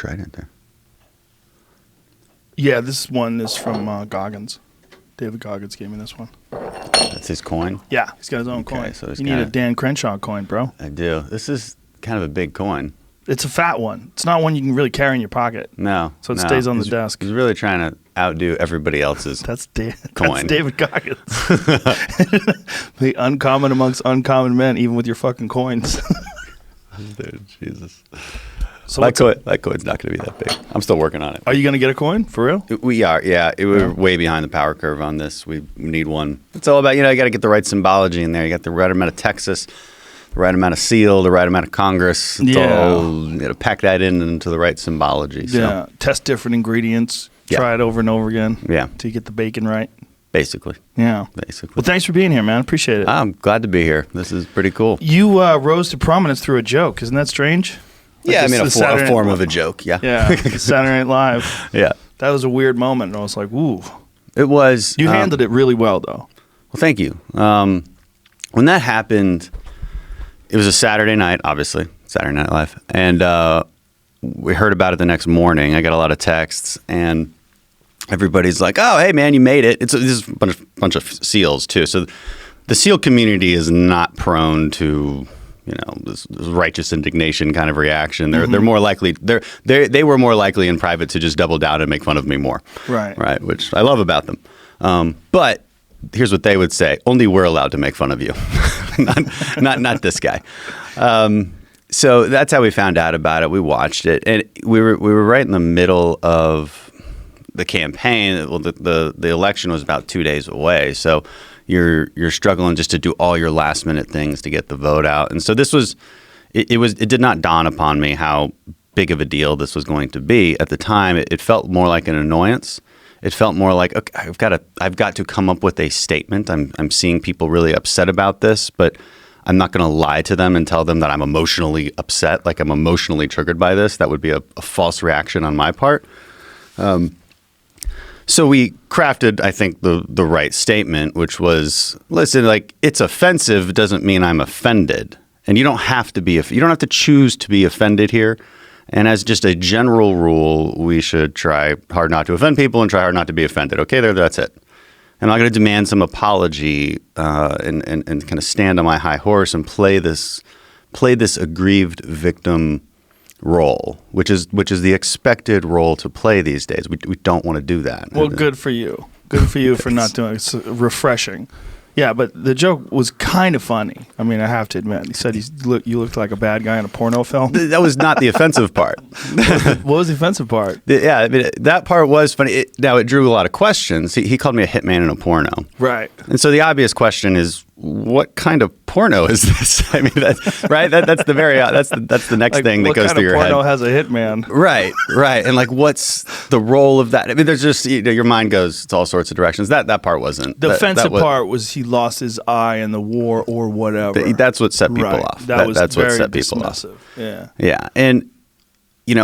trident there. Yeah, this one is from Goggins. David Goggins gave me this one. That's his coin? Yeah, he's got his own coin. So you need a Dan Crenshaw coin, bro. I do. This is kind of a big coin. It's a fat one. It's not one you can really carry in your pocket. No. So it stays on the desk. He's really trying to outdo everybody else's That's coin. That's David Goggins. The uncommon amongst uncommon men, even with your fucking coins. Dude, Jesus. So that coin's not going to be that big. I'm still working on it. Are you going to get a coin? For real? We are, yeah. We're way behind the power curve on this. We need one. It's all about, you got to get the right symbology in there. You got the right amount of Texas, the right amount of seal, the right amount of Congress. It's all, you got to pack that into the right symbology. So. Yeah. Test different ingredients. Try it over and over again. Yeah. Till you get the bacon right. Basically. Yeah. Basically. Well, thanks for being here, man. Appreciate it. I'm glad to be here. This is pretty cool. You rose to prominence through a joke. Isn't that strange? Yeah, I mean, a form of a joke, yeah. Yeah, Saturday Night Live. Yeah. That was a weird moment, and I was like, ooh. It was. You handled it really well, though. Well, thank you. When that happened, it was a Saturday night, obviously, Saturday Night Live, and we heard about it the next morning. I got a lot of texts, and everybody's like, oh, hey, man, you made it. This is a bunch of SEALs, too. So the SEAL community is not prone to... this righteous indignation kind of reaction. They're more likely. They were more likely in private to just double down and make fun of me more. Right. Which I love about them. But here's what they would say: only we're allowed to make fun of you, not this guy. So that's how we found out about it. We watched it, and we were right in the middle of the campaign. Well, the election was about 2 days away, so. You're struggling just to do all your last minute things to get the vote out. And so this was it did not dawn upon me how big of a deal this was going to be. At the time, it felt more like an annoyance. It felt more like, okay, I've got to come up with a statement. I'm seeing people really upset about this, but I'm not going to lie to them and tell them that I'm emotionally upset, like I'm emotionally triggered by this. That would be a false reaction on my part. So we crafted, I think, the right statement, which was, listen, like, it's offensive doesn't mean I'm offended. And you don't have to choose to be offended here. And as just a general rule, we should try hard not to offend people and try hard not to be offended. Okay, that's it. And I'm not going to demand some apology and kind of stand on my high horse and play this aggrieved victim role, which is the expected role to play these days. We don't want to do that. Well, good for you. Good for you for not doing it. It's refreshing. Yeah, but the joke was kind of funny. I mean, I have to admit. He said you looked like a bad guy in a porno film. That was not the offensive part. What was the offensive part? Yeah, I mean, that part was funny. Now, it drew a lot of questions. He called me a hitman in a porno. Right. And so the obvious question is, what kind of porno is this? I mean, that's right. That's the next thing that goes through your head. What kind of porno has a hitman? Right. And like, what's the role of that? I mean, there's just your mind goes to all sorts of directions. That part wasn't. The offensive part was he lost his eye in the war or whatever. That's what set people off. That's what set people off. Yeah. And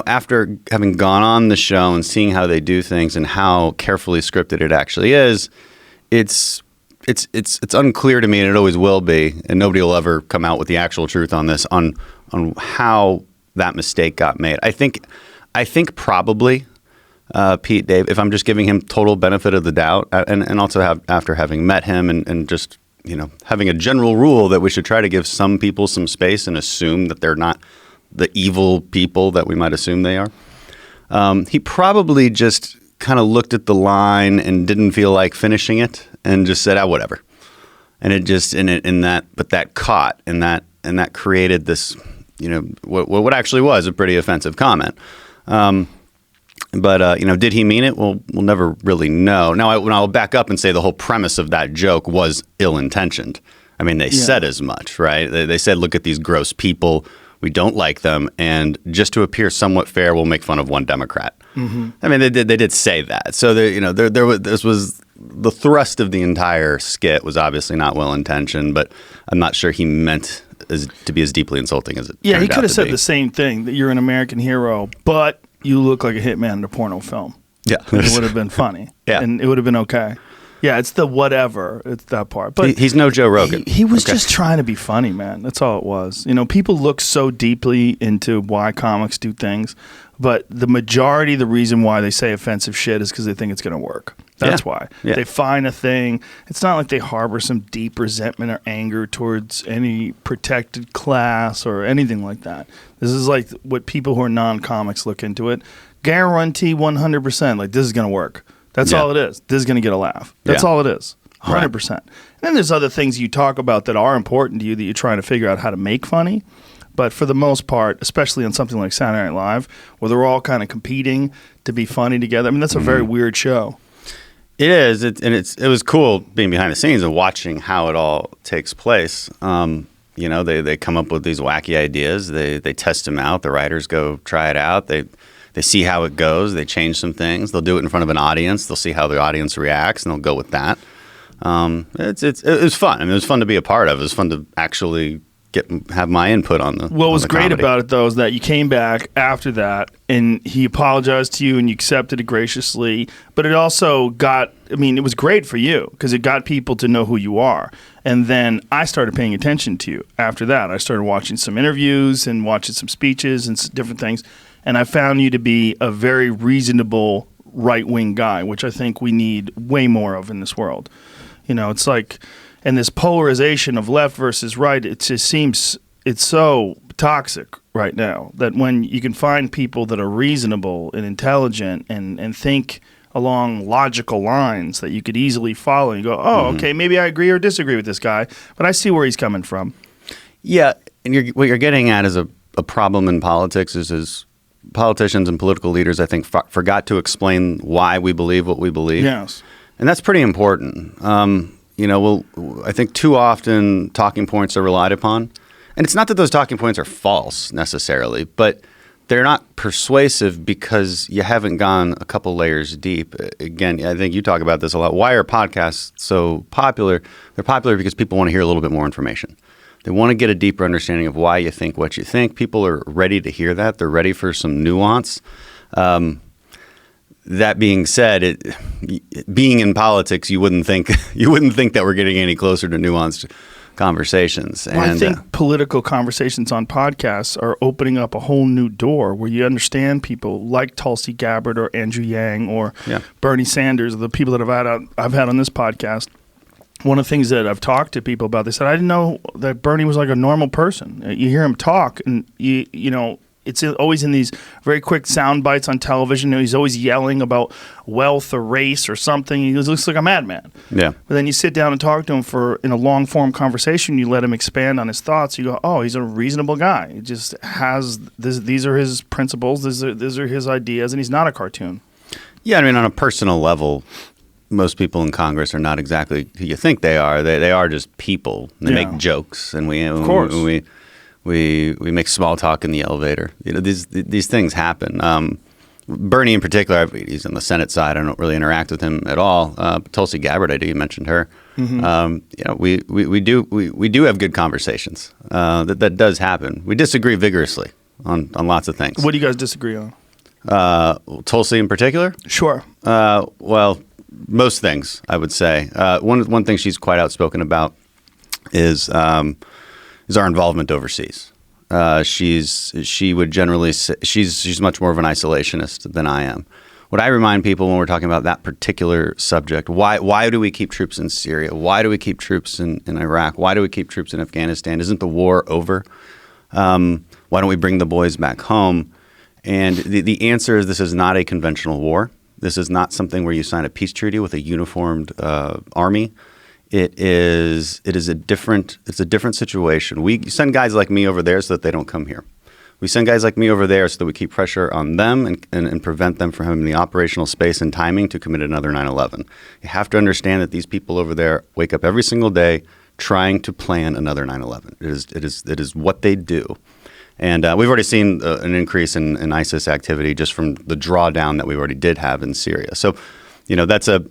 after having gone on the show and seeing how they do things and how carefully scripted it actually is, it's unclear to me, and it always will be, and nobody will ever come out with the actual truth on this, on how that mistake got made. I think probably Pete, Dave, if I'm just giving him total benefit of the doubt, and also after having met him and just having a general rule that we should try to give some people some space and assume that they're not the evil people that we might assume they are. He probably just kind of looked at the line and didn't feel like finishing it and just said, whatever. And it just, but that caught and that created this, what actually was a pretty offensive comment. But did he mean it? Well, we'll never really know. Now, I'll back up and say the whole premise of that joke was ill-intentioned. I mean, they said as much, right? They said, look at these gross people. We don't like them. And just to appear somewhat fair, we'll make fun of one Democrat. Mm-hmm. I mean, they did say that. So, this was the thrust of the entire skit was obviously not well-intentioned, but I'm not sure he meant to be as deeply insulting as it turned out. Yeah, he could have said be. the same thing, that you're an American hero, but you look like a hitman in a porno film. Yeah. It would have been funny. Yeah. And it would have been okay. Yeah, it's the whatever. It's that part. But He's no Joe Rogan. He was just trying to be funny, man. That's all it was. You know, people look so deeply into why comics do things, but the majority, the reason why they say offensive shit is because they think it's going to work. That's why. Yeah. They find a thing. It's not like they harbor some deep resentment or anger towards any protected class or anything like that. This is like what people who are non-comics look into it. Guarantee 100%, like, this is going to work. That's all it is. This is going to get a laugh. That's all it is. 100%. And then there's other things you talk about that are important to you that you're trying to figure out how to make funny. But for the most part, especially on something like Saturday Night Live, where they're all kind of competing to be funny together, I mean, that's a very weird show. It is, it was cool being behind the scenes and watching how it all takes place. You know, they come up with these wacky ideas. They test them out. The writers go try it out. They see how it goes. They change some things. They'll do it in front of an audience. They'll see how the audience reacts, and they'll go with that. It was fun. I mean, it was fun to be a part of. It was fun to actually have my input on the. What was great comedy. about it, though, is that you came back after that, and he apologized to you, and you accepted it graciously. But it also got. I mean, it was great for you because it got people to know who you are. And then I started paying attention to you after that. I started watching some interviews and watching some speeches and different things. And I found you to be a very reasonable right-wing guy, which I think we need way more of in this world. You know, it's like, and this polarization of left versus right, it just seems, it's so toxic right now that when you can find people that are reasonable and intelligent and think along logical lines that you could easily follow, and you go, oh, okay, maybe I agree or disagree with this guy, but I see where he's coming from. Yeah. And what you're getting at is a problem in politics is politicians and political leaders, I think, forgot to explain why we believe what we believe. Yes. And that's pretty important. You know, I think too often talking points are relied upon. And it's not that those talking points are false necessarily, but they're not persuasive because you haven't gone a couple layers deep. Again, I think you talk about this a lot. Why are podcasts so popular? They're popular because people want to hear a little bit more information. They want to get a deeper understanding of why you think what you think. People are ready to hear that. They're ready for some nuance. That being said, being in politics, you wouldn't think that we're getting any closer to nuanced conversations. Well, I think political conversations on podcasts are opening up a whole new door where you understand people like Tulsi Gabbard or Andrew Yang or Bernie Sanders, the people that I've had on this podcast. One of the things that I've talked to people about, they said, I didn't know that Bernie was like a normal person. You hear him talk, and you know, it's always in these very quick sound bites on television. He's always yelling about wealth or race or something. He looks like a madman. Yeah. But then you sit down and talk to him in a long form conversation. You let him expand on his thoughts. You go, oh, he's a reasonable guy. He just has this. These are his principles. These are his ideas, and he's not a cartoon. Yeah, I mean, on a personal level, most people in Congress are not exactly who you think they are. They are just people. They make jokes, and we make small talk in the elevator. You know, these things happen. Bernie, in particular, he's on the Senate side. I don't really interact with him at all. Tulsi Gabbard, I do. You mentioned her. Mm-hmm. You know, we do have good conversations. That does happen. We disagree vigorously on lots of things. What do you guys disagree on? Tulsi in particular? Sure. Well, most things, I would say. One thing she's quite outspoken about is our involvement overseas. She would generally say she's much more of an isolationist than I am. What I remind people when we're talking about that particular subject, why do we keep troops in Syria? Why do we keep troops in Iraq? Why do we keep troops in Afghanistan? Isn't the war over? Why don't we bring the boys back home? And the answer is this is not a conventional war. This is not something where you sign a peace treaty with a uniformed army. It's a different situation. We send guys like me over there so that they don't come here. We send guys like me over there so that we keep pressure on them and prevent them from having the operational space and timing to commit another 9/11. You have to understand that these people over there wake up every single day trying to plan another 9/11. It is what they do. And we've already seen an increase in ISIS activity just from the drawdown that we already did have in Syria. So, you know, that's a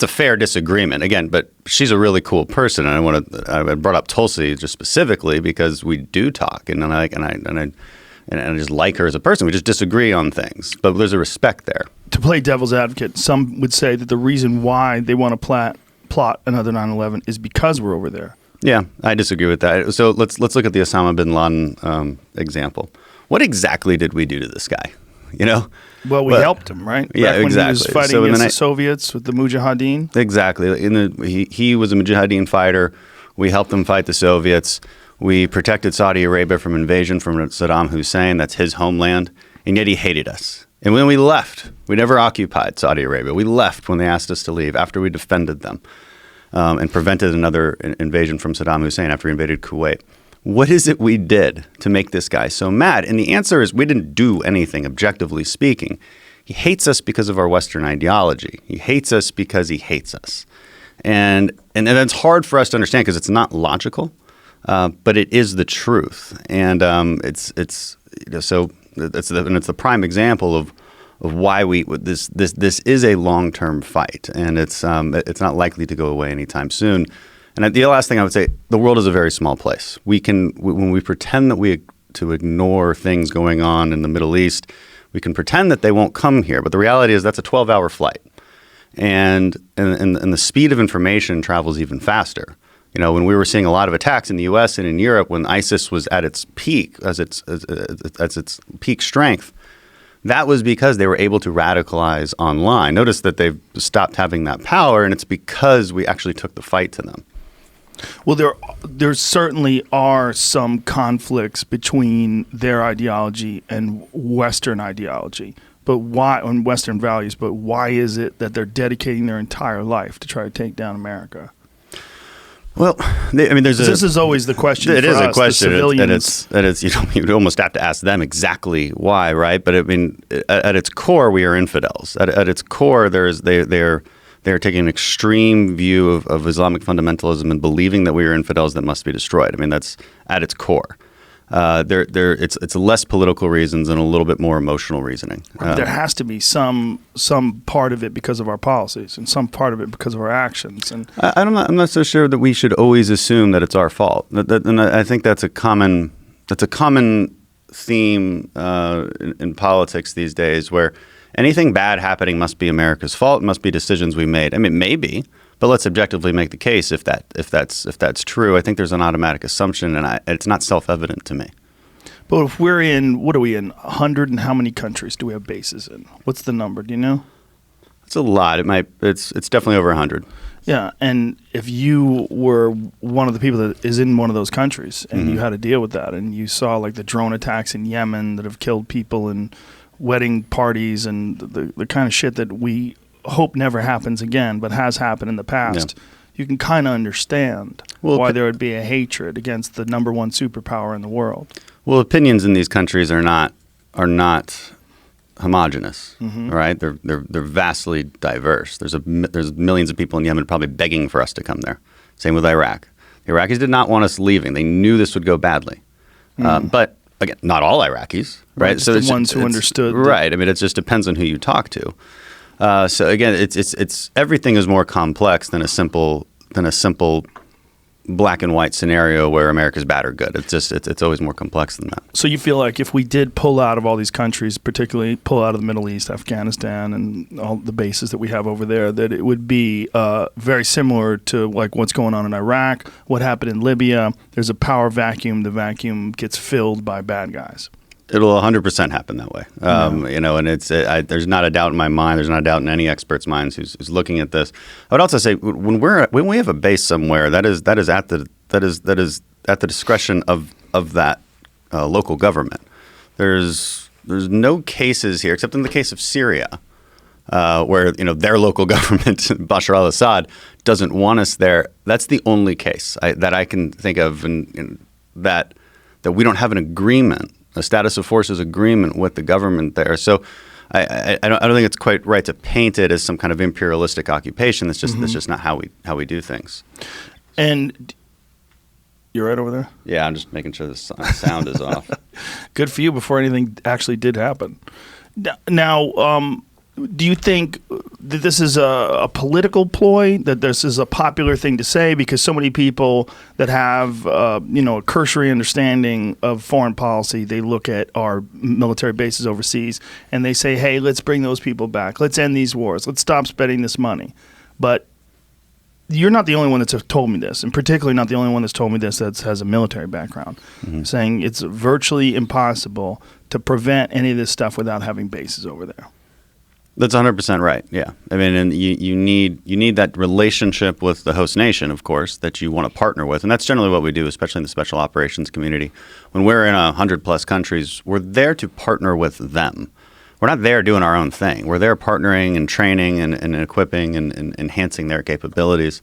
fair disagreement again. But she's a really cool person, and I brought up Tulsi just specifically because we do talk, and I just like her as a person. We just disagree on things, but there's a respect there. To play devil's advocate, some would say that the reason why they want to plot another 9/11 is because we're over there. Yeah, I disagree with that. So let's look at the Osama bin Laden example. What exactly did we do to this guy? You know? Well, we helped him, right? Yeah, Back when exactly. he was fighting against the Soviets with the Mujahideen. Exactly. He was a Mujahideen fighter. We helped him fight the Soviets. We protected Saudi Arabia from invasion from Saddam Hussein. That's his homeland. And yet he hated us. And when we left, we never occupied Saudi Arabia. We left when they asked us to leave after we defended them and prevented another invasion from Saddam Hussein after he invaded Kuwait. What is it we did to make this guy so mad? And the answer is we didn't do anything, objectively speaking. He hates us because of our Western ideology. He hates us because he hates us. And that's hard for us to understand because it's not logical, but it is the truth. And it's the prime example of why this is a long-term fight, and it's not likely to go away anytime soon. And the last thing I would say, the world is a very small place. When we pretend to ignore things going on in the Middle East, we can pretend that they won't come here. But the reality is that's a 12-hour flight. And the speed of information travels even faster. You know, when we were seeing a lot of attacks in the U.S. and in Europe, when ISIS was at its peak, as its peak strength, that was because they were able to radicalize online. Notice that they've stopped having that power, and it's because we actually took the fight to them. Well, there certainly are some conflicts between their ideology and Western ideology, but why on Western values? But why is it that they're dedicating their entire life to try to take down America? Well, this is always the question. It is a question, and it's you'd almost have to ask them exactly why, right? But I mean, at its core, we are infidels. At its core, they're taking an extreme view of Islamic fundamentalism and believing that we are infidels that must be destroyed. I mean, that's at its core. It's less political reasons and a little bit more emotional reasoning. There has to be some part of it because of our policies and some part of it because of our actions. And I'm not so sure that we should always assume that it's our fault. And I think that's a common theme in politics these days, where anything bad happening must be America's fault. It must be decisions we made. I mean, maybe. But let's objectively make the case if that's true. I think there's an automatic assumption, and it's not self-evident to me. But if we're in, what are we in, 100 and how many countries do we have bases in? What's the number? Do you know? It's a lot. It's definitely over 100. Yeah, and if you were one of the people that is in one of those countries and you had to deal with that, and you saw like the drone attacks in Yemen that have killed people and wedding parties and the kind of shit that we hope never happens again, but has happened in the past, you can kind of understand why there would be a hatred against the number one superpower in the world. Well, opinions in these countries are not homogenous, right? They're vastly diverse. There's millions of people in Yemen probably begging for us to come there. Same with Iraq. The Iraqis did not want us leaving. They knew this would go badly, but again, not all Iraqis, right? So the ones who understood, right? I mean, it just depends on who you talk to. So again, it's everything is more complex than a simple black and white scenario where America's bad or good. It's always more complex than that. So you feel like if we did pull out of all these countries, particularly pull out of the Middle East, Afghanistan, and all the bases that we have over there, that it would be very similar to like what's going on in Iraq, what happened in Libya. There's a power vacuum. The vacuum gets filled by bad guys. It'll 100% happen that way, and there's not a doubt in my mind. There's not a doubt in any expert's minds who's looking at this. I would also say when we have a base somewhere, that is at the discretion of that local government. There's no cases here except in the case of Syria, where their local government, Bashar al-Assad, doesn't want us there. That's the only case that I can think of, and that we don't have an agreement. A status of forces agreement with the government there. So I don't think it's quite right to paint it as some kind of imperialistic occupation. That's just not how we do things. And you're right over there? Yeah, I'm just making sure the sound is off. Good for you before anything actually did happen. Now, do you think that this is a political ploy, that this is a popular thing to say because so many people that have a cursory understanding of foreign policy, they look at our military bases overseas and they say, hey, let's bring those people back. Let's end these wars. Let's stop spending this money. But you're not the only one that's told me this, and particularly not the only one that's told me this that has a military background, saying it's virtually impossible to prevent any of this stuff without having bases over there. That's 100% right. Yeah. I mean, and you need that relationship with the host nation, of course, that you want to partner with. And that's generally what we do, especially in the special operations community. When we're in 100+ countries, we're there to partner with them. We're not there doing our own thing. We're there partnering and training and equipping and enhancing their capabilities.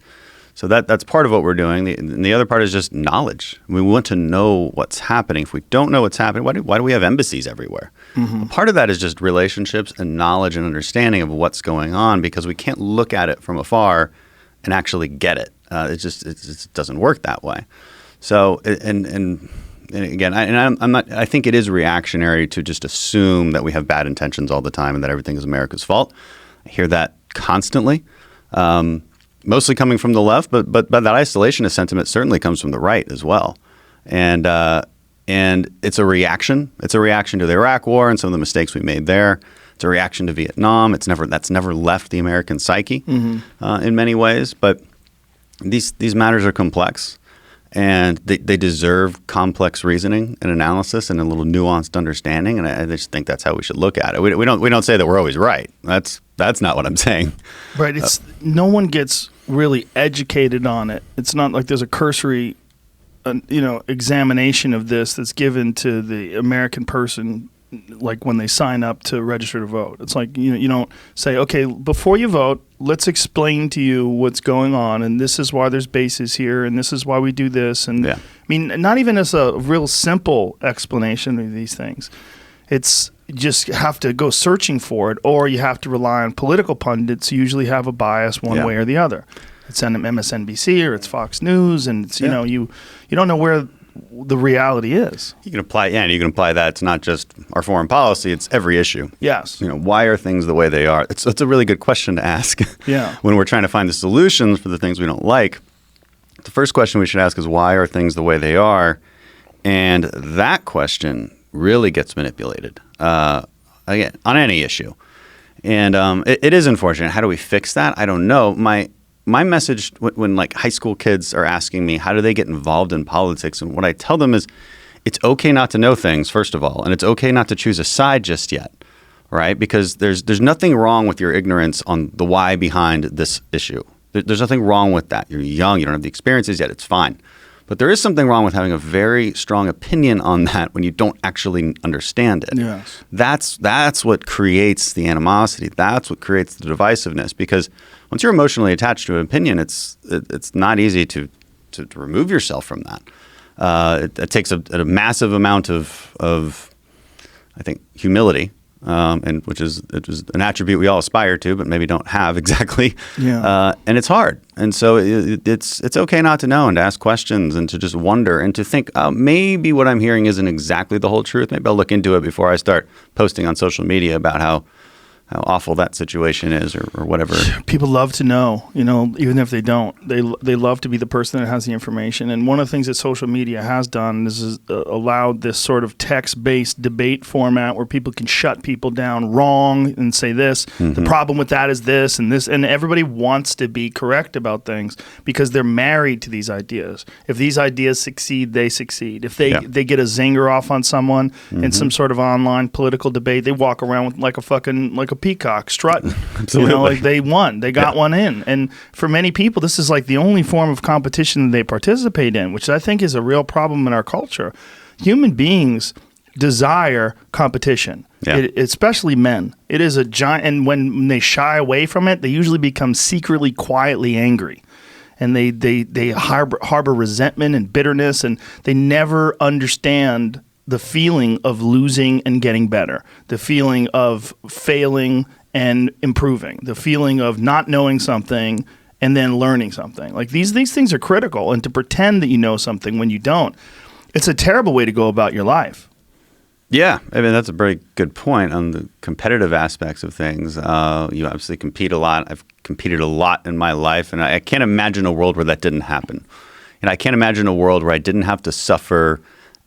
So that's part of what we're doing. The other part is just knowledge. We want to know what's happening. If we don't know what's happening, why do we have embassies everywhere? Part of that is just relationships and knowledge and understanding of what's going on, because we can't look at it from afar and actually get it. It just doesn't work that way. So and again, I'm not. I think it is reactionary to just assume that we have bad intentions all the time and that everything is America's fault. I hear that constantly. Mostly coming from the left, but that isolationist sentiment certainly comes from the right as well, and it's a reaction. It's a reaction to the Iraq War and some of the mistakes we made there. It's a reaction to Vietnam. That's never left the American psyche in many ways. But these matters are complex, and they deserve complex reasoning and analysis and a little nuanced understanding. And I just think that's how we should look at it. We don't say that we're always right. That's not what I'm saying. Right. It's no one gets really educated on it. It's not like there's a cursory, examination of this that's given to the American person, like when they sign up to register to vote. It's like you don't say, okay, before you vote, let's explain to you what's going on, and this is why there's bases here, and this is why we do this. And I mean, not even as a real simple explanation of these things. It's just have to go searching for it, or you have to rely on political pundits who usually have a bias one way or the other. It's MSNBC or it's Fox News, and it's, you don't know where the reality is. You can apply that. It's not just our foreign policy; it's every issue. Yes. Why are things the way they are? It's a really good question to ask. Yeah. When we're trying to find the solutions for the things we don't like, the first question we should ask is, why are things the way they are? And that question really gets manipulated, again, on any issue. And it is unfortunate. How do we fix that? I don't know. My message when like high school kids are asking me, how do they get involved in politics? And what I tell them is, it's okay not to know things, first of all, and it's okay not to choose a side just yet, right? Because there's nothing wrong with your ignorance on the why behind this issue. There's nothing wrong with that. You're young. You don't have the experiences yet. It's fine. But there is something wrong with having a very strong opinion on that when you don't actually understand it. Yes. That's what creates the animosity. That's what creates the divisiveness. Because once you're emotionally attached to an opinion, it's not easy to remove yourself from that. It takes a massive amount of I think, humility. And which is an attribute we all aspire to, but maybe don't have exactly. Yeah. And it's hard. And so it's okay not to know and to ask questions and to just wonder and to think, maybe what I'm hearing isn't exactly the whole truth. Maybe I'll look into it before I start posting on social media about how awful that situation is or whatever. People love to know, even if they don't. They love to be the person that has the information. And one of the things that social media has done is allowed this sort of text-based debate format where people can shut people down wrong and say this. Mm-hmm. The problem with that is this and this. And everybody wants to be correct about things because they're married to these ideas. If these ideas succeed, they succeed. If they get a zinger off on someone in some sort of online political debate, they walk around with like a peacock strutting. Absolutely. Like they won. They got one in. And for many people, this is like the only form of competition that they participate in, which I think is a real problem in our culture. Human beings desire competition, especially men. It is a giant, and when they shy away from it, they usually become secretly, quietly angry. And they harbor resentment and bitterness, and they never understand the feeling of losing and getting better, the feeling of failing and improving, the feeling of not knowing something and then learning something. Like these things are critical, and to pretend that you know something when you don't, it's a terrible way to go about your life. Yeah, I mean, that's a very good point on the competitive aspects of things. You obviously compete a lot. I've competed a lot in my life, and I can't imagine a world where that didn't happen. And I can't imagine a world where I didn't have to suffer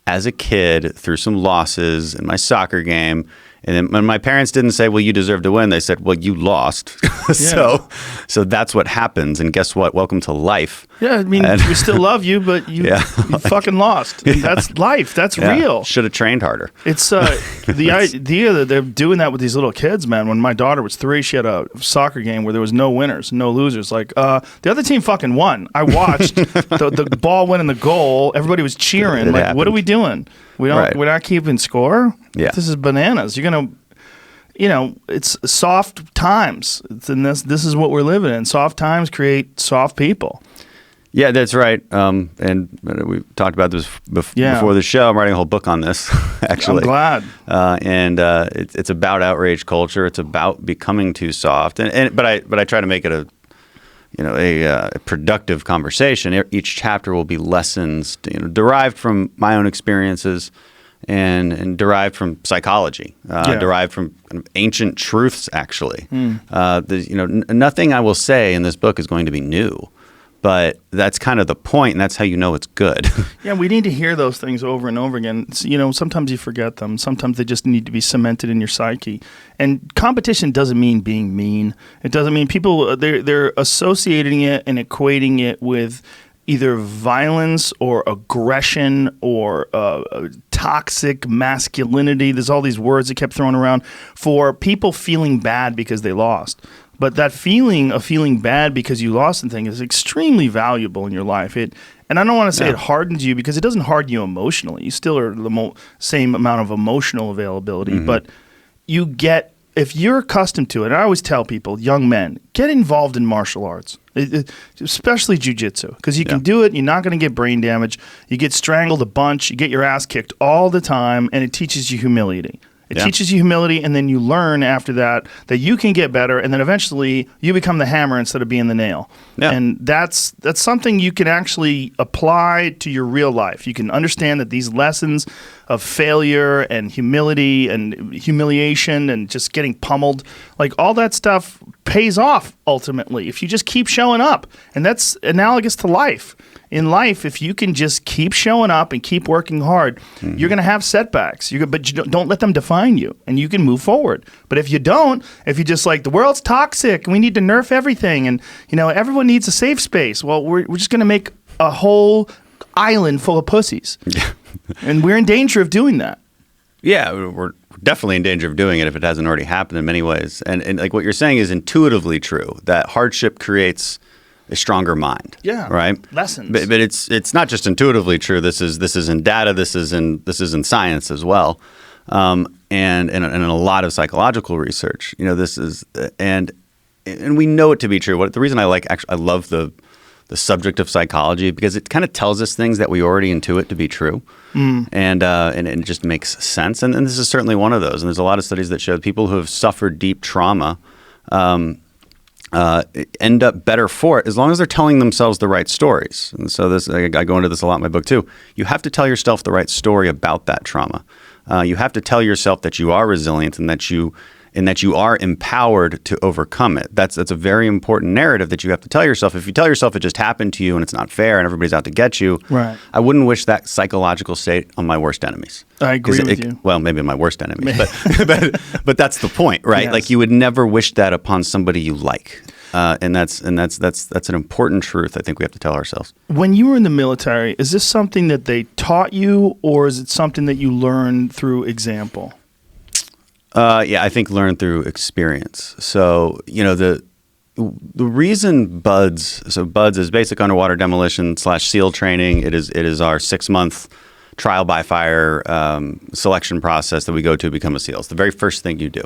as a kid through some losses in my soccer game And then when my parents didn't say, well, you deserve to win, they said, well, you lost. So that's what happens. And guess what? Welcome to life. Yeah, I mean, we still love you, but you fucking lost. And that's life. That's real. Should have trained harder. It's the idea that they're doing that with these little kids, man. When my daughter was 3, she had a soccer game where there was no winners, no losers. Like, the other team fucking won. I watched. the ball went in the goal. Everybody was cheering. Like, happened. what are we doing? We're not keeping score? Yeah. This is bananas. You're going to, it's soft times. And this is what we're living in. Soft times create soft people. Yeah, that's right. And we talked about this before the show. I'm writing a whole book on this, actually. I'm glad. It's about outrage culture. It's about becoming too soft. But I try to make it a productive conversation. Each chapter will be lessons, derived from my own experiences and derived from psychology, derived from kind of ancient truths, actually. Nothing I will say in this book is going to be new. But that's kind of the point, and that's how you know it's good. Yeah, we need to hear those things over and over again. Sometimes you forget them. Sometimes they just need to be cemented in your psyche. And competition doesn't mean being mean. It doesn't mean people, they're associating it and equating it with either violence or aggression or toxic masculinity. There's all these words that kept thrown around for people feeling bad because they lost. But that feeling of feeling bad because you lost something is extremely valuable in your life. And I don't want to say it hardens you, because it doesn't harden you emotionally. You still are the same amount of emotional availability. Mm-hmm. But you get, if you're accustomed to it, and I always tell people, young men, get involved in martial arts, especially jiu-jitsu, because you can do it. You're not going to get brain damage. You get strangled a bunch. You get your ass kicked all the time, and it teaches you humility. It teaches you humility, and then you learn after that you can get better, and then eventually you become the hammer instead of being the nail. Yeah. And that's something you can actually apply to your real life. You can understand that these lessons of failure and humility and humiliation and just getting pummeled, like all that stuff pays off ultimately if you just keep showing up. And that's analogous to life. In life, if you can just keep showing up and keep working hard, you're going to have setbacks. But you don't let them define you, and you can move forward. But if you don't, if you just like, the world's toxic, and we need to nerf everything, and everyone needs a safe space, well, we're just going to make a whole island full of pussies. And we're in danger of doing that. Yeah, we're definitely in danger of doing it if it hasn't already happened in many ways. And like what you're saying is intuitively true, that hardship creates a stronger mind. Yeah. Right. Lessons. But it's not just intuitively true. This is in data. This is in science as well, and in a lot of psychological research. This is and we know it to be true. The reason I love the subject of psychology, because it kind of tells us things that we already intuit to be true, and it just makes sense. And this is certainly one of those. And there's a lot of studies that show people who have suffered deep trauma end up better for it as long as they're telling themselves the right stories. And so I go into this a lot in my book too. You have to tell yourself the right story about that trauma. You have to tell yourself that you are resilient and that you are empowered to overcome it. That's a very important narrative that you have to tell yourself. If you tell yourself it just happened to you and it's not fair and everybody's out to get you, right, I wouldn't wish that psychological state on my worst enemies. I agree with you. Well, maybe my worst enemies, but that's the point, right? Yes. Like you would never wish that upon somebody you like. And that's an important truth I think we have to tell ourselves. When you were in the military, is this something that they taught you, or is it something that you learned through example? Yeah, I think learn through experience. So, the reason BUDS is basic underwater demolition / SEAL training. It is our 6-month trial by fire selection process that we go to become a SEAL. It's the very first thing you do.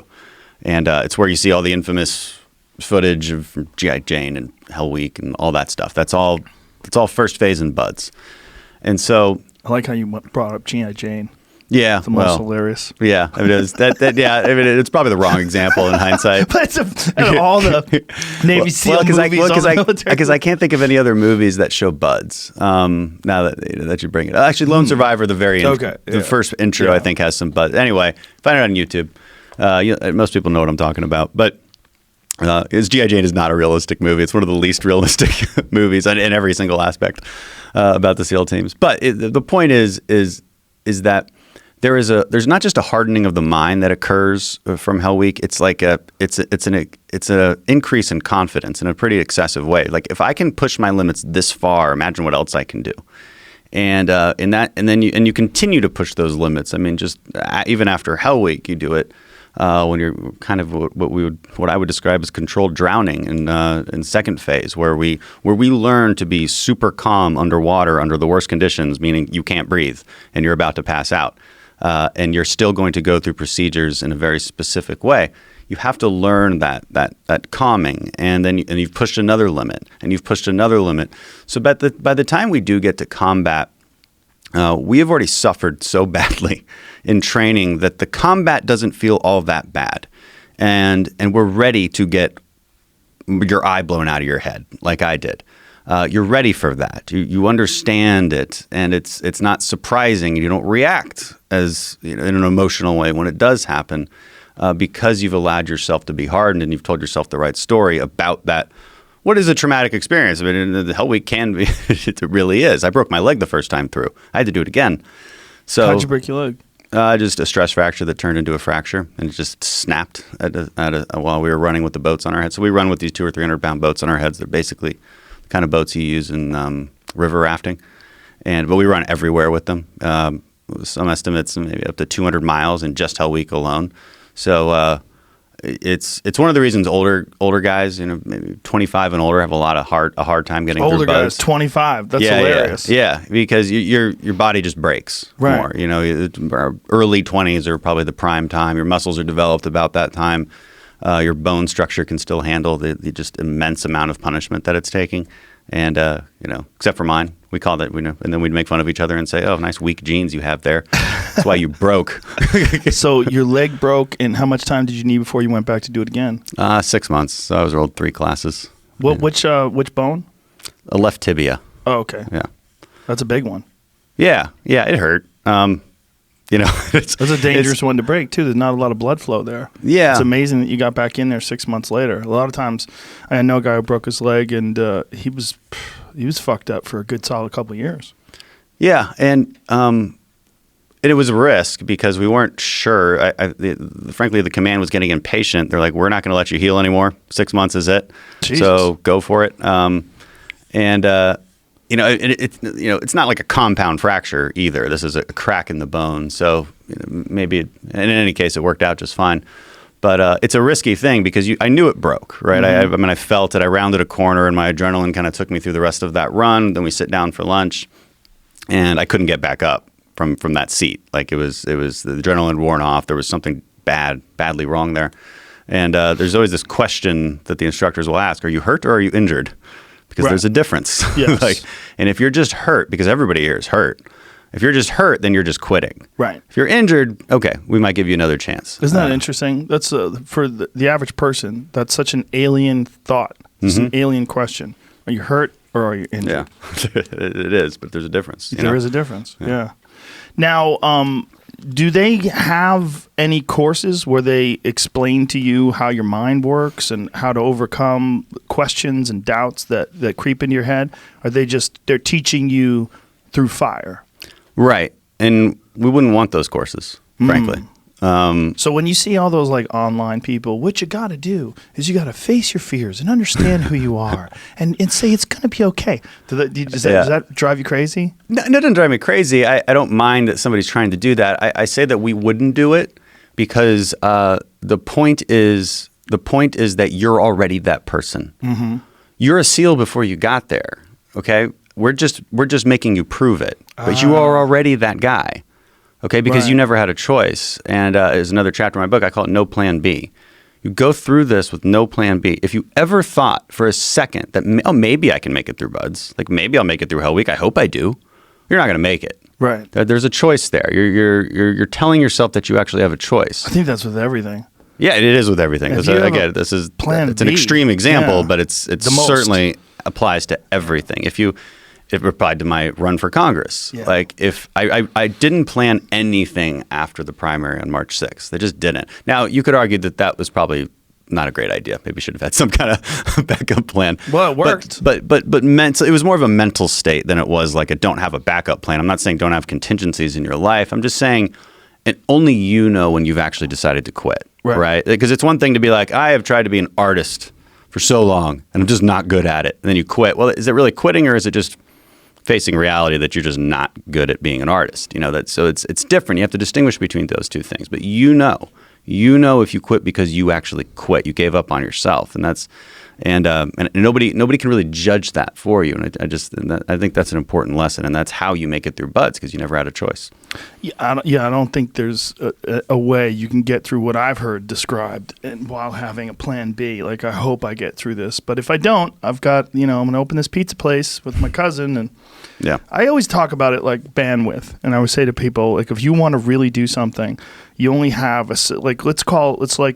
And it's where you see all the infamous footage of G.I. Jane and Hell Week and all that stuff. That's all first phase in BUDS. And so I like how you brought up G.I. Jane. Yeah, it's the most hilarious. Yeah, I mean, it's probably the wrong example in hindsight. But it's all the Navy SEAL movies, because I can't think of any other movies that show BUDS. Now that you bring it, actually, Lone Survivor, the first intro, I think has some BUDS. Anyway, find it on YouTube. Most people know what I'm talking about, but. G.I. Jane is not a realistic movie. It's one of the least realistic movies in every single aspect about the SEAL teams. But the point is that there's not just a hardening of the mind that occurs from Hell Week. It's like it's an increase in confidence in a pretty excessive way. Like if I can push my limits this far, imagine what else I can do. And then you continue to push those limits. I mean, just even after Hell Week, you do it when you're kind of what I would describe as controlled drowning in second phase, where we learn to be super calm underwater under the worst conditions, meaning you can't breathe and you're about to pass out. And you're still going to go through procedures in a very specific way. You have to learn that calming, and then you've pushed another limit, and you've pushed another limit. So by the time we do get to combat, we have already suffered so badly in training that the combat doesn't feel all that bad, and we're ready to get your eye blown out of your head like I did. You're ready for that. You understand it, and it's not surprising. You don't react as in an emotional way when it does happen, because you've allowed yourself to be hardened and you've told yourself the right story about that. What is a traumatic experience? I mean, the Hell Week can be. It really is. I broke my leg the first time through. I had to do it again. So how'd you break your leg? Just a stress fracture that turned into a fracture, and it just snapped while we were running with the boats on our heads. So we run with these 200 or 300 pound boats on our heads. They're basically kind of boats you use in river rafting, but we run everywhere with them. Some estimates maybe up to 200 miles in just Hell Week alone. So it's one of the reasons older guys, maybe 25 and older, have a hard time getting older through boats. Guys, 25. That's hilarious. Yeah, because your body just breaks more. Early 20s are probably the prime time. Your muscles are developed about that time. Your bone structure can still handle the just immense amount of punishment that it's taking. And, except for mine, we called it, and then we'd make fun of each other and say, oh, nice weak genes you have there. That's why you broke. So your leg broke, and how much time did you need before you went back to do it again? 6 months. So I was rolled 3 classes. Which bone? A left tibia. Oh, okay. Yeah. That's a big one. Yeah, it hurt. That's a dangerous one to break too. There's not a lot of blood flow there. Yeah, it's amazing that you got back in there 6 months later. A lot of times, I know a guy who broke his leg, and he was fucked up for a good solid couple of years. Yeah, and it was a risk because we weren't sure. Frankly, the command was getting impatient. They're like, "We're not going to let you heal anymore. 6 months is it. Jesus. So go for it." It's not like a compound fracture either. This is a crack in the bone. So maybe, in any case, it worked out just fine. But it's a risky thing because I knew it broke, right? Mm-hmm. I felt it. I rounded a corner, and my adrenaline kind of took me through the rest of that run. Then we sit down for lunch, and I couldn't get back up from that seat. Like it was the adrenaline had worn off. There was something badly wrong there. And there's always this question that the instructors will ask: are you hurt or are you injured? Because there's a difference. Yes. And if you're just hurt, because everybody here is hurt. If you're just hurt, then you're just quitting. Right. If you're injured, okay, we might give you another chance. Isn't that interesting? That's for the average person. That's such an alien thought. It's an alien question. Are you hurt or are you injured? Yeah, it is, but there's a difference. There is a difference. Yeah. Now, do they have any courses where they explain to you how your mind works and how to overcome questions and doubts that creep into your head? Or they're teaching you through fire? Right. And we wouldn't want those courses, frankly. So when you see all those like online people, what you got to do is you got to face your fears and understand who you are and say it's going to be okay. Does that drive you crazy? No, it doesn't drive me crazy. I don't mind that somebody's trying to do that. I say that we wouldn't do it because the point is that you're already that person. Mm-hmm. You're a SEAL before you got there. Okay, we're just making you prove it, but you are already that guy. Okay, because you never had a choice. And as another chapter in my book, I call it No Plan B. You go through this with no plan B. If you ever thought for a second that maybe I can make it through BUD/S, like maybe I'll make it through Hell Week, I hope I do, you're not going to make it. Right. There's a choice there. You're telling yourself that you actually have a choice. I think that's with everything. Yeah, it is with everything. Again, this is it's an extreme example, but it certainly applies to everything. It applied to my run for Congress. Yeah. Like if I didn't plan anything after the primary on March 6th. They just didn't. Now, you could argue that was probably not a great idea. Maybe should have had some kind of backup plan. Well, it worked. But it was more of a mental state than it was like a don't have a backup plan. I'm not saying don't have contingencies in your life. I'm just saying And only you know when you've actually decided to quit, right? Because it's one thing to be like, I have tried to be an artist for so long and I'm just not good at it. And then you quit. Well, is it really quitting, or is it just facing reality that you're just not good at being an artist? So it's different. You have to distinguish between those two things. But you know if you quit because you actually quit, you gave up on yourself, and that's and nobody can really judge that for you. And I think that's an important lesson, and that's how you make it through buds, because you never had a choice. I don't think there's a way you can get through what I've heard described and while having a plan B. Like, I hope I get through this, but if I don't, I've got, I'm going to open this pizza place with my cousin, and yeah, I always talk about it like bandwidth, and I would say to people, like, if you want to really do something, you only have let's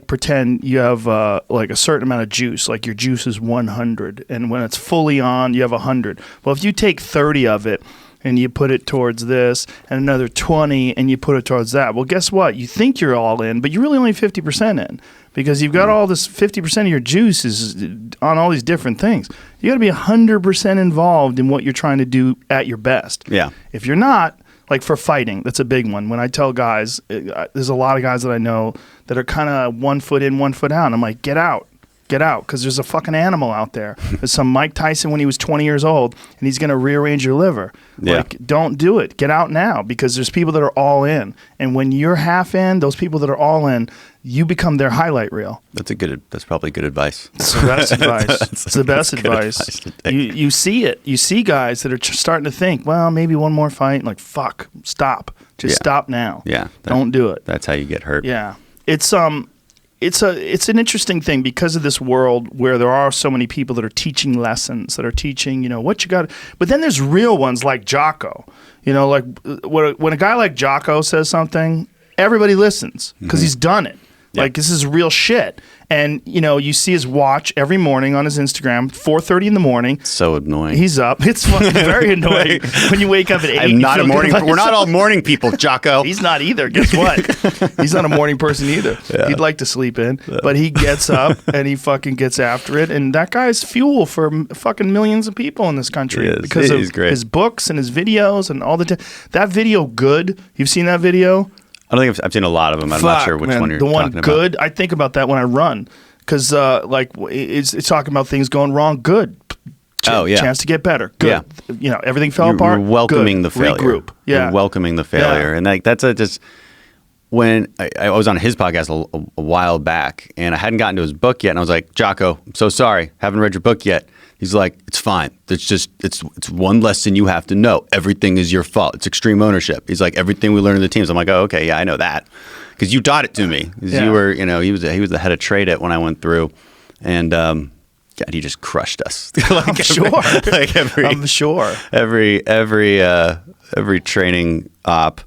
pretend you have like a certain amount of juice, like your juice is 100, and when it's fully on, you have 100. Well, if you take 30 of it and you put it towards this, and another 20, and you put it towards that. Well, guess what? You think you're all in, but you're really only 50% in, because you've got all this 50% of your juice is on all these different things. You got to be 100% involved in what you're trying to do at your best. Yeah. If you're not, like for fighting, that's a big one. When I tell guys, there's a lot of guys that I know that are kind of 1 foot in, 1 foot out. And I'm like, get out, because there's a fucking animal out there. There's some Mike Tyson when he was 20 years old, and he's going to rearrange your liver. Yeah. Like, don't do it. Get out now, because there's people that are all in. And when you're half in, those people that are all in, you become their highlight reel. That's probably good advice. It's the best advice. It's the best advice. You see it. You see guys that are starting to think, well, maybe one more fight. Like, fuck, stop. Just stop now. Yeah. Don't do it. That's how you get hurt. Yeah. It's an interesting thing, because of this world where there are so many people that are teaching lessons, that are teaching, what you got. But then there's real ones like Jocko. Like when a guy like Jocko says something, everybody listens because he's done it. Yeah. Like, this is real shit. And, you see his watch every morning on his Instagram, 4:30 in the morning. So annoying. He's up. It's fucking very annoying when you wake up at 8. I'm not a morning. We're not all morning people, Jocko. He's not either. Guess what? He's not a morning person either. Yeah. He'd like to sleep in, but he gets up and he fucking gets after it. And that guy's fuel for fucking millions of people in this country because of his books and his videos and all that video. Good. You've seen that video? I don't think I've seen a lot of them. I'm not sure which one you're talking about. The one good, I think about that when I run, because it's talking about things going wrong. Good. Chance to get better. Good. Yeah. Everything fell apart. You're welcoming the failure. Regroup. Yeah. You're welcoming the failure. Yeah. And that's just when I was on his podcast a while back, and I hadn't gotten to his book yet, and I was like, Jocko, I'm so sorry, haven't read your book yet. He's like, it's fine. It's one lesson you have to know. Everything is your fault. It's extreme ownership. He's like, everything we learn in the teams. I'm like, oh, okay, yeah, I know that, because you taught it to me. You were, he was the head of trade it when I went through, and God, he just crushed us. I'm sure. Every training op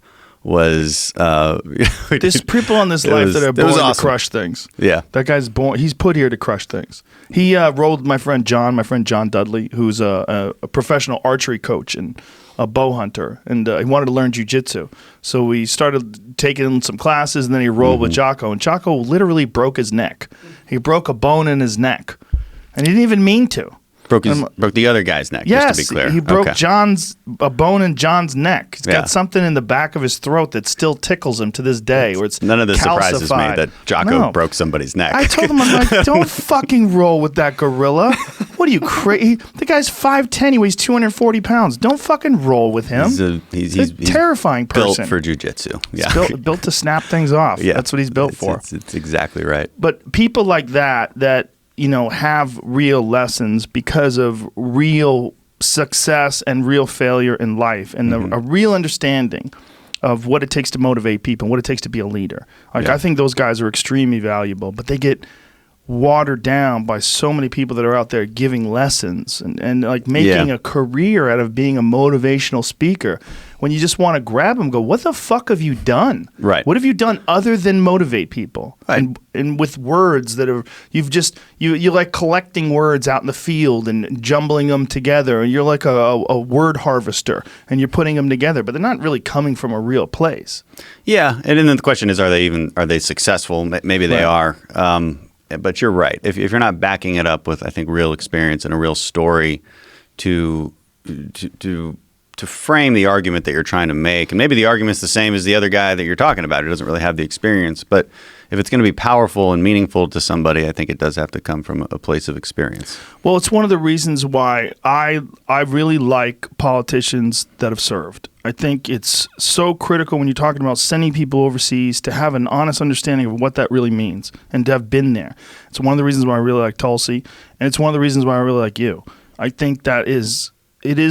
was there's people on this life that are born to crush things. Yeah, that guy's born. He's put here to crush things. He rolled my friend John Dudley, who's a professional archery coach and a bow hunter, and he wanted to learn jiu-jitsu. So we started taking some classes, and then he rolled with Jocko, and Jocko literally broke his neck. He broke a bone in his neck, and he didn't even mean to. Broke the other guy's neck, yes, just to be clear. He broke a bone in John's neck. He's got something in the back of his throat that still tickles him to this day. Where it's none of this calcified. Surprises me that Jocko broke somebody's neck. I told him, I'm like, don't fucking roll with that gorilla. What are you, crazy? The guy's 5'10", he weighs 240 pounds. Don't fucking roll with him. He's a terrifying person. Built for jiu-jitsu. Yeah. He's built to snap things off. Yeah. That's what he's built for. It's exactly right. But people like that have real lessons because of real success and real failure in life, and a real understanding of what it takes to motivate people and what it takes to be a leader. I think those guys are extremely valuable, but they get watered down by so many people that are out there giving lessons and like making a career out of being a motivational speaker, when you just want to grab them and go, what the fuck have you done? Right. What have you done other than motivate people? Right. And with words that are, you like collecting words out in the field and jumbling them together, and you're like a word harvester, and you're putting them together, but they're not really coming from a real place. Yeah. And then the question is, are they successful? Maybe they are. But you're right. If you're not backing it up with, I think, real experience and a real story to frame the argument that you're trying to make. And maybe the argument's the same as the other guy that you're talking about who doesn't really have the experience. But if it's going to be powerful and meaningful to somebody, I think it does have to come from a place of experience. Well, it's one of the reasons why I really like politicians that have served. I think it's so critical when you're talking about sending people overseas to have an honest understanding of what that really means and to have been there. It's one of the reasons why I really like Tulsi, and it's one of the reasons why I really like you. I think it is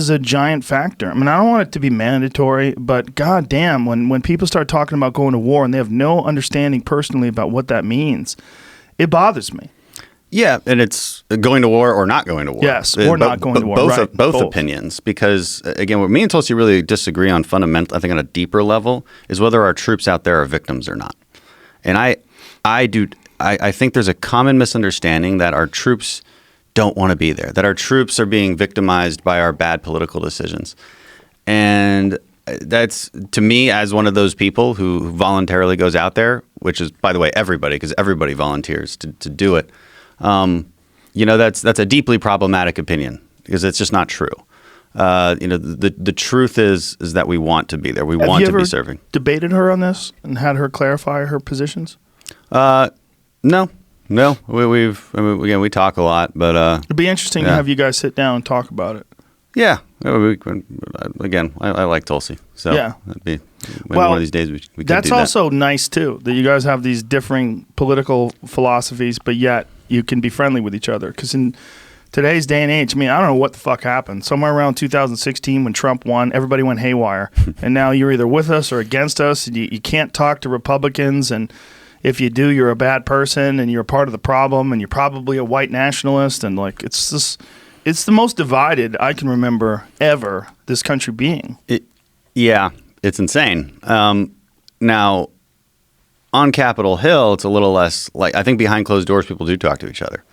a giant factor. I mean, I don't want it to be mandatory, but goddamn, when people start talking about going to war and they have no understanding personally about what that means, it bothers me. Yeah, and it's going to war or not going to war. Yes, or not going to war. Both opinions, because again, what me and Tulsi really disagree on fundamental, I think on a deeper level, is whether our troops out there are victims or not. And I think there's a common misunderstanding that our troops don't want to be there, that our troops are being victimized by our bad political decisions. And that's, to me, as one of those people who voluntarily goes out there, which is, by the way, everybody, because everybody volunteers to do it. That's a deeply problematic opinion because it's just not true. The truth is that we want to be there. We want to be serving. Debated her on this and had her clarify her positions? No. We talk a lot, but it'd be interesting to have you guys sit down and talk about it. Yeah. I like Tulsi, so that'd be one of these days we could that's do that. Also nice too that you guys have these differing political philosophies, but yet you can be friendly with each other. Because in today's day and age, I mean, I don't know what the fuck happened. Somewhere around 2016 when Trump won, everybody went haywire, and now you're either with us or against us. And you can't talk to Republicans, and if you do, you're a bad person, and you're a part of the problem, and you're probably a white nationalist, and like it's the most divided I can remember ever this country being. It's insane. Now, on Capitol Hill, it's a little less like, I think behind closed doors, people do talk to each other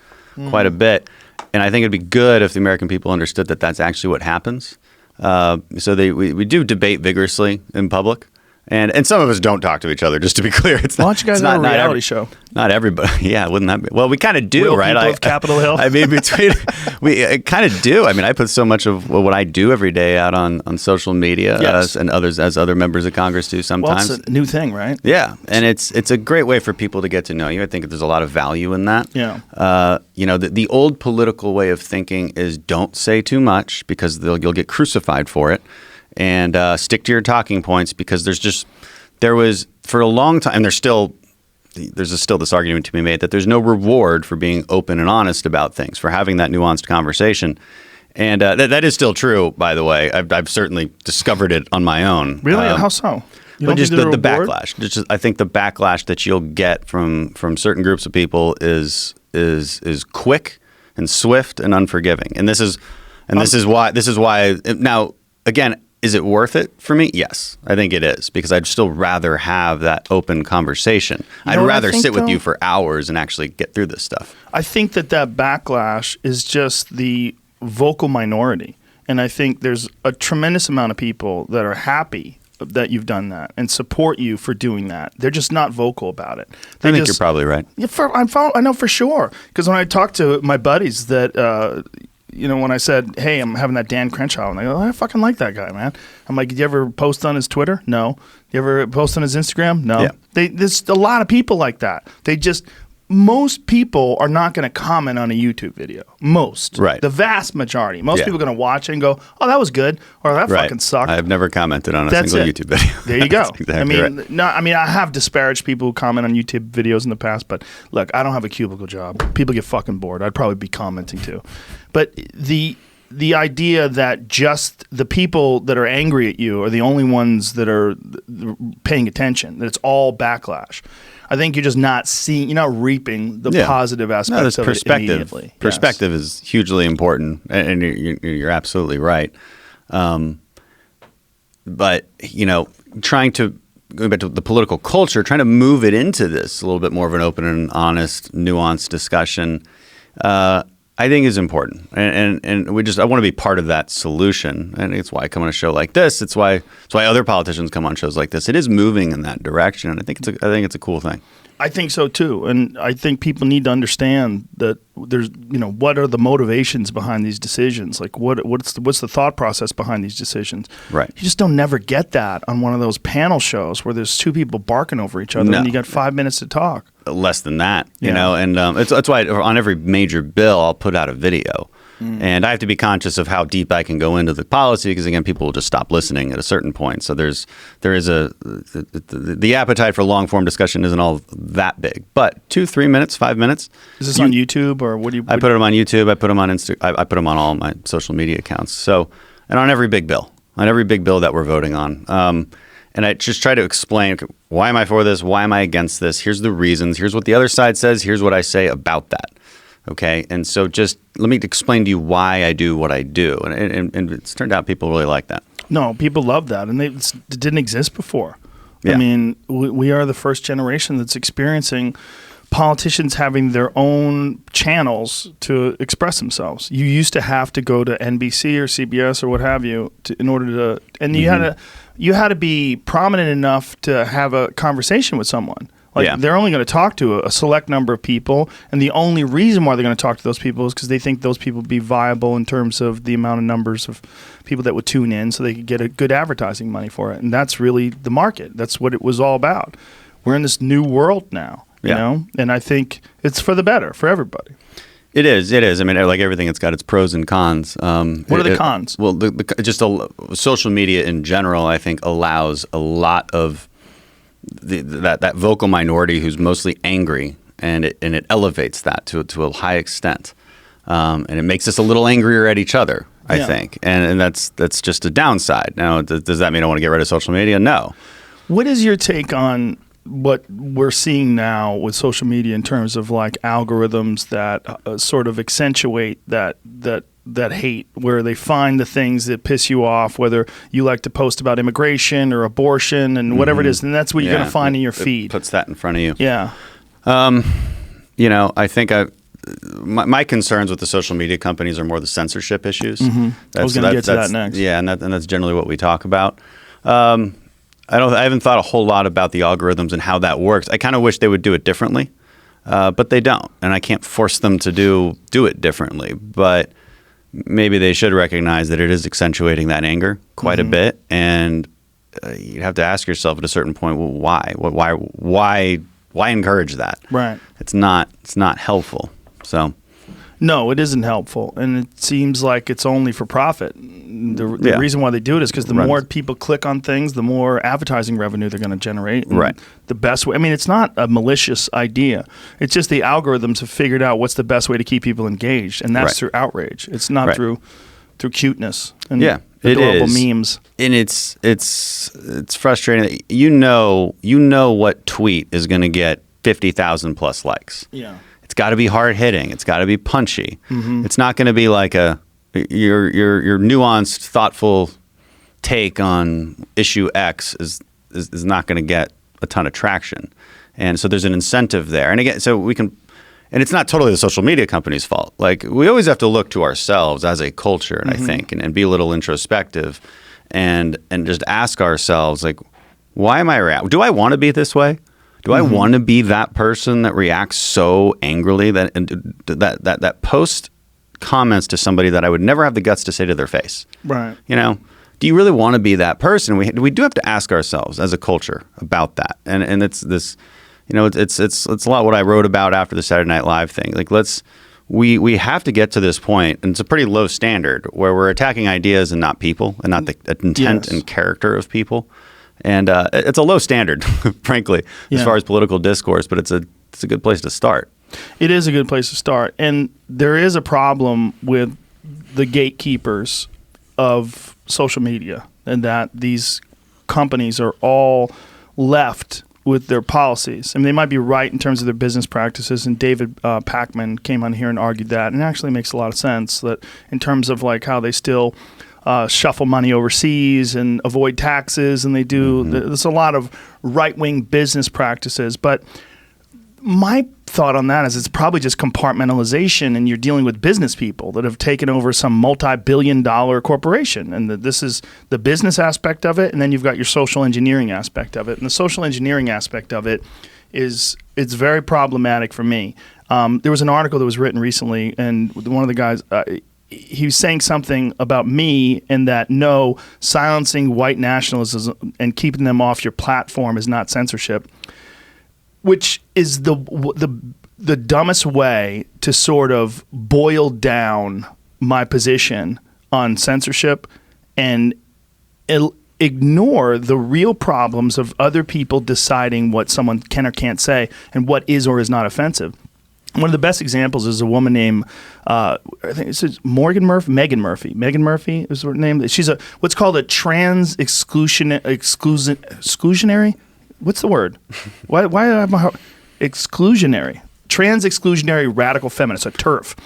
quite a bit. And I think it'd be good if the American people understood that that's actually what happens. We do debate vigorously in public. And some of us don't talk to each other, just to be clear. It's not, why don't you guys have a reality show? Not everybody. Yeah, wouldn't that be? Well, we kind of do, Real right? People of Capitol Hill. I mean, we kind of do. I mean, I put so much of what I do every day out on social media, and others, as other members of Congress do sometimes. Well, it's a new thing, right? Yeah, and it's a great way for people to get to know you. I think there's a lot of value in that. Yeah. The old political way of thinking is don't say too much because you'll get crucified for it. And stick to your talking points because there was for a long time, and there's still this argument to be made that there's no reward for being open and honest about things, for having that nuanced conversation. And that is still true, by the way. I've certainly discovered it on my own. Really? How so? But just the backlash. I think the backlash that you'll get from certain groups of people is quick and swift and unforgiving. And this is why now, again, is it worth it for me? Yes, I think it is, because I'd still rather have that open conversation. I'd rather sit with you for hours and actually get through this stuff. I think that backlash is just the vocal minority. And I think there's a tremendous amount of people that are happy that you've done that and support you for doing that. They're just not vocal about it. I think you're probably right. Yeah, I know for sure. Because when I talk to my buddies that when I said, hey, I'm having that Dan Crenshaw, and they go, I fucking like that guy, man. I'm like, did you ever post on his Twitter? No. You ever post on his Instagram? No. Yeah. There's a lot of people like that. Most people are not going to comment on a YouTube video. Most. Right. The vast majority. Most people are going to watch it and go, oh, that was good, or that fucking sucked. I've never commented on a single YouTube video. There you go. Exactly right. I have disparaged people who comment on YouTube videos in the past, but look, I don't have a cubicle job. People get fucking bored. I'd probably be commenting too. But the idea that just the people that are angry at you are the only ones that are paying attention, that it's all backlash. I think you're just not seeing, you're not reaping the positive aspects of it immediately. Perspective is hugely important, and you're absolutely right. But, going back to the political culture, trying to move it into this a little bit more of an open and honest, nuanced discussion, I think is important, and I want to be part of that solution, and it's why I come on a show like this. It's why other politicians come on shows like this. It is moving in that direction, and I think it's a cool thing. I think so too, and I think people need to understand that there's, what are the motivations behind these decisions? Like, what's the thought process behind these decisions? Right. You just don't never get that on one of those panel shows where there's two people barking over each other, and you got 5 minutes to talk. Less than that, and that's why on every major bill I'll put out a video. And I have to be conscious of how deep I can go into the policy because, again, people will just stop listening at a certain point. So there is the appetite for long form discussion isn't all that big, but 2, 3 minutes, 5 minutes. Is this on YouTube or what do you? I put them on YouTube. I put them on I put them on all my social media accounts. So, and on every big bill that we're voting on. And I just try to explain, okay, why am I for this? Why am I against this? Here's the reasons. Here's what the other side says. Here's what I say about that. Okay, and so just let me explain to you why I do what I do, and it's turned out people really like that. No, people love that, and it didn't exist before. Yeah. I mean, we are the first generation that's experiencing politicians having their own channels to express themselves. You used to have to go to NBC or CBS or what have you in order to, and you had to be prominent enough to have a conversation with someone. Like, they're only going to talk to a select number of people, and the only reason why they're going to talk to those people is because they think those people would be viable in terms of the amount of numbers of people that would tune in so they could get a good advertising money for it. And that's really the market. That's what it was all about. We're in this new world now, you know, and I think it's for the better for everybody. It is. I mean, like everything, it's got its pros and cons. What are the cons? Well, social media in general, I think, allows a lot of that vocal minority who's mostly angry, and it elevates that to a high extent, and it makes us a little angrier at each other, I think, and that's just a downside. Now, does that mean I want to get rid of social media? No. What is your take on what we're seeing now with social media in terms of like algorithms that sort of accentuate that hate, where they find the things that piss you off, whether you like to post about immigration or abortion and whatever it is, and that's what you're going to find in your feed. It puts that in front of you. Yeah. I think my concerns with the social media companies are more the censorship issues. I was going to get to that next. Yeah, and that's generally what we talk about. I haven't thought a whole lot about the algorithms and how that works. I kind of wish they would do it differently, but they don't, and I can't force them to do it differently. But maybe they should recognize that it is accentuating that anger quite a bit, and you have to ask yourself at a certain point, well, why encourage that? Right. It's not helpful. So. No, it isn't helpful, and it seems like it's only for profit. The reason why they do it is because the more people click on things, the more advertising revenue they're going to generate. Right. The best way. I mean, it's not a malicious idea. It's just the algorithms have figured out what's the best way to keep people engaged, and that's through outrage. It's not through cuteness and adorable memes. And it's frustrating that you know what tweet is going to get 50,000 plus likes. Yeah. It's got to be hard hitting. It's got to be punchy. It's not going to be like your nuanced, thoughtful take on issue X is not going to get a ton of traction. And so there's an incentive there. And again, so we can, and it's not totally the social media company's fault. Like, we always have to look to ourselves as a culture, and I think, and be a little introspective, and just ask ourselves, like, why am I reacting? Do I want to be this way? Do I want to be that person that reacts so angrily that posts comments to somebody that I would never have the guts to say to their face? Right. Do you really want to be that person? We do have to ask ourselves as a culture about that. And it's this, it's a lot what I wrote about after the Saturday Night Live thing. Like, we have to get to this point, and it's a pretty low standard, where we're attacking ideas and not people, and not the intent and character of people. And it's a low standard, frankly, as far as political discourse, but it's a good place to start. It is a good place to start. And there is a problem with the gatekeepers of social media, and that these companies are all left with their policies. I mean, they might be right in terms of their business practices, and David Pakman came on here and argued that, and it actually makes a lot of sense, that in terms of like how they still shuffle money overseas and avoid taxes, and they do. There's a lot of right-wing business practices, but my thought on that is it's probably just compartmentalization, and you're dealing with business people that have taken over some multi-billion-dollar corporation, and this is the business aspect of it, and then you've got your social engineering aspect of it. And the social engineering aspect of it it's very problematic for me. There was an article that was written recently, and one of the guys he was saying something about me, and that no, silencing white nationalism and keeping them off your platform is not censorship, which is the dumbest way to sort of boil down my position on censorship and ignore the real problems of other people deciding what someone can or can't say and what is or is not offensive. One of the best examples is a woman named, I think it's Megan Murphy. Megan Murphy is her name. She's what's called a trans exclusionary. What's the word? Why am I exclusionary? Trans exclusionary radical feminist, a TERF.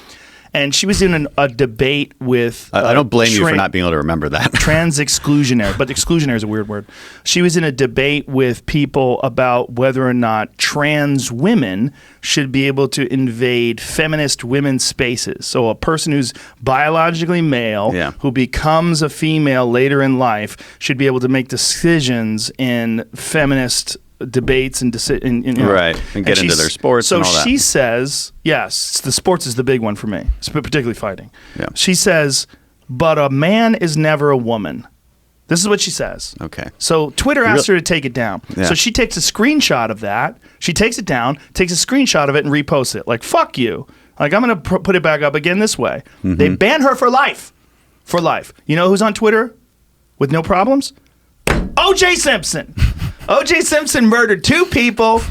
And she was in a debate with... I don't blame you for not being able to remember that. Trans exclusionary, but exclusionary is a weird word. She was in a debate with people about whether or not trans women should be able to invade feminist women's spaces. So a person who's biologically male, who becomes a female later in life, should be able to make decisions in feminist debates and right, and get into their sports and all that. So she says, yes, the sports is the big one for me, particularly fighting. Yeah. She says, but a man is never a woman. This is what she says. Okay. So Twitter asked her to take it down. Yeah. So she takes a screenshot of that. She takes it down, takes a screenshot of it, and reposts it. Like, fuck you. Like, I'm going to put it back up again this way. Mm-hmm. They ban her for life. For life. You know who's on Twitter with no problems? O.J. Simpson. O.J. Simpson murdered 2 people.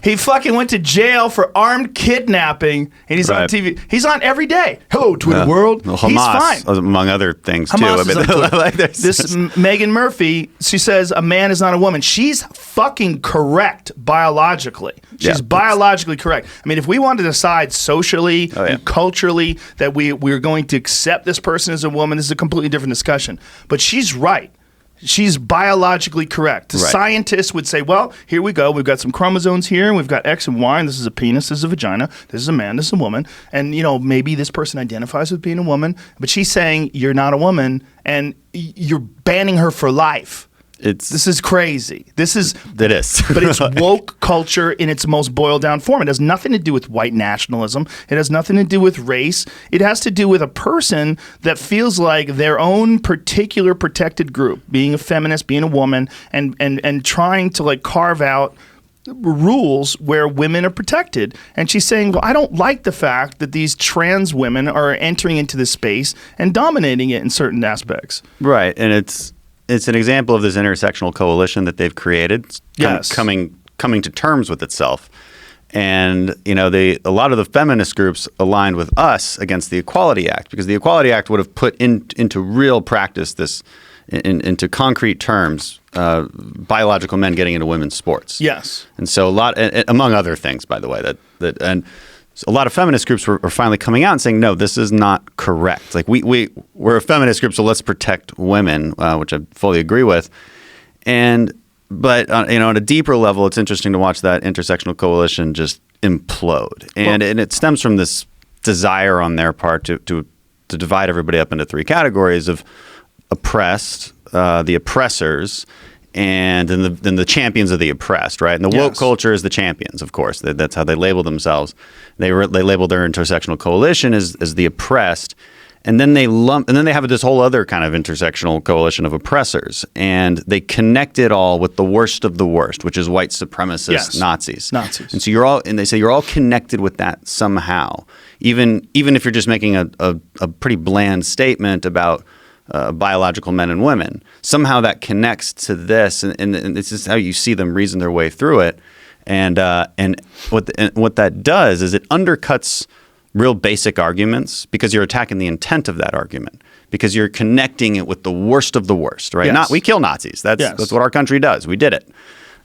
He fucking went to jail for armed kidnapping, and he's on TV. He's on every day. Hello, Twitter world. Well, Hamas, he's fine. Among other things, Hamas too. I mean, this Megan Murphy, she says a man is not a woman. She's fucking correct biologically. She's biologically correct. I mean, if we want to decide socially and culturally that we're going to accept this person as a woman, this is a completely different discussion. But she's right. She's biologically correct. Right. Scientists would say, well, here we go. We've got some chromosomes here, and we've got X and Y, and this is a penis, this is a vagina, this is a man, this is a woman. And, you know, maybe this person identifies with being a woman, but she's saying you're not a woman, and you're banning her for life. This is crazy. It is. But it's woke culture in its most boiled down form. It has nothing to do with white nationalism. It has nothing to do with race. It has to do with a person that feels like their own particular protected group, being a feminist, being a woman, and trying to like carve out rules where women are protected. And she's saying, well, I don't like the fact that these trans women are entering into this space and dominating it in certain aspects. Right. And it's an example of this intersectional coalition that they've created, coming to terms with itself. And you know, a lot of the feminist groups aligned with us against the Equality Act, because the Equality Act would have put into real practice this, into concrete terms, biological men getting into women's sports. Yes. And so among other things, by the way, and a lot of feminist groups were finally coming out and saying, no, this is not correct. Like we're a feminist group, so let's protect women, which I fully agree with. But you know, on a deeper level, it's interesting to watch that intersectional coalition just implode. And it stems from this desire on their part to divide everybody up into 3 categories of oppressed, the oppressors, and then the champions of the oppressed, right? And the woke culture is the champions, of course. That's how they label themselves. They label their intersectional coalition as the oppressed, and then they have this whole other kind of intersectional coalition of oppressors, and they connect it all with the worst of the worst, which is white supremacist Nazis. And so they say you're all connected with that somehow, even if you're just making a pretty bland statement about biological men and women. Somehow that connects to this, and this is how you see them reason their way through it. And what that does is it undercuts real basic arguments, because you're attacking the intent of that argument, because you're connecting it with the worst of the worst, right? Yes. We kill Nazis. That's what our country does. We did it.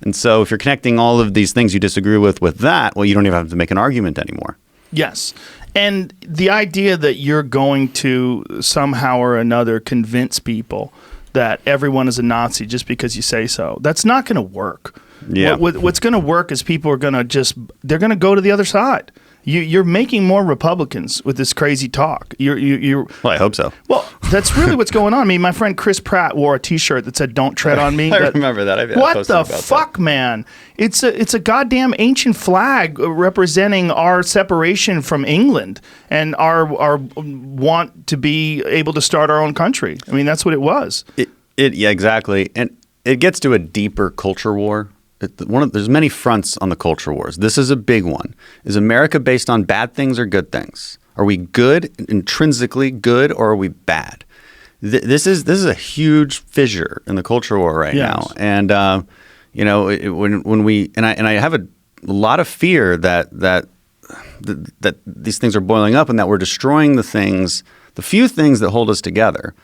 And so if you're connecting all of these things you disagree with that, well, you don't even have to make an argument anymore. Yes. And the idea that you're going to somehow or another convince people that everyone is a Nazi just because you say so, that's not going to work. Yeah. What's going to work is people are going to they're going to go to the other side. You're making more Republicans with this crazy talk. You're Well, I hope so. Well, that's really what's going on. I mean, my friend Chris Pratt wore a T-shirt that said "Don't tread on me." I remember that. I what posted the about fuck, that. man? It's a goddamn ancient flag representing our separation from England and our want to be able to start our own country. I mean, that's what it was. Yeah, exactly. And it gets to a deeper culture war. There's many fronts on the culture wars. This is a big one. Is America based on bad things or good things? Are we good, intrinsically good, or are we bad? This is a huge fissure in the culture war right now. And I have a lot of fear that these things are boiling up and that we're destroying the few things that hold us together.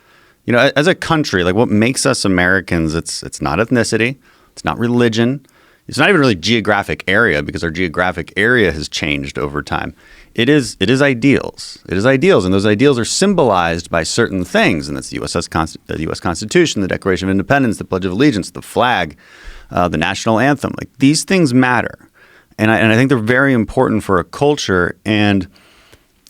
You know, as a country, like what makes us Americans, it's not ethnicity. It's not religion. It's not even really geographic area because our geographic area has changed over time. It is ideals. It is ideals, and those ideals are symbolized by certain things, and that's the U.S. Constitution, the Declaration of Independence, the Pledge of Allegiance, the flag, the national anthem. Like these things matter, and I think they're very important for a culture, and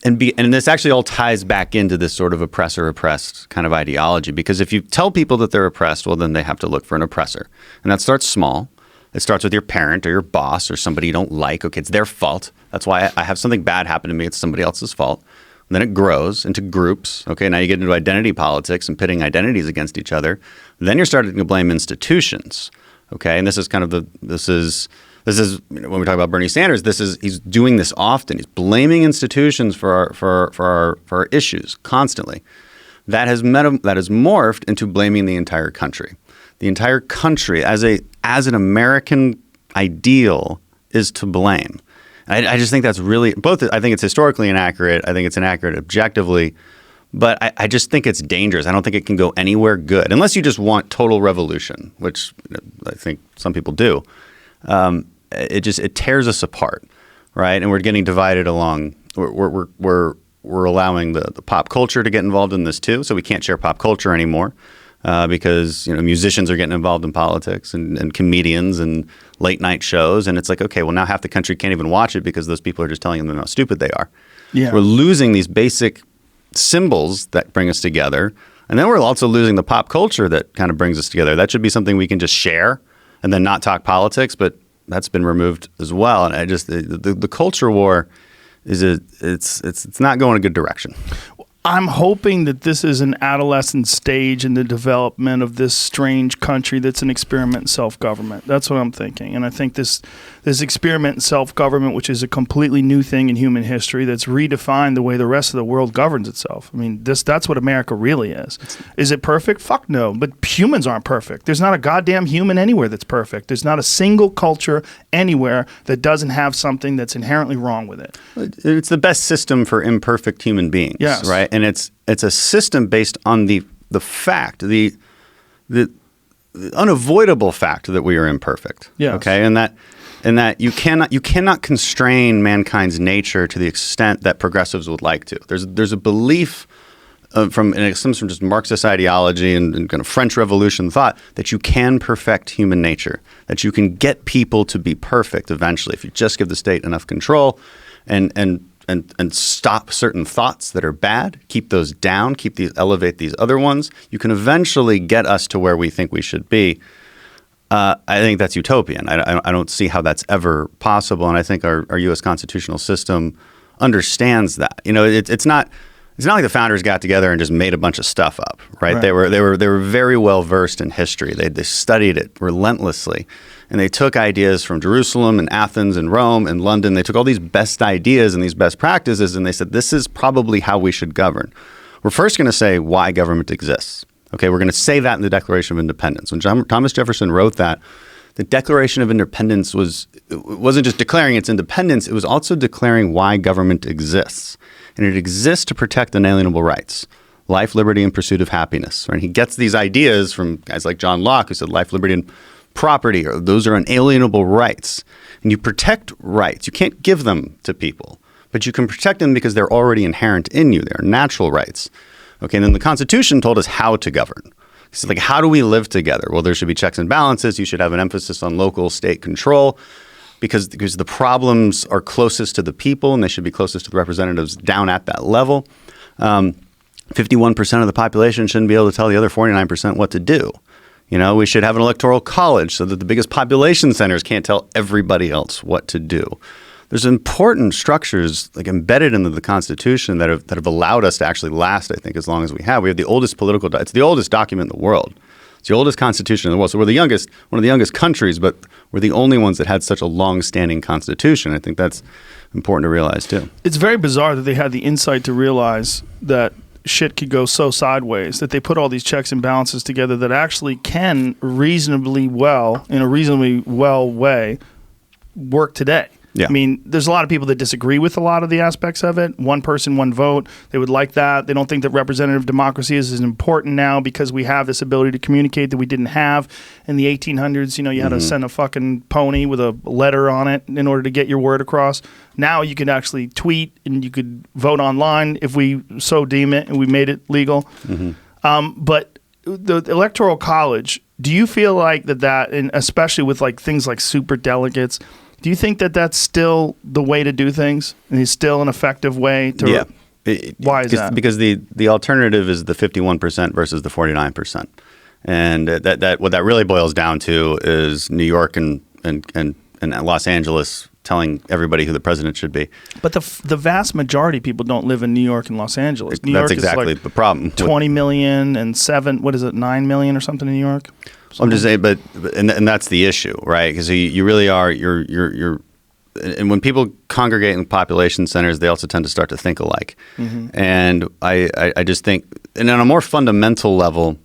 this actually all ties back into this sort of oppressor-oppressed kind of ideology. Because if you tell people that they're oppressed, well, then they have to look for an oppressor. And that starts small. It starts with your parent or your boss or somebody you don't like. Okay, it's their fault. That's why I have something bad happen to me. It's somebody else's fault. And then it grows into groups. Okay, now you get into identity politics and pitting identities against each other. Then you're starting to blame institutions. Okay, and this is kind of when we talk about Bernie Sanders, he's doing this often. He's blaming institutions for our issues constantly. That has morphed into blaming the entire country. The entire country as an American ideal is to blame. I just think that's really both. I think it's historically inaccurate. I think it's inaccurate objectively. But I just think it's dangerous. I don't think it can go anywhere good unless you just want total revolution, which I think some people do. It tears us apart, right? And we're getting divided along. We're allowing the pop culture to get involved in this too. So we can't share pop culture anymore because musicians are getting involved in politics and comedians and late night shows. And it's like, okay, well now half the country can't even watch it because those people are just telling them how stupid they are. Yeah. We're losing these basic symbols that bring us together, and then we're also losing the pop culture that kind of brings us together. That should be something we can just share and then not talk politics, but that's been removed as well. And I just the culture war it's not going a good direction. I'm hoping that this is an adolescent stage in the development of this strange country that's an experiment in self-government. That's what I'm thinking. And I think this experiment in self-government, which is a completely new thing in human history, that's redefined the way the rest of the world governs itself. I mean, that's what America really is. Is it perfect? Fuck no. But humans aren't perfect. There's not a goddamn human anywhere that's perfect. There's not a single culture anywhere that doesn't have something that's inherently wrong with it. It's the best system for imperfect human beings, yes. Right? And it's a system based on the fact, the unavoidable fact that we are imperfect. Yes. Okay, and that you cannot constrain mankind's nature to the extent that progressives would like to. There's a belief it comes from just Marxist ideology and kind of French Revolution thought that you can perfect human nature, that you can get people to be perfect eventually if you just give the state enough control and stop certain thoughts that are bad, keep those down, elevate these other ones. You can eventually get us to where we think we should be. I think that's utopian. I don't see how that's ever possible, and I think our U.S. constitutional system understands that. It's not like the founders got together and just made a bunch of stuff up, right? They were very well versed in history. They studied it relentlessly. And they took ideas from Jerusalem and Athens and Rome and London. They took all these best ideas and these best practices, and they said, this is probably how we should govern. We're first going to say why government exists. Okay, we're going to say that in the Declaration of Independence. When Thomas Jefferson wrote that, the Declaration of Independence wasn't just declaring its independence, it was also declaring why government exists. And it exists to protect inalienable rights, life, liberty, and pursuit of happiness. Right? And he gets these ideas from guys like John Locke, who said life, liberty, and property, or those are unalienable rights. And you protect rights. You can't give them to people, but you can protect them because they're already inherent in you. They're natural rights. Okay, and then the Constitution told us how to govern. So like, how do we live together? Well, there should be checks and balances. You should have an emphasis on local state control because the problems are closest to the people and they should be closest to the representatives down at that level. 51% of the population shouldn't be able to tell the other 49% what to do. You know, we should have an electoral college so that the biggest population centers can't tell everybody else what to do. There's important structures like embedded into the Constitution that have allowed us to actually last, I think, as long as we have. We have the oldest it's the oldest document in the world. It's the oldest constitution in the world. So we're one of the youngest countries, but we're the only ones that had such a long-standing constitution. I think that's important to realize too. It's very bizarre that they had the insight to realize that shit could go so sideways, that they put all these checks and balances together that actually can reasonably well, in a reasonably well way, work today. Yeah. I mean, there's a lot of people that disagree with a lot of the aspects of it. One person, one vote. They would like that. They don't think that representative democracy is as important now because we have this ability to communicate that we didn't have in the 1800s. You know, you had to send a fucking pony with a letter on it in order to get your word across. Now you can actually tweet and you could vote online if we so deem it and we made it legal. But the Electoral College, do you feel like that, and especially with like things like super delegates, do you think that that's still the way to do things? And it's still an effective way to? Yeah. Why is that? Because the alternative is the 51% versus the 49%, and that what that really boils down to is New York and Los Angeles telling everybody who the president should be. But the vast majority of people don't live in New York and Los Angeles. New That's York exactly is like the problem. 20 million and 9 million or something in New York. I'm just saying, but that's the issue, right? Because you really are you're, and when people congregate in population centers, they also tend to start to think alike. And I just think, and on a more fundamental level,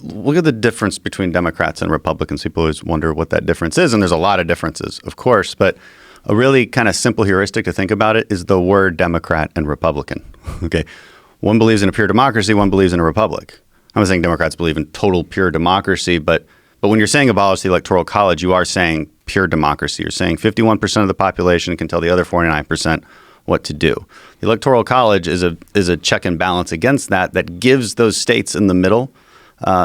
look at the difference between Democrats and Republicans. People always wonder what that difference is, and there's a lot of differences, of course. But a really kind of simple heuristic to think about it is the word Democrat and Republican. Okay, one believes in a pure democracy, one believes in a republic. I'm not saying Democrats believe in total pure democracy, but when you're saying abolish the Electoral College, you are saying pure democracy. You're saying 51% of the population can tell the other 49% what to do. The Electoral College is a check and balance against that gives those states in the middle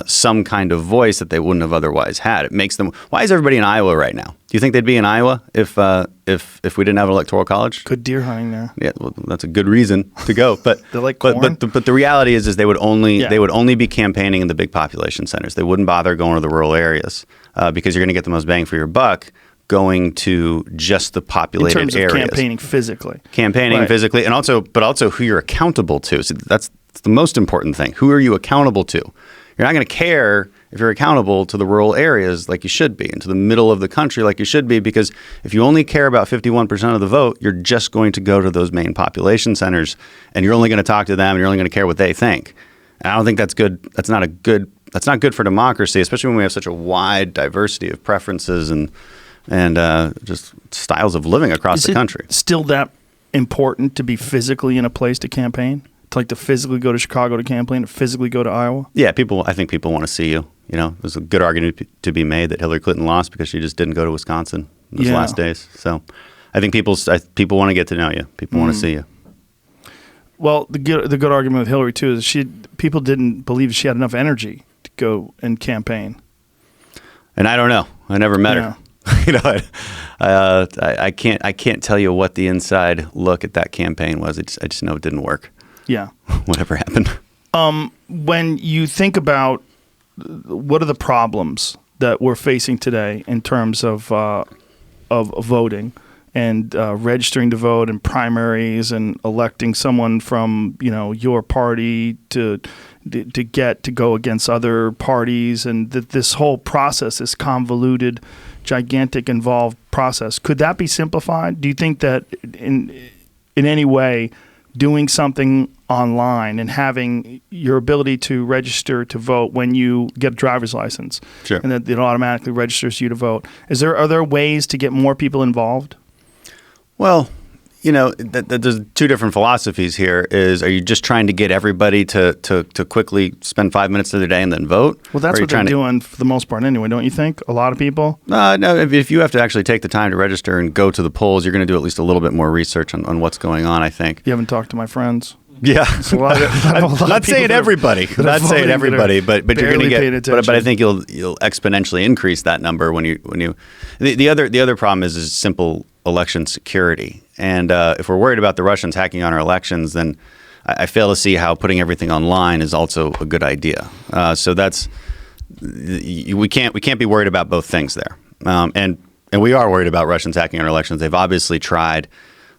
some kind of voice that they wouldn't have otherwise had. It makes them. Why is everybody in Iowa right now? Do you think they'd be in Iowa if we didn't have an electoral college? Good deer hunting there. Yeah, well, that's a good reason to go. But they like corn. But the reality is they would only be campaigning in the big population centers. They wouldn't bother going to the rural areas because you're going to get the most bang for your buck going to just the populated areas. In terms of campaigning physically. Physically, and also who you're accountable to. So that's the most important thing. Who are you accountable to? You're not going to care if you're accountable to the rural areas like you should be and to the middle of the country like you should be, because if you only care about 51% of the vote, you're just going to go to those main population centers and you're only going to talk to them and you're only going to care what they think. And I don't think that's good. That's not good for democracy, especially when we have such a wide diversity of preferences and just styles of living across the country. Is it still that important to be physically in a place to campaign? To physically go to Chicago to campaign, to physically go to Iowa? Yeah, I think people want to see you. You know, there's a good argument to be made that Hillary Clinton lost because she just didn't go to Wisconsin in those last days. So I think people want to get to know you. People want to see you. Well, the good argument with Hillary, too, is people didn't believe she had enough energy to go and campaign. And I don't know. I never met her. You know, I can't tell you what the inside look at that campaign was. I just know it didn't work. Yeah. Whatever happened. When you think about what are the problems that we're facing today in terms of voting and registering to vote and primaries and electing someone from your party to get to go against other parties, and this whole process, this convoluted, gigantic, involved process, could that be simplified? Do you think that in any way doing something online and having your ability to register to vote when you get a driver's license, sure, and that it automatically registers you to vote, are there ways to get more people involved? Well, there's two different philosophies here. Are you just trying to get everybody to quickly spend 5 minutes of their day and then vote? Well, that's what they're doing for the most part anyway, don't you think? A lot of people? No, if you have to actually take the time to register and go to the polls, you're going to do at least a little bit more research on what's going on, I think. You haven't talked to my friends? Yeah, It's a lot of, I know a lot of not people saying that are- everybody, that are not saying voting that are everybody, but you're going to barely paying get. But I attention. think you'll exponentially increase that number when you. The other problem is simple election security, and if we're worried about the Russians hacking on our elections, then I fail to see how putting everything online is also a good idea. So that's we can't be worried about both things there, and we are worried about Russians hacking our elections. They've obviously tried.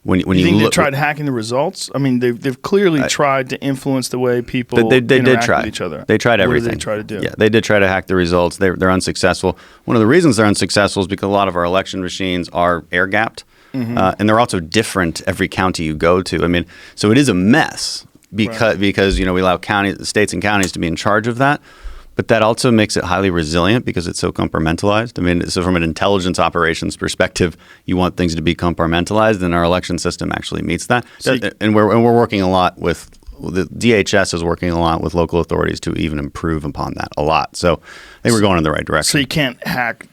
When You you think they look, tried hacking the results? I mean, they've clearly tried to influence the way people They did interact try. with each other. They tried everything. What did they try to do? Yeah, they did try to hack the results. They're unsuccessful. One of the reasons they're unsuccessful is because a lot of our election machines are air gapped, and they're also different every county you go to. I mean, so it is a mess because we allow states and counties to be in charge of that. But that also makes it highly resilient because it's so compartmentalized. I mean, so from an intelligence operations perspective, you want things to be compartmentalized, and our election system actually meets that. And we're working a lot with the DHS is working a lot with local authorities to even improve upon that a lot. So I think we're going in the right direction. So you can't hack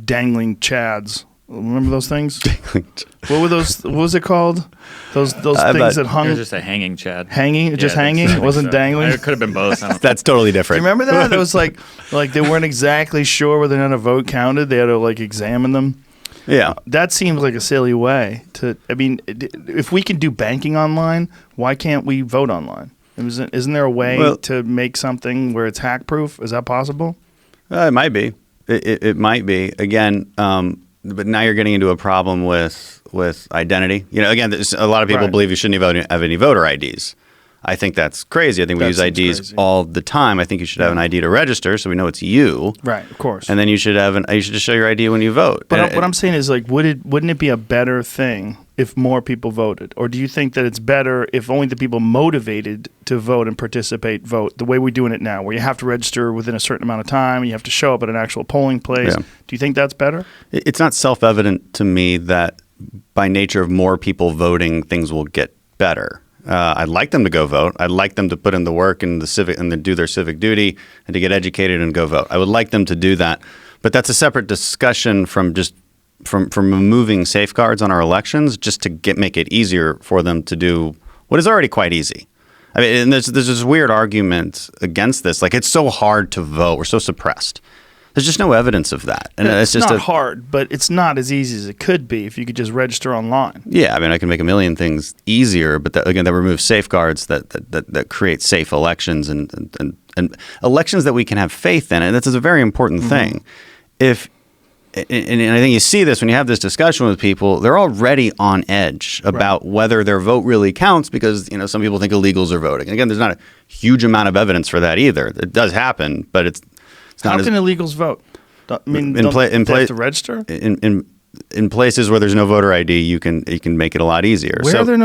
dangling chads. Remember those things? What were those? What was it called? Those things that hung. It was just a hanging Chad. Hanging? Just hanging? It wasn't dangling? It could have been both. I don't That's totally different. Do you remember that? It was like they weren't exactly sure whether or not a vote counted. They had to examine them. Yeah. That seems like a silly way to. I mean, if we can do banking online, why can't we vote online? Isn't there a way to make something where it's hack proof? Is that possible? It might be. It might be. Again, but now you're getting into a problem with identity. Again, a lot of people believe you shouldn't have any voter IDs. I think that's crazy. I think we use IDs crazy. all the time. I think you should have an ID to register so we know it's you. Right, of course. And then you should just show your ID when you vote. But what I'm saying is, wouldn't it be a better thing if more people voted? Or do you think that it's better if only the people motivated to vote and participate vote, the way we're doing it now, where you have to register within a certain amount of time, you have to show up at an actual polling place? Yeah. Do you think that's better? It's not self-evident to me that by nature of more people voting, things will get better. I'd like them to go vote. I'd like them to put in the work and to do their civic duty and to get educated and go vote. I would like them to do that, but that's a separate discussion from removing safeguards on our elections just to make it easier for them to do what is already quite easy. I mean, and there's this weird argument against this. It's so hard to vote. We're so suppressed. There's just no evidence of that. And it's just not hard, but it's not as easy as it could be if you could just register online. Yeah, I mean, I can make a million things easier, but that removes safeguards that create safe elections and elections that we can have faith in. And that's a very important thing. And I think you see this when you have this discussion with people, they're already on edge about whether their vote really counts because, some people think illegals are voting. And again, there's not a huge amount of evidence for that either. It does happen, but it's not. How can illegals vote? I mean, they have to register? In places where there's no voter ID, you can make it a lot easier. Where's there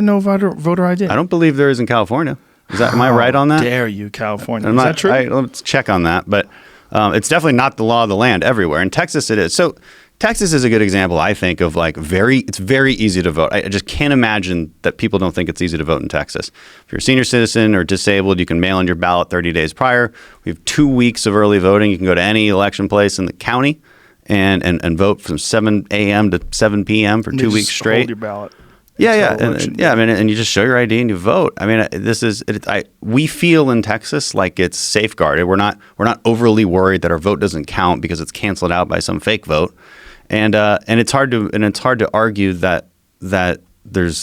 no voter ID? I don't believe there is in California. Am I right on that? Dare you, California? Is that true? Let's check on that. But it's definitely not the law of the land everywhere. In Texas, it is. So Texas is a good example, I think, of it's very easy to vote. I just can't imagine that people don't think it's easy to vote in Texas. If you're a senior citizen or disabled, you can mail in your ballot 30 days prior. We have 2 weeks of early voting. You can go to any election place in the county and vote from 7 a.m. to 7 p.m. for 2 weeks straight. Hold your ballot. And you just show your ID and you vote. I mean, we feel in Texas like it's safeguarded. We're not overly worried that our vote doesn't count because it's canceled out by some fake vote. And it's hard to argue that there's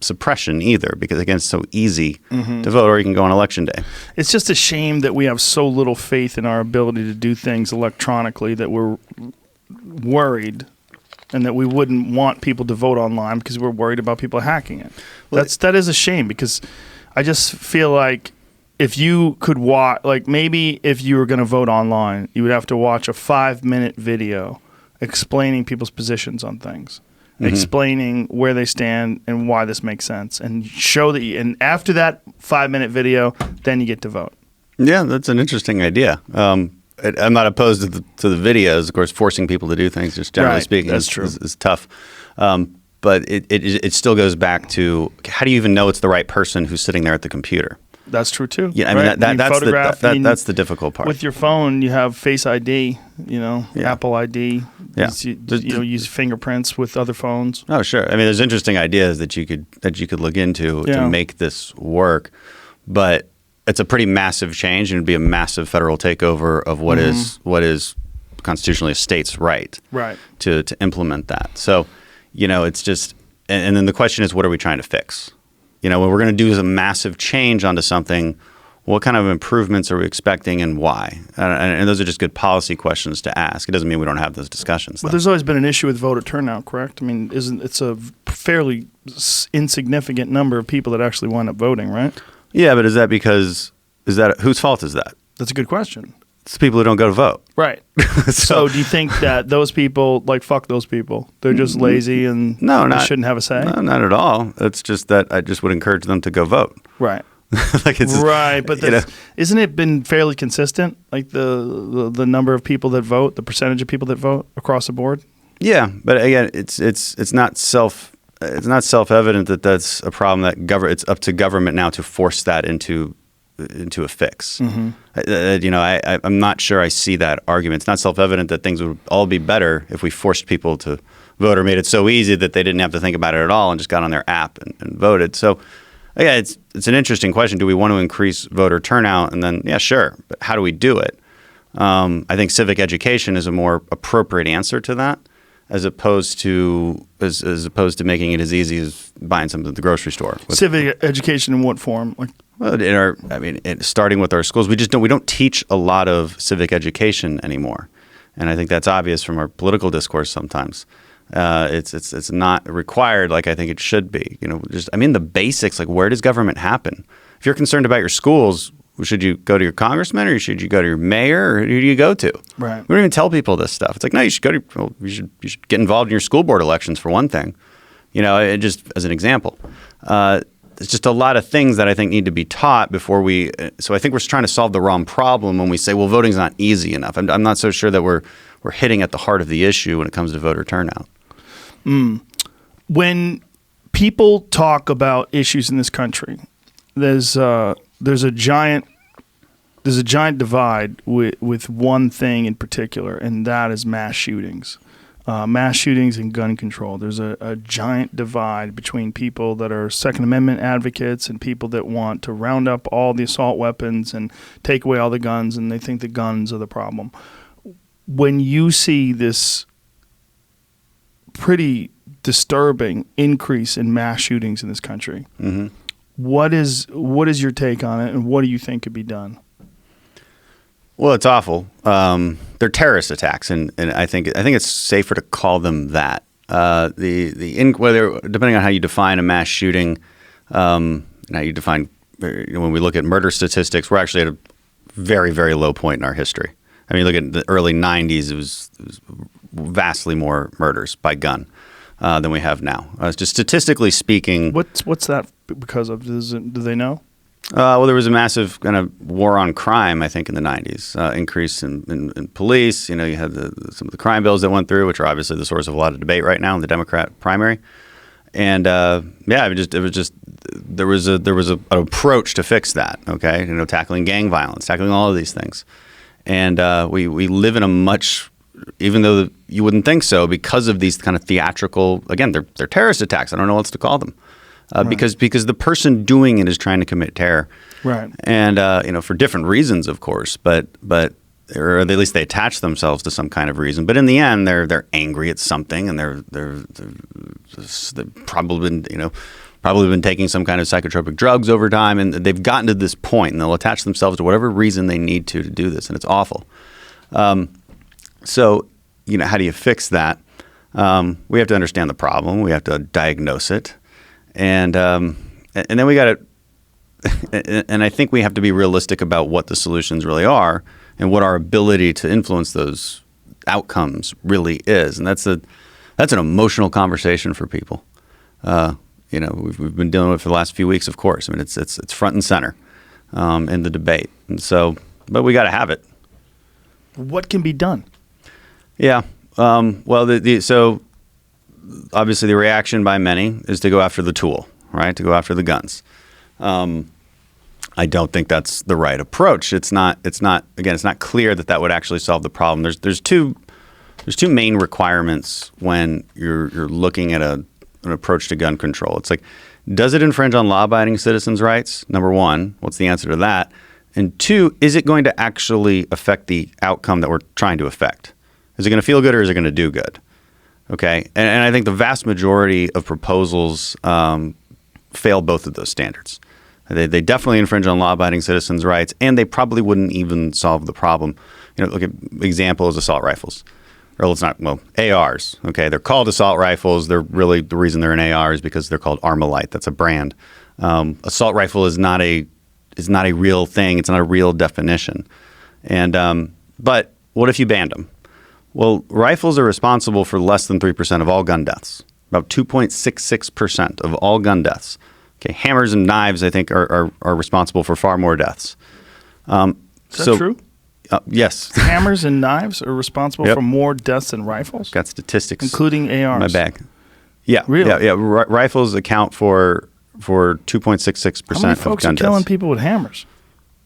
suppression either because again it's so easy to vote, or you can go on election day. It's just a shame that we have so little faith in our ability to do things electronically that we're worried, and that we wouldn't want people to vote online because we're worried about people hacking it. That is a shame because I just feel like if you could watch, maybe if you were going to vote online, you would have to watch a 5-minute video explaining people's positions on things, explaining where they stand and why this makes sense, and show that. And after that 5-minute video, then you get to vote. Yeah, that's an interesting idea. I'm not opposed to the videos. Of course, forcing people to do things, just generally speaking, is tough. But it still goes back to how do you even know it's the right person who's sitting there at the computer? That's true too. Yeah, I mean, right? that's the difficult part. With your phone, you have Face ID, Yeah. Apple ID. Yeah. Use fingerprints with other phones. Oh, sure. I mean, there's interesting ideas that you could look into to make this work, but it's a pretty massive change, and it'd be a massive federal takeover of what is constitutionally a state's right to implement that. So, it's just, and then the question is, what are we trying to fix? When we're going to do a massive change onto something, what kind of improvements are we expecting and why? And those are just good policy questions to ask. It doesn't mean we don't have those discussions. But there's always been an issue with voter turnout, correct? I mean, it's a fairly insignificant number of people that actually wind up voting, right? Yeah, but is that whose fault is that? That's a good question. It's the people who don't go to vote. Right. so do you think that those people, fuck those people? They're just lazy and they shouldn't have a say? No, not at all. It's just that I just would encourage them to go vote. Right. But isn't it been fairly consistent, like the number of people that vote, the percentage of people that vote across the board? Yeah, but again, it's not self-evident that that's a problem that it's up to government now to force that into a fix. I'm not sure I see that argument. It's not self-evident that things would all be better if we forced people to vote or made it so easy that they didn't have to think about it at all and just got on their app and voted. So, yeah, it's an interesting question. Do we want to increase voter turnout? And then, yeah, sure. But how do we do it? I think civic education is a more appropriate answer to that, as opposed to making it as easy as buying something at the grocery store. Civic education in what form? Starting with our schools, we don't teach a lot of civic education anymore, and I think that's obvious from our political discourse sometimes. It's not required like I think it should be. The basics, like where does government happen? If you're concerned about your schools, should you go to your congressman or should you go to your mayor or who do you go to? Right. We don't even tell people this stuff. It's like, no, you should get involved in your school board elections for one thing. Just as an example. It's just a lot of things that I think need to be taught before we. So I think we're trying to solve the wrong problem when we say, well, voting's not easy enough. I'm not so sure that we're hitting at the heart of the issue when it comes to voter turnout. When people talk about issues in this country, there's a giant divide with one thing in particular, and that is mass shootings. Mass shootings and gun control. There's a giant divide between people that are Second Amendment advocates and people that want to round up all the assault weapons and take away all the guns, and they think the guns are the problem. When you see this pretty disturbing increase in mass shootings in this country, what is your take on it, and what do you think could be done? Well, it's awful. They're terrorist attacks, and I think it's safer to call them that. Whether depending on how you define a mass shooting, and how you define when we look at murder statistics, we're actually at a very, very low point in our history. I mean, look at the early '90s; it was vastly more murders by gun than we have now. Just statistically speaking, what's that because of? Do they know? Well, there was a massive kind of war on crime, I think, in the '90s. Increase in police. You had some of the crime bills that went through, which are obviously the source of a lot of debate right now in the Democrat primary. And there was an approach to fix that. Okay, tackling gang violence, tackling all of these things. And we live in a much, even though you wouldn't think so, because of these kind of theatrical. Again, they're terrorist attacks. I don't know what else to call them. Because the person doing it is trying to commit terror, right? And for different reasons, of course, but or at least they attach themselves to some kind of reason. But in the end, they're angry at something, and they've probably been taking some kind of psychotropic drugs over time, and they've gotten to this point, and they'll attach themselves to whatever reason they need to do this, and it's awful. So how do you fix that? We have to understand the problem. We have to diagnose it. And then we got to, and I think we have to be realistic about what the solutions really are and what our ability to influence those outcomes really is. And that's an emotional conversation for people. We've been dealing with it for the last few weeks, of course. I mean, it's front and center in the debate. And so, but we got to have it. What can be done? Yeah. So obviously the reaction by many is to go after the tool, right? To go after the guns. I don't think that's the right approach. It's not again, it's not clear that would actually solve the problem. There's two main requirements when you're looking at an approach to gun control. It's like, does it infringe on law-abiding citizens' rights? Number one, what's the answer to that? And two, is it going to actually affect the outcome that we're trying to affect? Is it going to feel good or is it going to do good? Okay, and I think the vast majority of proposals fail both of those standards. They definitely infringe on law-abiding citizens' rights, and they probably wouldn't even solve the problem. Look at example is assault rifles. Or it's not, ARs. Okay, they're called assault rifles. They're really, the reason they're an AR is because they're called Armalite. That's a brand. Assault rifle is not a real thing. It's not a real definition. And but what if you banned them? Well, rifles are responsible for less than 3% of all gun deaths. About 2.66% of all gun deaths. Okay, hammers and knives, I think, are responsible for far more deaths. Is that true? Yes. Hammers and knives are responsible for more deaths than rifles? Got statistics. Including ARs. In my bag. Yeah. Really? Yeah. Rifles account for 2.66% How many of folks gun are killing deaths. people with hammers?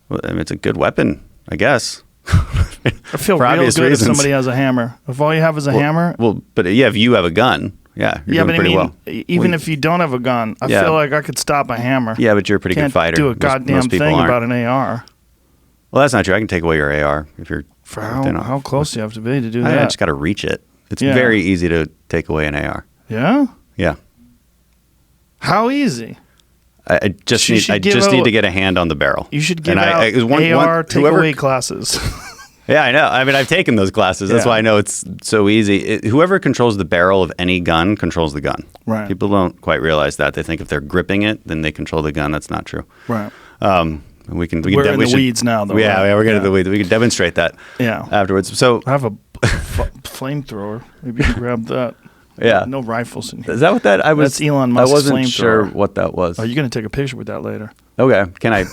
Well, I mean, it's a good weapon, I guess. I feel for real obvious good reasons. if somebody has a hammer. If all you have is a hammer. Well, but yeah, if you have a gun, you're doing pretty well. Even if you don't have a gun, I feel like I could stop a hammer. Yeah, but you're a pretty good fighter. Can't do a goddamn most people thing aren't. about an AR. Well, that's not true. I can take away your AR if you're. For how close do you have to be to do I that? just got to reach it. It's very easy to take away an AR. Yeah? Yeah. How easy? I just need to get a hand on the barrel. You should give And out AR takeaway classes. Yeah, I know. I mean, I've taken those classes. That's why I know it's so easy. Whoever controls the barrel of any gun controls the gun. Right. People don't quite realize that. They think if they're gripping it, then they control the gun. That's not true. Right. We're in the weeds now, though. Yeah, right? we're getting to the weeds. We can demonstrate that. Yeah. Afterwards. So I have a flamethrower. Maybe you can grab that. Yeah. No rifles in here. Is that what that I was? That's Elon Musk's I wasn't flamethrower. sure what that was. Oh, you're going to take a picture with that later. Okay. Can I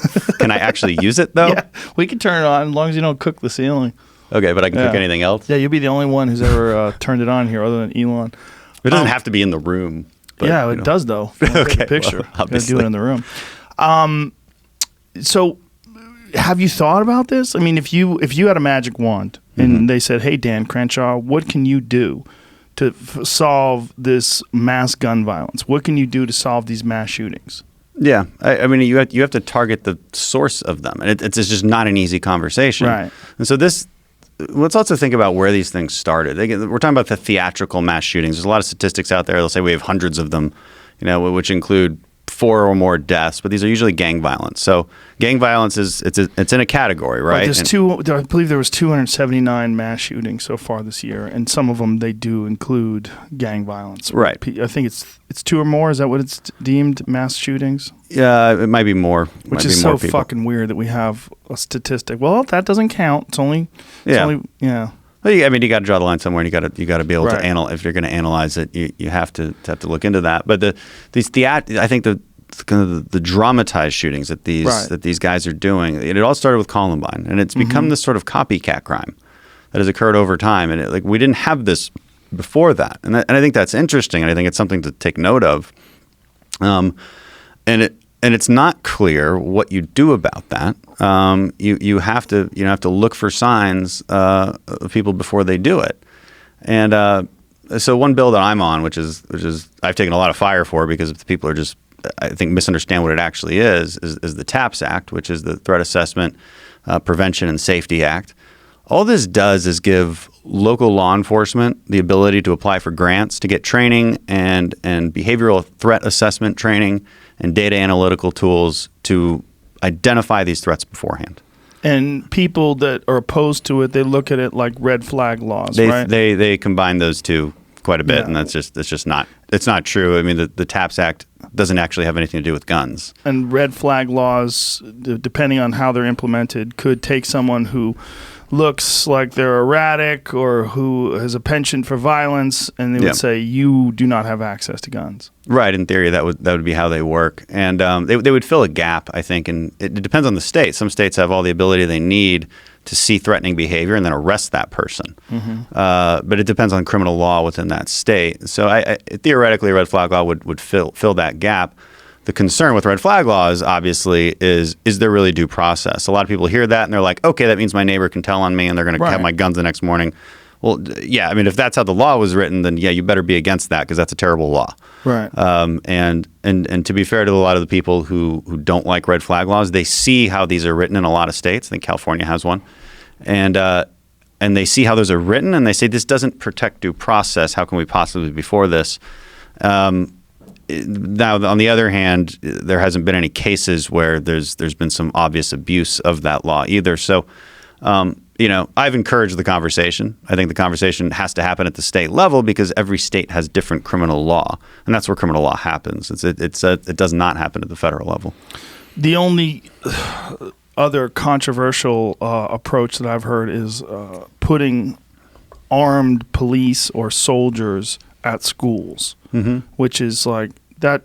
actually use it though? Yeah, we can turn it on as long as you don't cook the ceiling. Okay, but I can cook anything else? Yeah, you'll be the only one who's ever turned it on here other than Elon. It doesn't have to be in the room. But, yeah, it does though. Take a picture. Well, obviously. Do it in the room. So have you thought about this? I mean, if you had a magic wand and they said, "Hey, Dan Crenshaw, what can you do to solve this mass gun violence? What can you do to solve these mass shootings?" Yeah, I mean, you have to target the source of them, and it's just not an easy conversation. Right. And so let's also think about where these things started. We're talking about the theatrical mass shootings. There's a lot of statistics out there. They'll say we have hundreds of them, which include 4 or more deaths, but these are usually gang violence. So gang violence it's in a category, right? I believe there was 279 mass shootings so far this year, and some of them they do include gang violence. Right. I think it's 2 or more. Is that what it's deemed, mass shootings? Yeah, it might be more. Which is so fucking weird that we have a statistic. Well, that doesn't count. It's only yeah. Well, I mean, you got to draw the line somewhere, and you got to be able Right. to analyze. If you're going to analyze it, you have to look into that. But I think the dramatized shootings that these guys are doing, it all started with Columbine, and it's become this sort of copycat crime that has occurred over time. And we didn't have this before that, and I think that's interesting, and I think it's something to take note of. And it's not clear what you do about that. You have to look for signs of people before they do it. And so one bill that I'm on, which is I've taken a lot of fire for because the people are just, I think, misunderstand what it actually is the TAPS Act, which is the Threat Assessment, Prevention and Safety Act. All this does is give local law enforcement the ability to apply for grants to get training and behavioral threat assessment training and data analytical tools to identify these threats beforehand. And people that are opposed to it, they look at it like red flag laws, right? They combine those two quite a bit, and it's just not true. I mean, the TAPS Act doesn't actually have anything to do with guns. And red flag laws, depending on how they're implemented, could take someone who looks like they're erratic or who has a penchant for violence, and they would say, you do not have access to guns. Right. In theory, that would be how they work. And they would fill a gap, I think, and it depends on the state. Some states have all the ability they need to see threatening behavior and then arrest that person. But it depends on criminal law within that state. So theoretically, a red flag law would fill that gap. The concern with red flag laws, obviously, is there really due process? A lot of people hear that and they're like, okay, that means my neighbor can tell on me and they're going to have my guns the next morning. Well, yeah, I mean, if that's how the law was written, then yeah, you better be against that because that's a terrible law. Right. And to be fair to a lot of the people who don't like red flag laws, they see how these are written in a lot of states. I think California has one. And they see how those are written and they say, this doesn't protect due process. How can we possibly be for this? Now, on the other hand, there hasn't been any cases where there's been some obvious abuse of that law either. So, I've encouraged the conversation. I think the conversation has to happen at the state level because every state has different criminal law, and that's where criminal law happens. It does not happen at the federal level. The only other controversial approach that I've heard is putting armed police or soldiers at schools, which is like that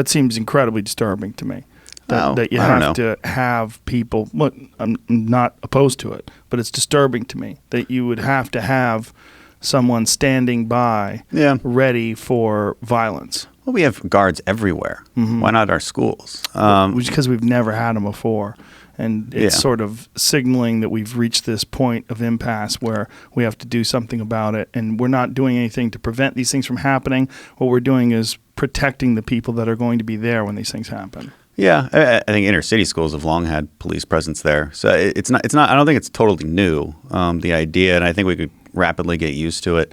seems incredibly disturbing to me. That you have to have people. Look, I'm not opposed to it, but it's disturbing to me that you would have to have someone standing by, ready for violence. Well, we have guards everywhere. Why not our schools? Because we've never had them before. And it's sort of signaling that we've reached this point of impasse where we have to do something about it. And we're not doing anything to prevent these things from happening. What we're doing is protecting the people that are going to be there when these things happen. Yeah, I think inner city schools have long had police presence there. So it's not. I don't think it's totally new, the idea, and I think we could rapidly get used to it.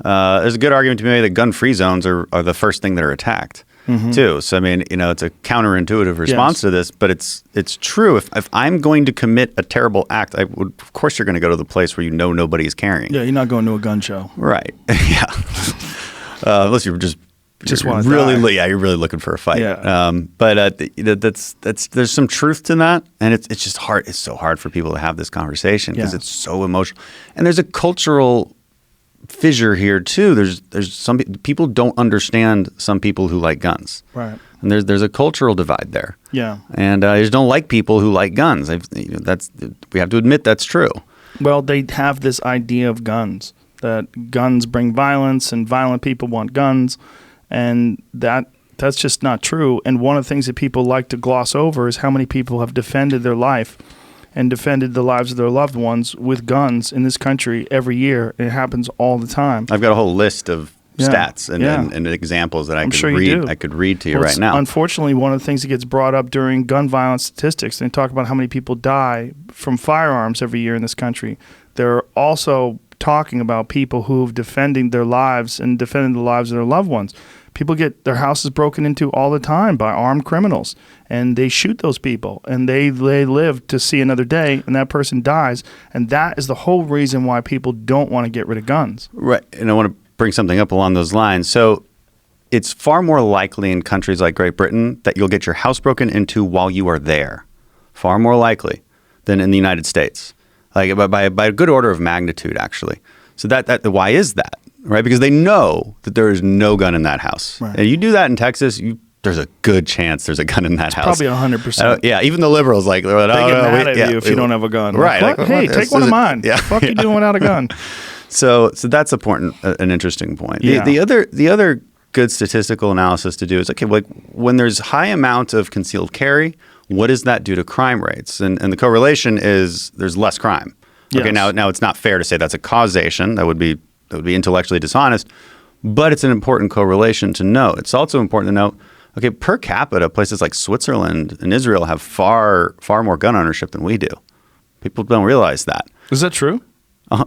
There's a good argument to be made that gun-free zones are the first thing that are attacked, too. So, I mean, it's a counterintuitive response to this, but it's true. If I'm going to commit a terrible act, of course you're going to go to the place where you know nobody's carrying. Yeah, you're not going to a gun show. Right. Yeah. Unless you're just want to really, you're really looking for a fight. Yeah. But there's some truth to that, and it's just hard. It's so hard for people to have this conversation because it's so emotional, and there's a cultural fissure here too. There's some people don't understand some people who like guns, right? And there's a cultural divide there. Yeah. And I just don't like people who like guns. We have to admit that's true. Well, they have this idea of guns, that guns bring violence and violent people want guns. And that's just not true. And one of the things that people like to gloss over is how many people have defended their life and defended the lives of their loved ones with guns in this country every year. It happens all the time. I've got a whole list of stats and examples that I could read to you right now. Unfortunately, one of the things that gets brought up during gun violence statistics, they talk about how many people die from firearms every year in this country. They're also talking about people who've defended their lives and defended the lives of their loved ones. People get their houses broken into all the time by armed criminals, and they shoot those people, and they live to see another day, and that person dies. And that is the whole reason why people don't want to get rid of guns. Right. And I want to bring something up along those lines. So it's far more likely in countries like Great Britain that you'll get your house broken into while you are there. Far more likely than in the United States. Like by a good order of magnitude, actually. So why is that? Right? Because they know that there is no gun in that house. Right. And you do that in Texas, there's a good chance there's a gun in that house. Probably 100%. Yeah, even the liberals they get mad at you if you don't have a gun. Right. Like, hey, take one of mine. Yeah. What the fuck you doing without a gun? So that's an interesting point. Yeah. The other good statistical analysis to do is, okay, like when there's high amount of concealed carry, what does that do to crime rates? And the correlation is there's less crime. Okay, yes. now it's not fair to say that's a causation. That would be intellectually dishonest, but it's an important correlation to note. It's also important to note, okay, per capita, places like Switzerland and Israel have far more gun ownership than we do. People don't realize that. Is that true?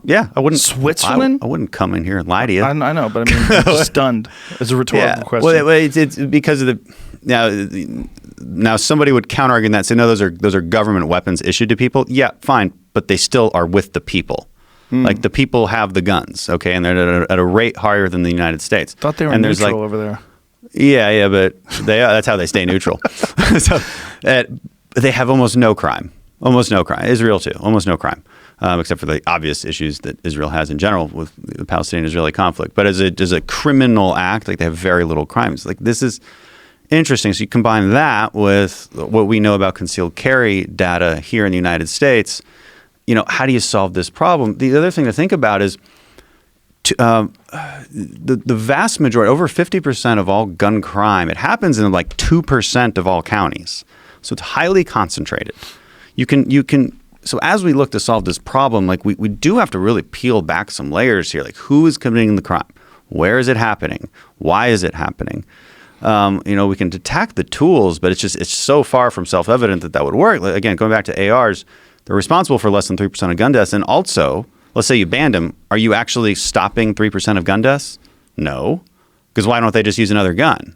Yeah, I wouldn't. Switzerland? I wouldn't come in here and lie to you. I know, but I mean, I'm just stunned. It's a rhetorical question. Well, it's because of the now somebody would counter-argue that and say, no, those are government weapons issued to people. Yeah, fine, but they still are with the people. Like the people have the guns, okay, and they're at a rate higher than the United States. Thought they were neutral over there. Yeah, but that's how they stay neutral. So they have almost no crime. Almost no crime. Israel too. Almost no crime, except for the obvious issues that Israel has in general with the Palestinian-Israeli conflict. But as a criminal act, like they have very little crimes. Like this is interesting. So you combine that with what we know about concealed carry data here in the United States. How do you solve this problem? The other thing to think about is the vast majority, over 50% of all gun crime, it happens in like 2% of all counties. So it's highly concentrated. You can. So as we look to solve this problem, like we do have to really peel back some layers here. Like, who is committing the crime? Where is it happening? Why is it happening? We can attack the tools, but it's so far from self-evident that would work. Like, again, going back to ARs, they're responsible for less than 3% of gun deaths. And also, let's say you banned them. Are you actually stopping 3% of gun deaths? No. Because why don't they just use another gun?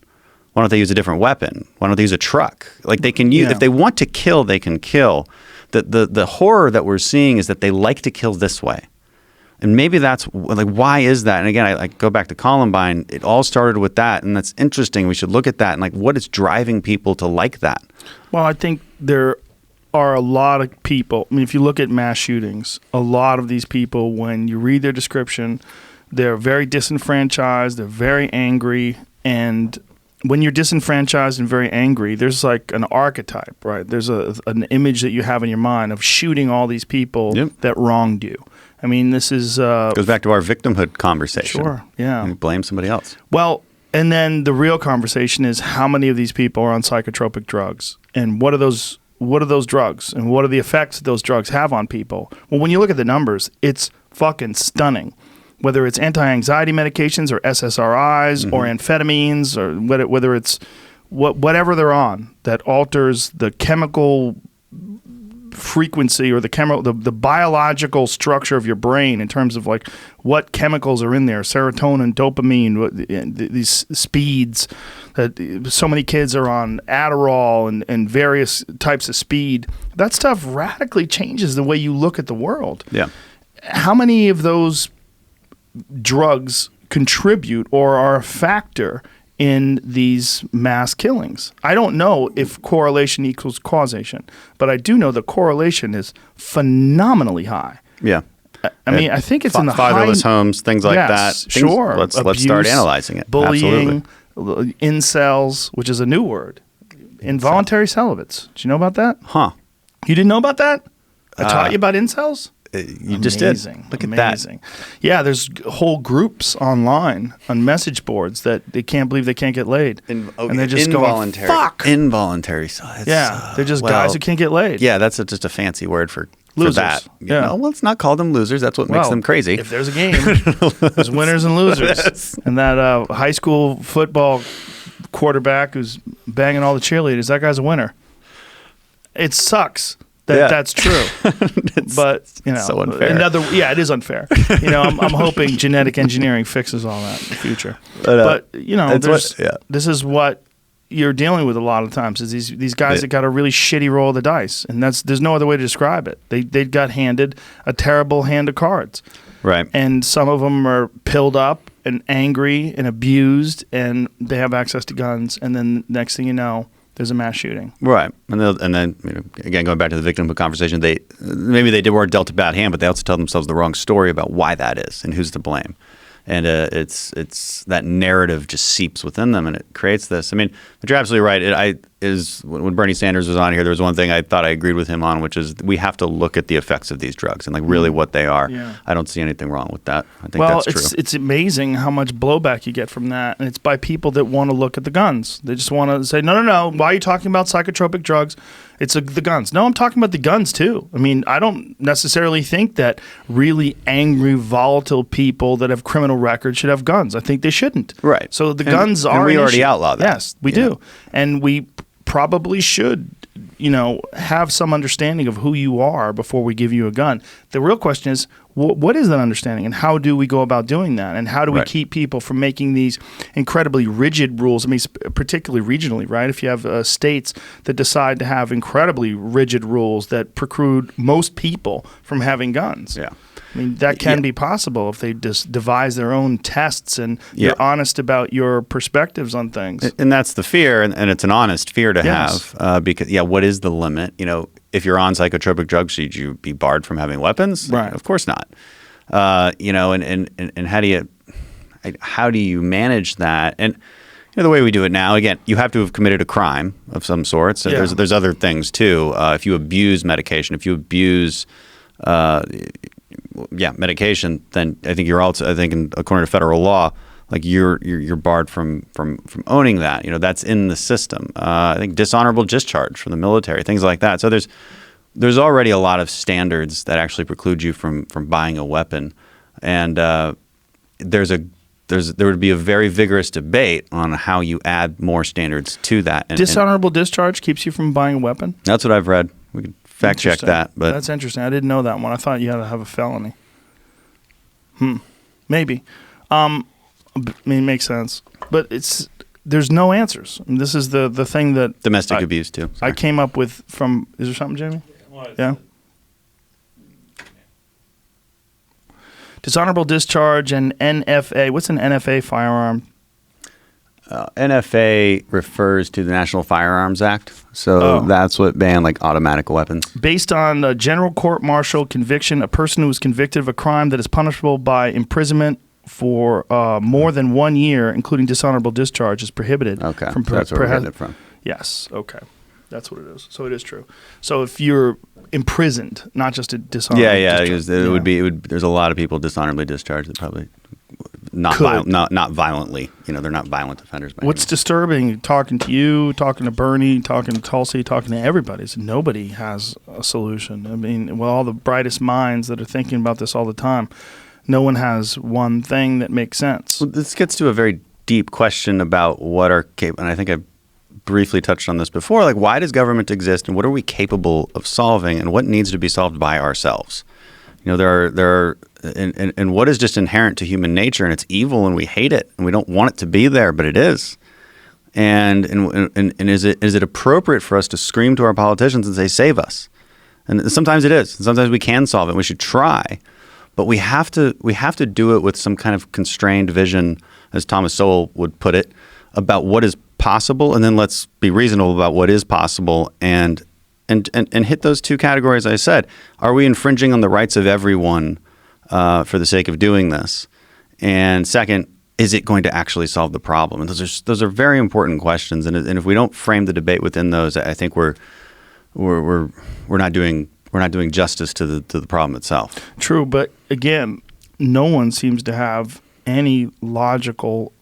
Why don't they use a different weapon? Why don't they use a truck? Like, they can use, if they want to kill, they can kill. The horror that we're seeing is that they like to kill this way. And maybe that's like, why is that? And again, I go back to Columbine. It all started with that. And that's interesting. We should look at that and like, what is driving people to like that? Well, I think there are a lot of people. I mean, if you look at mass shootings, a lot of these people, when you read their description, they're very disenfranchised. They're very angry. And when you're disenfranchised and very angry, there's like an archetype, right? There's an image that you have in your mind of shooting all these people that wronged you. I mean, this is goes back to our victimhood conversation. Sure, yeah. You blame somebody else. Well, and then the real conversation is how many of these people are on psychotropic drugs, and what are those drugs, and what are the effects those drugs have on people? Well, when you look at the numbers, it's fucking stunning. Whether it's anti-anxiety medications or SSRIs or amphetamines or whether it's whatever they're on that alters the chemical frequency or the biological structure of your brain in terms of like what chemicals are in there, serotonin, dopamine, these speeds that so many kids are on Adderall and various types of speed. That stuff radically changes the way you look at the world. Yeah. How many of those drugs contribute or are a factor in these mass killings? I don't know if correlation equals causation, but I do know the correlation is phenomenally high. Yeah. I mean, I think it's in the fatherless homes, things like that. Sure. Let's start analyzing it. Bullying, Absolutely. Incels, which is a new word. Involuntary celibates. Did you know about that? Huh. You didn't know about that? I taught you about incels? You just did. Look at that. Yeah, there's whole groups online on message boards that they can't believe they can't get laid. And they're just going, fuck. Involuntary. They're just guys who can't get laid. Yeah, that's just a fancy word for losers. That. Yeah. Well, let's not call them losers. That's what makes them crazy. If there's a game, there's winners and losers. Yes. And that high school football quarterback who's banging all the cheerleaders, that guy's a winner. It sucks. That's true, but so unfair. It is unfair. I'm hoping genetic engineering fixes all that in the future. But this is what you're dealing with a lot of times. Is these guys that got a really shitty roll of the dice, and there's no other way to describe it. They got handed a terrible hand of cards, right? And some of them are pilled up and angry and abused, and they have access to guns, and then next thing you know, there's a mass shooting. Right. And then, again, going back to the victimhood conversation, maybe they weren't dealt a bad hand, but they also tell themselves the wrong story about why that is and who's to blame. And it's that narrative just seeps within them, and it creates this. I mean, but you're absolutely right. When Bernie Sanders was on here, there was one thing I thought I agreed with him on, which is we have to look at the effects of these drugs and like really what they are. Yeah. I don't see anything wrong with that. I think that's true. It's amazing how much blowback you get from that, and it's by people that want to look at the guns. They just want to say, no. Why are you talking about psychotropic drugs? It's the guns. No, I'm talking about the guns too. I mean, I don't necessarily think that really angry, volatile people that have criminal records should have guns. I think they shouldn't. Right. So the guns are. And we already outlawed that. Yes, we do, and we probably should, have some understanding of who you are before we give you a gun. The real question is, what is that understanding, and how do we go about doing that, and how do we keep people from making these incredibly rigid rules? I mean, particularly regionally, right? If you have states that decide to have incredibly rigid rules that preclude most people from having guns. Yeah. I mean, that can be possible if they just devise their own tests and you're honest about your perspectives on things. And that's the fear, and it's an honest fear to have. Because, what is the limit? If you're on psychotropic drugs, should you be barred from having weapons? Right. Of course not. And how do you manage that? And the way we do it now, again, you have to have committed a crime of some sort. So there's other things too. If you abuse medication, if you abuse medication, then I think you're also, according to federal law, like you're barred from owning that. That's in the system. I think dishonorable discharge from the military, things like that. So there's already a lot of standards that actually preclude you from buying a weapon, and there would be a very vigorous debate on how you add more standards to that. Dishonorable discharge keeps you from buying a weapon? That's what I've read. We could fact check that, but that's interesting. I didn't know that one. I thought you had to have a felony. Maybe. It makes sense, but there's no answers. And this is the thing that domestic abuse too. Sorry. I came up with from. Is there something, Jamie? Yeah. Dishonorable discharge and NFA. What's an NFA firearm? NFA refers to the National Firearms Act, so that's what banned like automatic weapons. Based on a general court-martial conviction, a person who is convicted of a crime that is punishable by imprisonment for more than 1 year, including dishonorable discharge, is prohibited. Okay, that's where we're getting it from. Yes, okay. That's what it is. So it is true. So if you're imprisoned, not just a dishonorable discharge. It would be. There's a lot of people dishonorably discharged that probably not violently. They're not violent offenders. What's disturbing, talking to you, talking to Bernie, talking to Tulsi, talking to everybody, is nobody has a solution. I mean, all the brightest minds that are thinking about this all the time, no one has one thing that makes sense. Well, this gets to a very deep question about what are capable, and I think I briefly touched on this before, like why does government exist and what are we capable of solving and what needs to be solved by ourselves? There are and what is just inherent to human nature, and it's evil and we hate it and we don't want it to be there, but it is. And is it appropriate for us to scream to our politicians and say, save us? And sometimes it is. Sometimes we can solve it. We should try. But we have to do it with some kind of constrained vision, as Thomas Sowell would put it, about what is possible, and then let's be reasonable about what is possible and hit those two categories I said. Are we infringing on the rights of everyone for the sake of doing this? And second, is it going to actually solve the problem? And those are very important questions. And if we don't frame the debate within those, I think we're not doing justice to the problem itself. True, but again, no one seems to have any logical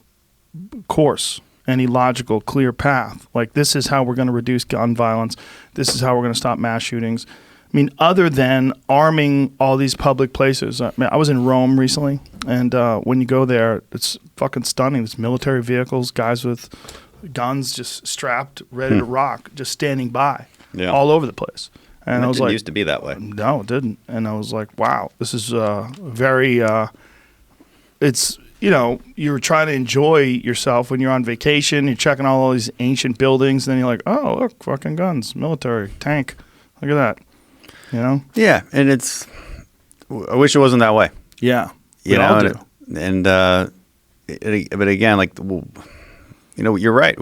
course, any logical clear path. Like, this is how we're going to reduce gun violence. This is how we're going to stop mass shootings. I mean, other than arming all these public places. I was in Rome recently, and when you go there, it's fucking stunning. There's military vehicles, guys with guns just strapped, ready to rock, just standing by all over the place. And I was like, it used to be that way. No, it didn't. And I was like, wow, this is very, it's, you're trying to enjoy yourself when you're on vacation. You're checking all these ancient buildings. And then you're like, oh, look, fucking guns, military, tank. Look at that. Yeah. And I wish it wasn't that way. Yeah. We all do. But again, like, you're right.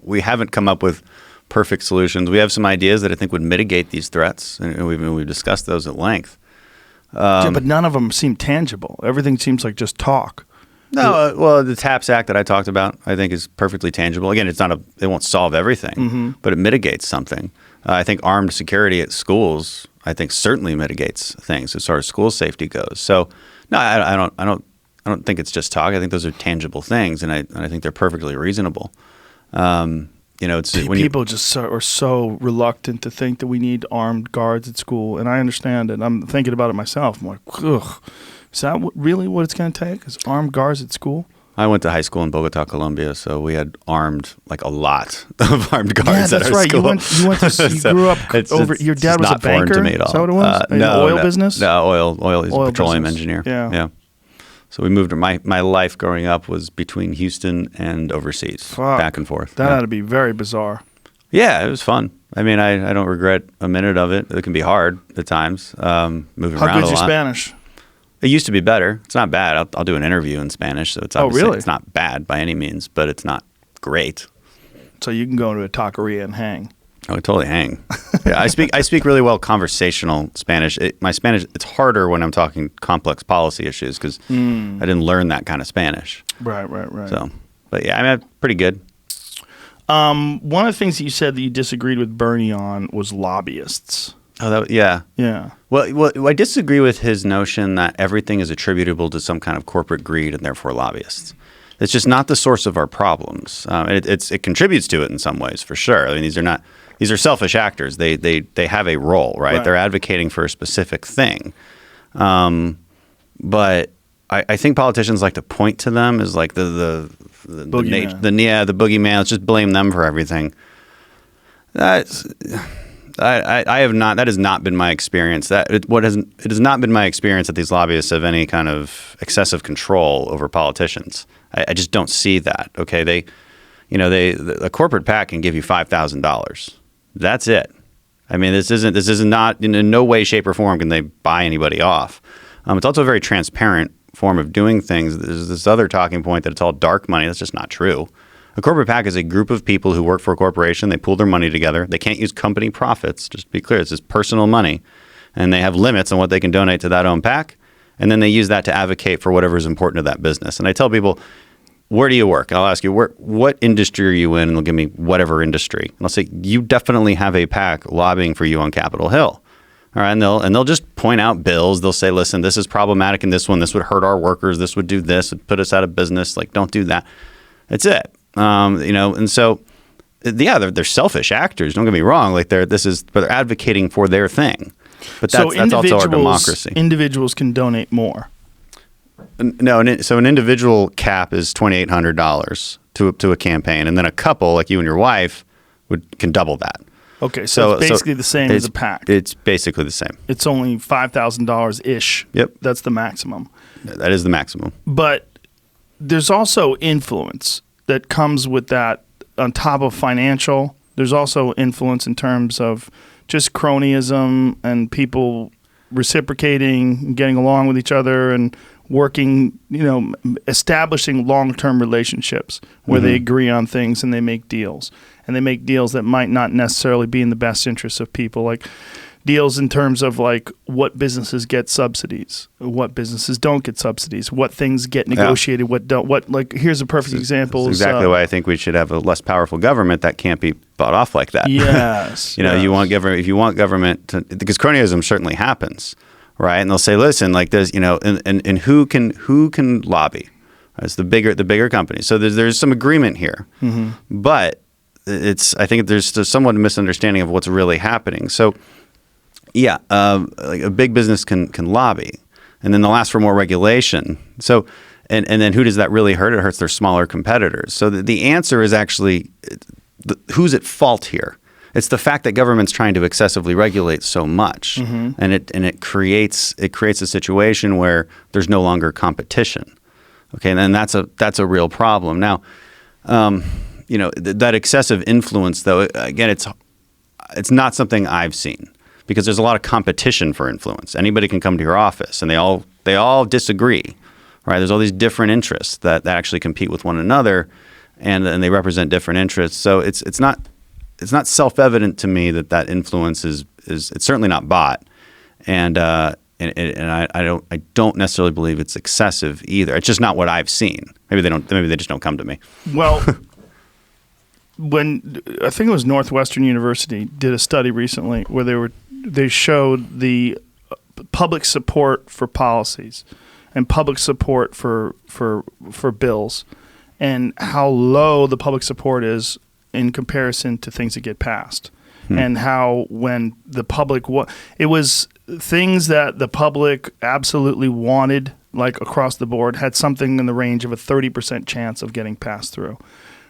We haven't come up with perfect solutions. We have some ideas that I think would mitigate these threats, and we've discussed those at length. But none of them seem tangible. Everything seems like just talk. No, well, the TAPS Act that I talked about, I think, is perfectly tangible. Again, it won't solve everything, but it mitigates something. I think armed security at schools, I think, certainly mitigates things as far as school safety goes. So, no, I don't think it's just talk. I think those are tangible things, and I think they're perfectly reasonable. It's people just are so reluctant to think that we need armed guards at school, and I understand it. I'm thinking about it myself. I'm like, ugh, is that really what it's going to take? Is armed guards at school? I went to high school in Bogota, Colombia, so we had a lot of armed guards at our right. school. You went to you grew up over. Your dad was a banker. To me at all. Is that what it was? No, oil business. No, oil. He's a petroleum business. engineer. Yeah. So we moved. My life growing up was between Houston and overseas, back and forth. That had to be very bizarre. Yeah, it was fun. I mean, I don't regret a minute of it. It can be hard at times, moving around a lot. How good's your Spanish? It used to be better. It's not bad. I'll do an interview in Spanish, so it's obviously it's not bad by any means, but it's not great. So you can go into a taqueria and hang. Oh, I totally hang. Yeah, I speak really well conversational Spanish. My Spanish, it's harder when I'm talking complex policy issues because I didn't learn that kind of Spanish. Right. So, but yeah, I'm pretty good. One of the things that you said that you disagreed with Bernie on was lobbyists. Yeah. Yeah. Well, I disagree with his notion that everything is attributable to some kind of corporate greed and therefore lobbyists. It's just not the source of our problems. It contributes to it in some ways, for sure. I mean, these are selfish actors. They have a role, right? They're advocating for a specific thing. But I think politicians like to point to them as like the boogeyman. Let's just blame them for everything. I have not. That has not been my experience. It has not been my experience that these lobbyists have any kind of excessive control over politicians. I just don't see that. Okay, a corporate PAC can give you $5,000. That's it. I mean, this is not in no way, shape, or form can they buy anybody off. It's also a very transparent form of doing things. There's this other talking point that it's all dark money. That's just not true. A corporate PAC is a group of people who work for a corporation. They pool their money together. They can't use company profits. Just to be clear, it's just personal money. And they have limits on what they can donate to that own PAC. And then they use that to advocate for whatever is important to that business. And I tell people, where do you work? I'll ask you, what industry are you in? And they'll give me whatever industry. And I'll say, you definitely have a PAC lobbying for you on Capitol Hill. All right, and they'll just point out bills. They'll say, listen, this is problematic in this one. This would hurt our workers. This would do this. It would put us out of business. Like, don't do that. That's it. And so, yeah, they're selfish actors. Don't get me wrong. Like but they're advocating for their thing. But that's also our democracy. Individuals can donate more. No, so an individual cap is $2,800 to a campaign, and then a couple like you and your wife can double that. Okay, so it's basically the same as a PAC. It's basically the same. It's only $5,000 ish. Yep, that's the maximum. That is the maximum. But there's also influence that comes with that on top of financial. There's also influence in terms of just cronyism and people reciprocating, getting along with each other, and working, establishing long-term relationships where they agree on things and they make deals. And they make deals that might not necessarily be in the best interests of people, like deals in terms of like what businesses get subsidies, what businesses don't get subsidies, what things get negotiated, what don't. Here's a perfect example. That's exactly why I think we should have a less powerful government that can't be bought off like that. Yes. You want government, if you want government to, because cronyism certainly happens. Right, and they'll say, "Listen, like there's, and who can lobby? It's the bigger companies. So there's some agreement here, but I think there's somewhat a misunderstanding of what's really happening. So, yeah, like a big business can lobby, and then they'll ask for more regulation. So, and then who does that really hurt? It hurts their smaller competitors. So the answer is actually who's at fault here. It's the fact that government's trying to excessively regulate so much, and it creates a situation where there's no longer competition. Okay, and then that's a real problem. Now, that excessive influence, though, again, it's not something I've seen because there's a lot of competition for influence. Anybody can come to your office, and they all disagree. Right? There's all these different interests that actually compete with one another, and they represent different interests. So it's not self-evident to me that influence is it's certainly not bought, and I don't necessarily believe it's excessive either. It's just not what I've seen. Maybe they just don't come to me. Well, when I think it was Northwestern University did a study recently where they showed the public support for policies and public support for bills and how low the public support is in comparison to things that get passed, and how when the public it was things that the public absolutely wanted, like across the board, had something in the range of a 30% chance of getting passed through,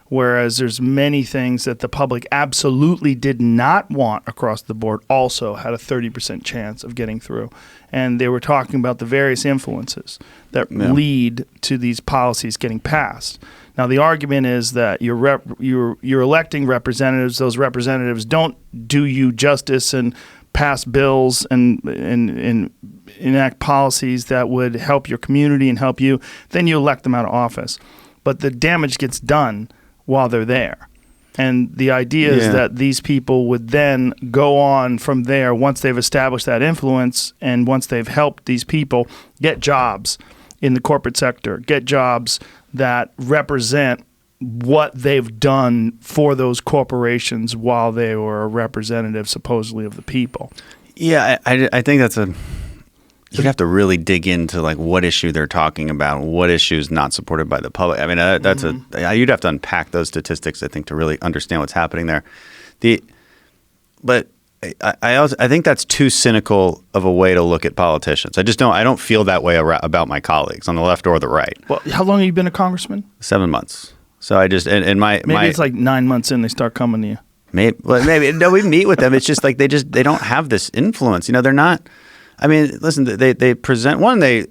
whereas there's many things that the public absolutely did not want across the board also had a 30% chance of getting through. And they were talking about the various influences that lead to these policies getting passed. Now, the argument is that you're electing representatives. Those representatives don't do you justice and pass bills and enact policies that would help your community and help you. Then you elect them out of office. But the damage gets done while they're there. And the idea is that these people would then go on from there once they've established that influence and once they've helped these people get jobs in the corporate sector, get jobs that represent what they've done for those corporations while they were a representative supposedly of the people. Yeah, I think that's you'd have to really dig into like what issue they're talking about, what issue is not supported by the public. I mean, that's you'd have to unpack those statistics, I think, to really understand what's happening there. But I think that's too cynical of a way to look at politicians. I don't feel that way about my colleagues on the left or the right. Well, how long have you been a congressman? 7 months. So I just maybe it's like 9 months in they start coming to you. Maybe no, we meet with them. It's just like they don't have this influence. They're not. I mean, listen, they present they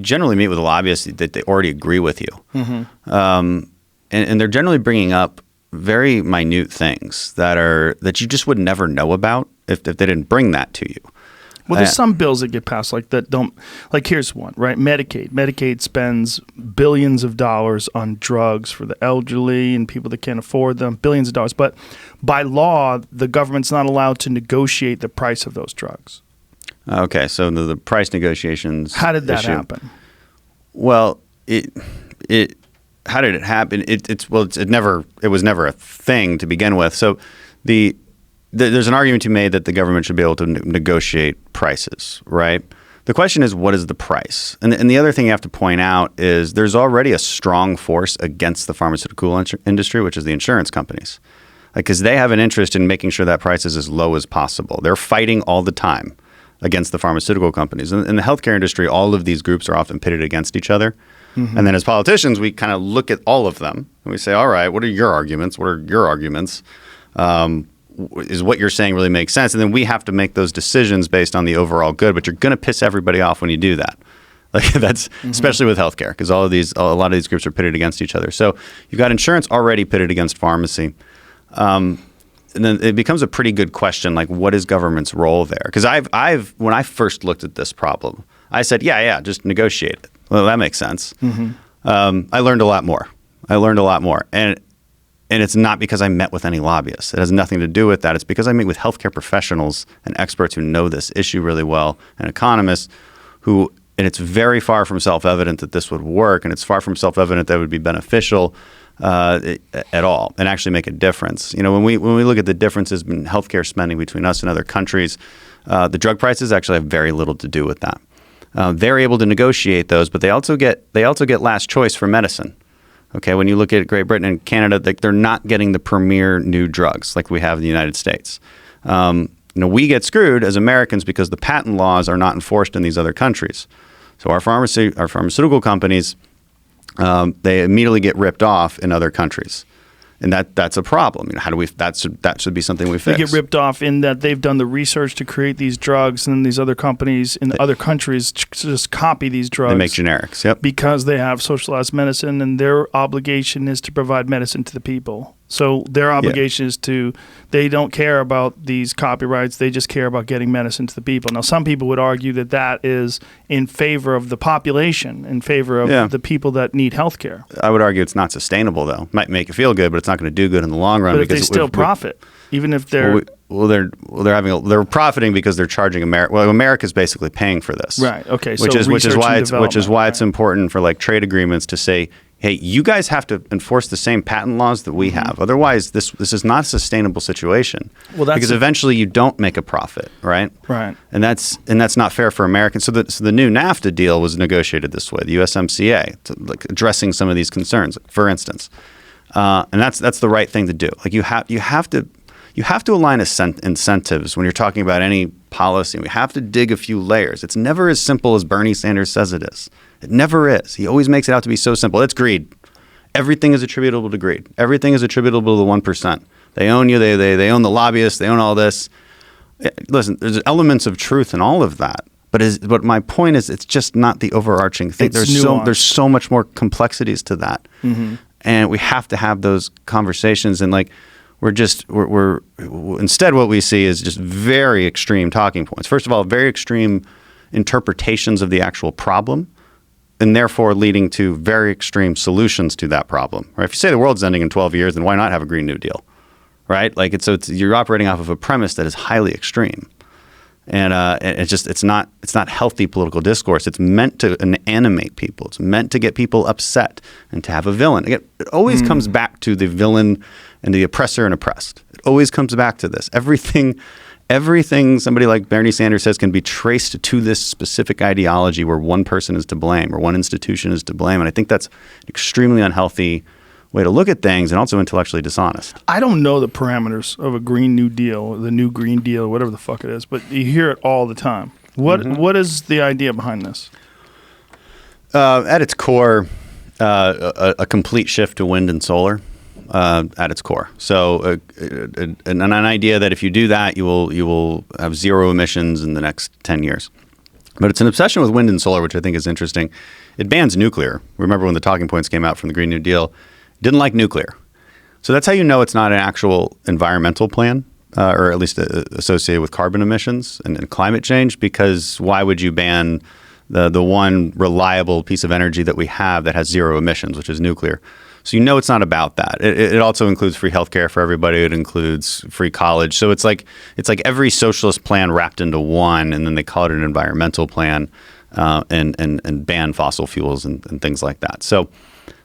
generally meet with a lobbyist that they already agree with you, and they're generally bringing up very minute things that you just would never know about if they didn't bring that to you. Well, there's some bills that get passed like that don't, like here's one, right? Medicaid spends billions of dollars on drugs for the elderly and people that can't afford them, billions of dollars. But by law, the government's not allowed to negotiate the price of those drugs. Okay, so the price negotiations. How did that happen? Well, how did it happen? It was never a thing to begin with. So there's an argument to be made that the government should be able to negotiate prices, right? The question is, what is the price? And the other thing you have to point out is there's already a strong force against the pharmaceutical industry, which is the insurance companies, because they have an interest in making sure that price is as low as possible. They're fighting all the time against the pharmaceutical companies. In the healthcare industry, all of these groups are often pitted against each other. Mm-hmm. And then as politicians, we kind of look at all of them and we say, all right, what are your arguments? What are your arguments? Is what you're saying really makes sense? And then we have to make those decisions based on the overall good, but you're going to piss everybody off when you do that. Like that's especially with healthcare, because a lot of these groups are pitted against each other. So you've got insurance already pitted against pharmacy. And then it becomes a pretty good question, like what is government's role there? Because when I first looked at this problem, I said, yeah, just negotiate it. Well, that makes sense. Mm-hmm. I learned a lot more. And it's not because I met with any lobbyists. It has nothing to do with that. It's because I meet with healthcare professionals and experts who know this issue really well, and economists and it's very far from self-evident that this would work, and it's far from self-evident that it would be beneficial at all and actually make a difference. When we look at the differences in healthcare spending between us and other countries, the drug prices actually have very little to do with that. They're able to negotiate those, but they also get last choice for medicine. Okay, when you look at Great Britain and Canada, they're not getting the premier new drugs like we have in the United States. We get screwed as Americans because the patent laws are not enforced in these other countries. So our pharmaceutical companies, they immediately get ripped off in other countries. And that's a problem. That should be something we fix. They get ripped off in that they've done the research to create these drugs, and then these other companies in other countries just copy these drugs. They make generics, yep. Because they have socialized medicine, and their obligation is to provide medicine to the people. So their obligation is they don't care about these copyrights. They just care about getting medicine to the people. Now, some people would argue that is in favor of the population, in favor of the people that need health care. I would argue it's not sustainable, though. Might make you feel good, but it's not going to do good in the long run. But if they still profit, even if they're... they're profiting because they're charging America. Well, America's basically paying for this, right? Okay, which is why it's important for like trade agreements to say, hey, you guys have to enforce the same patent laws that we have. Otherwise, this is not a sustainable situation. Well, because eventually you don't make a profit, right? Right. And that's not fair for Americans. So the new NAFTA deal was negotiated this way, the USMCA, like addressing some of these concerns, for instance. And that's the right thing to do. Like you have to align incentives when you're talking about any policy. We have to dig a few layers. It's never as simple as Bernie Sanders says it is. It never is. He always makes it out to be so simple. It's greed. Everything is attributable to greed. Everything is attributable to the 1%. They own you. They own the lobbyists. They own all this. Listen, there's elements of truth in all of that. But my point is, it's just not the overarching thing. There's so much more complexities to that, and we have to have those conversations. And like, we're instead what we see is just very extreme talking points. First of all, very extreme interpretations of the actual problem, and therefore leading to very extreme solutions to that problem. Right? If you say the world's ending in 12 years, then why not have a Green New Deal? Right? Like you're operating off of a premise that is highly extreme, and it's not healthy political discourse. It's meant to animate people. It's meant to get people upset and to have a villain. Again, it always comes back to the villain and the oppressor and oppressed. It always comes back to this. Everything everything somebody like Bernie Sanders says can be traced to this specific ideology where one person is to blame or one institution is to blame. And I think that's an extremely unhealthy way to look at things and also intellectually dishonest. I don't know the parameters of a Green New Deal, the new Green Deal, whatever the fuck it is, but you hear it all the time. What is the idea behind this? At its core, a complete shift to wind and solar. At its core, so an idea that if you do that, you will have zero emissions in the next 10 years. But it's an obsession with wind and solar, which I think is interesting. It bans nuclear. Remember when the talking points came out from the Green New Deal? Didn't like nuclear. So that's how you know it's not an actual environmental plan, or at least associated with carbon emissions and climate change. Because why would you ban the one reliable piece of energy that we have that has zero emissions, which is nuclear? So you know it's not about that. It also includes free healthcare for everybody. It includes free college. So it's like every socialist plan wrapped into one, and then they call it an environmental plan, and ban fossil fuels and things like that. So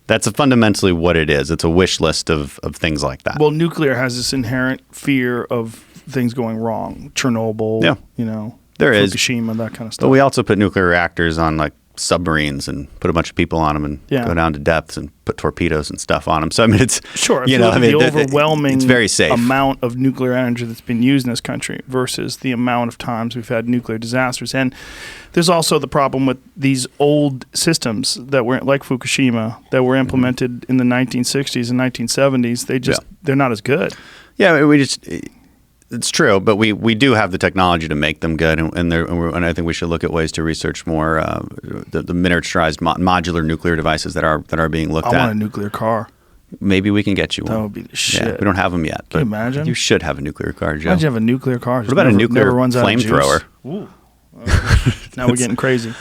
that's fundamentally what it is. It's a wish list of things like that. Well, nuclear has this inherent fear of things going wrong. Chernobyl, there is Fukushima, that kind of stuff. But we also put nuclear reactors on like submarines and put a bunch of people on them and go down to depths and put torpedoes and stuff on them. So I mean, it's sure. The overwhelming it's very safe. amount of nuclear energy that's been used in this country versus the amount of times we've had nuclear disasters. And there's also the problem with these old systems that were like Fukushima that were implemented in the 1960s and 1970s. They're not as good. Yeah, it's true, but we do have the technology to make them good, and I think we should look at ways to research more the miniaturized modular nuclear devices that are being looked at. I want a nuclear car. Maybe we can get you one. That would be the shit. Yeah, we don't have them yet. Can you imagine? You should have a nuclear car, Joe. Imagine have a nuclear car. What about a nuclear flamethrower? Ooh. Now we're getting crazy.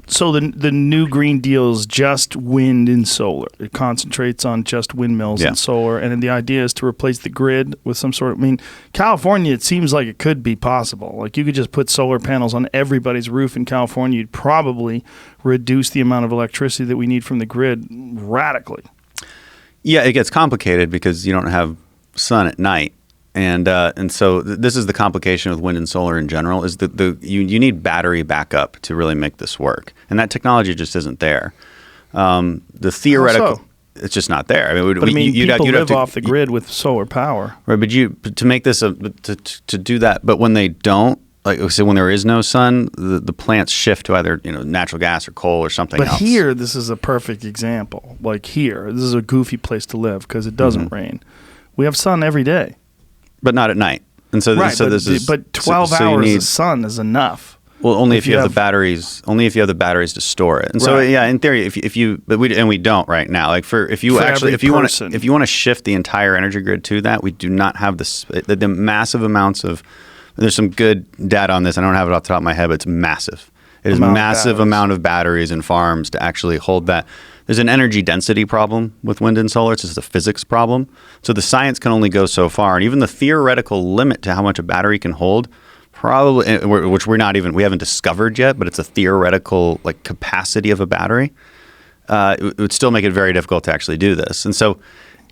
So the new Green Deal is just wind and solar. It concentrates on just windmills and solar. And the idea is to replace the grid with some sort of, California, it seems like it could be possible. Like you could just put solar panels on everybody's roof in California. You'd probably reduce the amount of electricity that we need from the grid radically. Yeah, it gets complicated because you don't have sun at night. And so this is the complication with wind and solar in general is that you need battery backup to really make this work, and that technology just isn't there. The theoretical, it's just not there. People live off the grid with solar power, right? But to make this to do that, but when they don't, like so when there is no sun, the plants shift to either natural gas or coal or something else. But here, this is a perfect example. Like here, this is a goofy place to live because it doesn't rain. We have sun every day. But not at night, and so but 12 hours of sun is enough. Well, only if you have the batteries. Only if you have the batteries to store it. And so, in theory, we don't right now. Like if you want to shift the entire energy grid to that, we do not have the massive amounts of. There's some good data on this. I don't have it off the top of my head, but it's massive. It is a massive amount of batteries in farms to actually hold that. There's an energy density problem with wind and solar. It's just a physics problem. So the science can only go so far. And even the theoretical limit to how much a battery can hold, probably, which we haven't discovered yet, but it's a theoretical capacity of a battery, it would still make it very difficult to actually do this. And so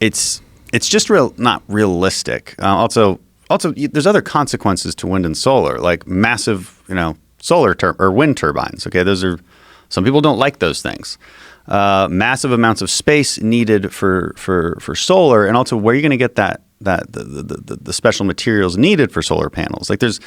it's just not realistic. Also, there's other consequences to wind and solar, like massive, solar or wind turbines. Okay, some people don't like those things. Massive amounts of space needed for solar, and also where you're going to get the special materials needed for solar panels. Like there's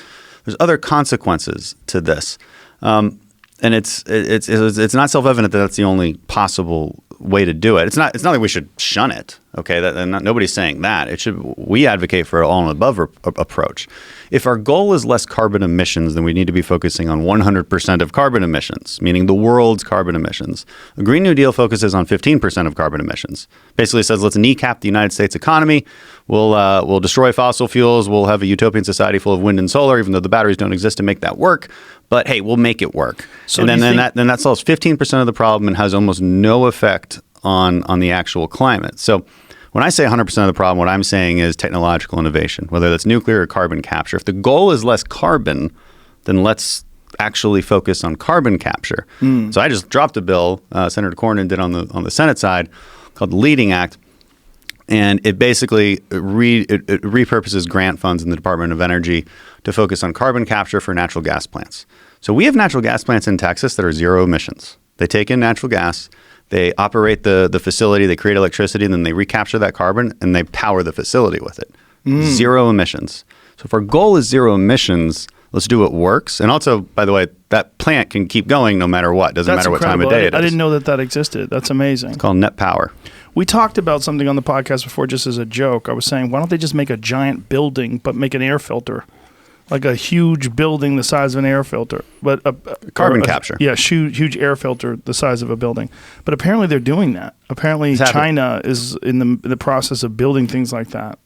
other consequences to this, and it's not self-evident that that's the only possible way to do it. It's not like we should shun it. Okay, nobody's saying that. We advocate for an all-and-above approach. If our goal is less carbon emissions, then we need to be focusing on 100% of carbon emissions, meaning the world's carbon emissions. The Green New Deal focuses on 15% of carbon emissions. Basically says, let's kneecap the United States economy. We'll destroy fossil fuels. We'll have a utopian society full of wind and solar, even though the batteries don't exist to make that work. But hey, we'll make it work. So and then that solves 15% of the problem and has almost no effect on the actual climate. So when I say 100% of the problem, what I'm saying is technological innovation, whether that's nuclear or carbon capture. If the goal is less carbon, then let's actually focus on carbon capture. So I just dropped a bill, Senator Cornyn did on the Senate side, called the Leading Act, And it basically it repurposes grant funds in the Department of Energy to focus on carbon capture for natural gas plants. So we have natural gas plants in Texas that are zero emissions. They take in natural gas, they operate the facility, they create electricity, and then they recapture that carbon and they power the facility with it. Zero emissions. So if our goal is zero emissions, let's do what works. And also, by the way, that plant can keep going no matter what. Doesn't matter what time of day it is. I didn't know that existed. That's amazing. It's called net power. We talked about something on the podcast before just as a joke. I was saying, why don't they just make a giant building but make an air filter? Like a huge building the size of an air filter. But carbon capture. Yeah, huge air filter the size of a building. But apparently they're doing that. Apparently China is in the process of building things like that.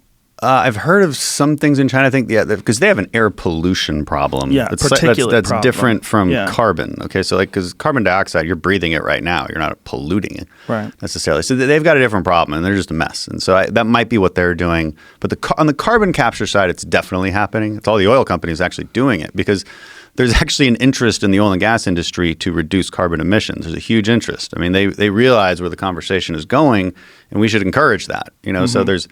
I've heard of some things in China. I think, because they have an air pollution problem. Yeah, particulate that's problem. different from carbon. Okay, so because carbon dioxide, you're breathing it right now. You're not polluting it necessarily. So they've got a different problem, and they're just a mess. And so that might be what they're doing. But on the carbon capture side, it's definitely happening. It's all the oil companies actually doing it because there's actually an interest in the oil and gas industry to reduce carbon emissions. There's a huge interest. I mean, they realize where the conversation is going, and we should encourage that. So there's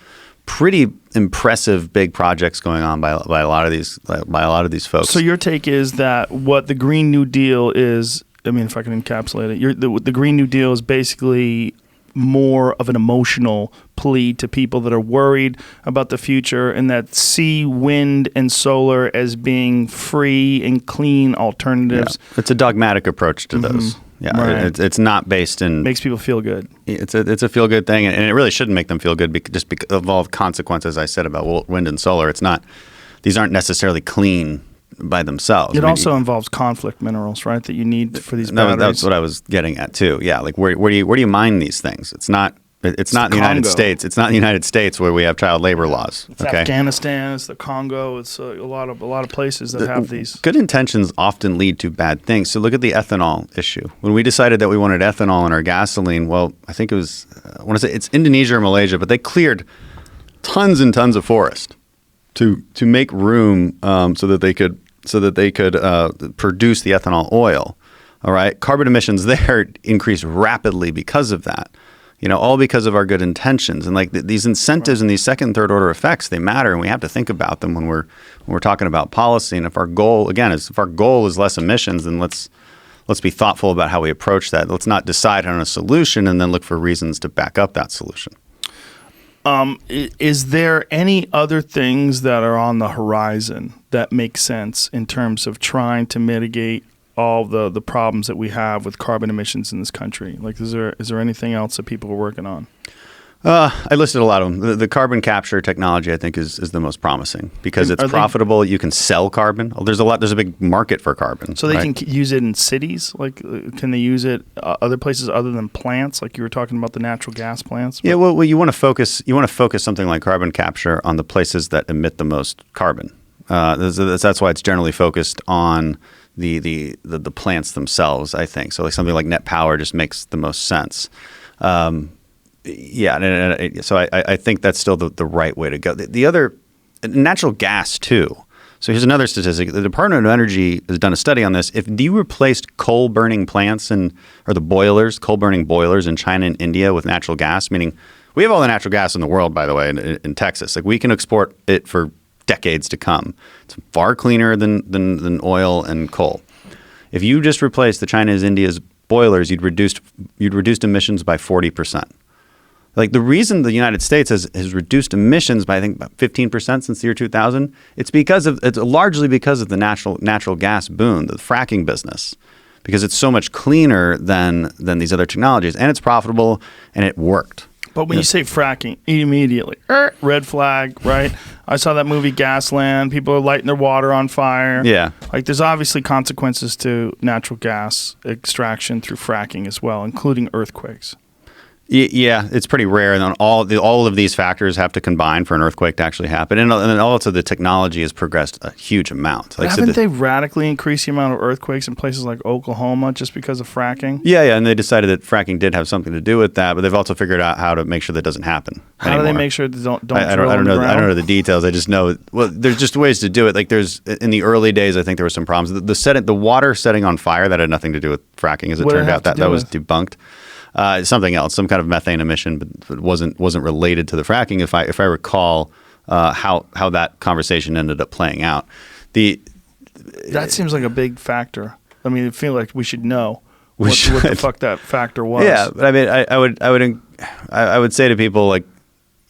pretty impressive big projects going on by a lot of these folks. So your take is that what the Green New Deal is, I mean, if I can encapsulate it, the Green New Deal is basically more of an emotional plea to people that are worried about the future and that see wind and solar as being free and clean alternatives. Yeah. It's a dogmatic approach to those. Yeah, right. It's not based in... Makes people feel good. It's a feel-good thing, and it really shouldn't make them feel good just because of all the consequences I said about wind and solar. It's not... These aren't necessarily clean by themselves. It also involves conflict minerals, right, that you need for these batteries. That's what I was getting at, too. Yeah, like where do you mine these things? It's not in the United States. It's not in the United States where we have child labor laws. It's Afghanistan. It's the Congo. It's a lot of places that have these. Good intentions often lead to bad things. So look at the ethanol issue. When we decided that we wanted ethanol in our gasoline, well, I think it was I want to say it's Indonesia or Malaysia, but they cleared tons and tons of forest to make room so that they could produce the ethanol oil. All right, carbon emissions there increased rapidly because of that. All because of our good intentions. And like these incentives and these second, third order effects, they matter, and we have to think about them when we're talking about policy. And if our goal is less emissions, then let's be thoughtful about how we approach that. Let's not decide on a solution and then look for reasons to back up that solution. Is there any other things that are on the horizon that make sense in terms of trying to mitigate all the problems that we have with carbon emissions in this country? Like, is there anything else that people are working on? I listed a lot of them. The carbon capture technology, I think, is the most promising because it's profitable. You can sell carbon. There's a big market for carbon. So they can use it in cities? Like, can they use it other places other than plants? Like you were talking about the natural gas plants? Yeah, well, you want to focus something like carbon capture on the places that emit the most carbon. That's why it's generally focused on the plants themselves, I think. So like something like net power just makes the most sense. So I think that's still the right way to go. The other, natural gas too. So here's another statistic. The Department of Energy has done a study on this. If you replaced coal-burning plants or the coal-burning boilers in China and India with natural gas, meaning we have all the natural gas in the world, by the way, in Texas. Like we can export it for decades to come. It's far cleaner than oil and coal. If you just replaced the China's India's boilers, you'd reduced emissions by 40%. Like the reason the United States has reduced emissions by I think about 15% since the year 2000, it's largely because of the natural gas boom, the fracking business, because it's so much cleaner than these other technologies, and it's profitable and it worked. But when you say fracking, immediately, red flag, right? I saw that movie Gasland. People are lighting their water on fire. Yeah. Like there's obviously consequences to natural gas extraction through fracking as well, including earthquakes. Yeah, it's pretty rare, and all of these factors have to combine for an earthquake to actually happen. And then also the technology has progressed a huge amount. Like, haven't they radically increased the amount of earthquakes in places like Oklahoma just because of fracking? Yeah, and they decided that fracking did have something to do with that, but they've also figured out how to make sure that doesn't happen. How do they make sure they don't I don't know the details. I just know there's just ways to do it. Like in the early days, I think there were some problems. The water setting on fire, that had nothing to do with fracking, as it turned out. That was debunked. something else, some kind of methane emission, but wasn't related to the fracking. If I recall how that conversation ended up playing out, that seems like a big factor. I mean, I feel like we should know what the fuck that factor was. Yeah, but I mean, I would say to people, like,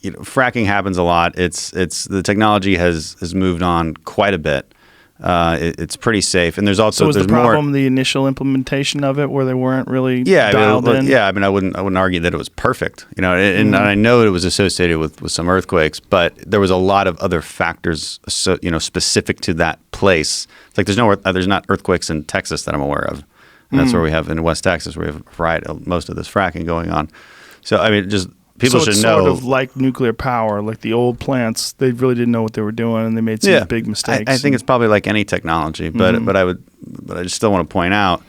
fracking happens a lot. It's the technology has moved on quite a bit. It's pretty safe, and there's also so was the problem the initial implementation of it, where they weren't really dialed in? Yeah, I mean, I wouldn't argue that it was perfect, and I know it was associated with some earthquakes, but there was a lot of other factors, specific to that place. It's like there's not earthquakes in Texas that I'm aware of, and that's where we have in West Texas, where we have most of this fracking going on. So I mean, just people should know. Sort of like nuclear power, like the old plants, they really didn't know what they were doing, and they made some big mistakes. I think it's probably like any technology, but I just still want to point out,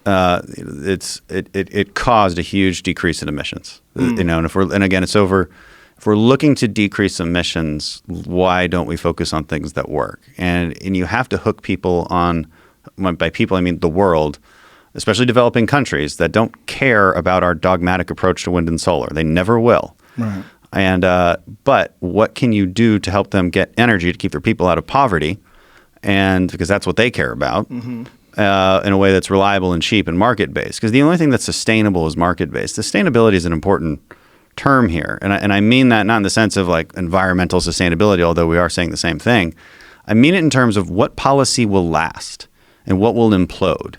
it caused a huge decrease in emissions. And if we're looking to decrease emissions, why don't we focus on things that work? And you have to hook people on. By people, I mean the world. Especially developing countries that don't care about our dogmatic approach to wind and solar. They never will. Right. And but what can you do to help them get energy to keep their people out of poverty? And because that's what they care about, in a way that's reliable and cheap and market-based. Because the only thing that's sustainable is market-based. Sustainability is an important term here. And I mean that not in the sense of like environmental sustainability, although we are saying the same thing. I mean it in terms of what policy will last and what will implode.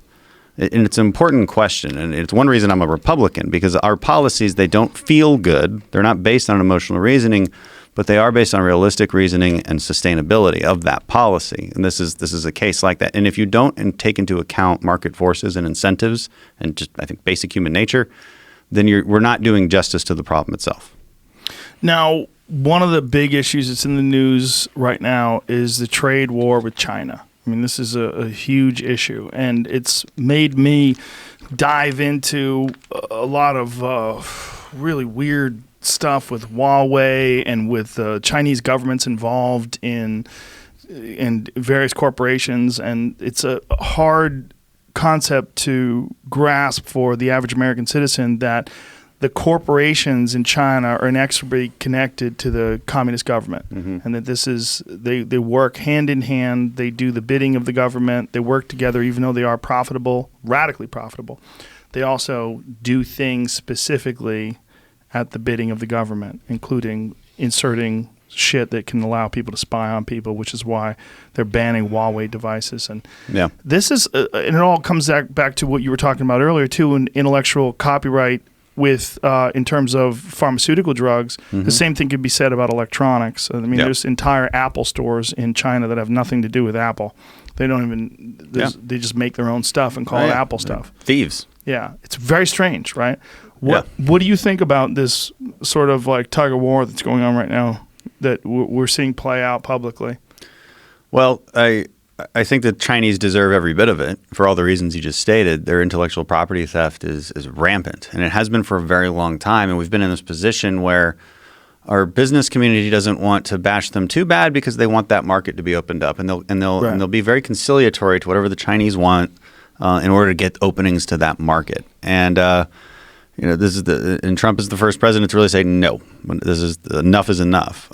And it's an important question, and it's one reason I'm a Republican, because our policies, they don't feel good. They're not based on emotional reasoning, but they are based on realistic reasoning and sustainability of that policy. And this is a case like that. And if you don't take into account market forces and incentives and just, I think, basic human nature, then we're not doing justice to the problem itself. Now, one of the big issues that's in the news right now is the trade war with China. I mean, this is a huge issue, and it's made me dive into a lot of really weird stuff with Huawei and with Chinese governments involved in various corporations, and it's a hard concept to grasp for the average American citizen that the corporations in China are inexorably connected to the communist government, and that this is they work hand in hand. They do the bidding of the government. They work together, even though they are profitable, radically profitable. They also do things specifically at the bidding of the government, including inserting shit that can allow people to spy on people, which is why they're banning Huawei devices. And this is, and it all comes back to what you were talking about earlier too, in intellectual copyright. With in terms of pharmaceutical drugs, the same thing could be said about electronics. I mean, there's entire Apple stores in China that have nothing to do with Apple. They don't even. They just make their own stuff and call it Apple stuff. Thieves. Yeah, it's very strange, right? What do you think about this sort of like tug of war that's going on right now that we're seeing play out publicly? Well, I think the Chinese deserve every bit of it for all the reasons you just stated. Their intellectual property theft is rampant, and it has been for a very long time. And we've been in this position where our business community doesn't want to bash them too bad because they want that market to be opened up, and they'll be very conciliatory to whatever the Chinese want in order to get openings to that market. And and Trump is the first president to really say no. Enough is enough.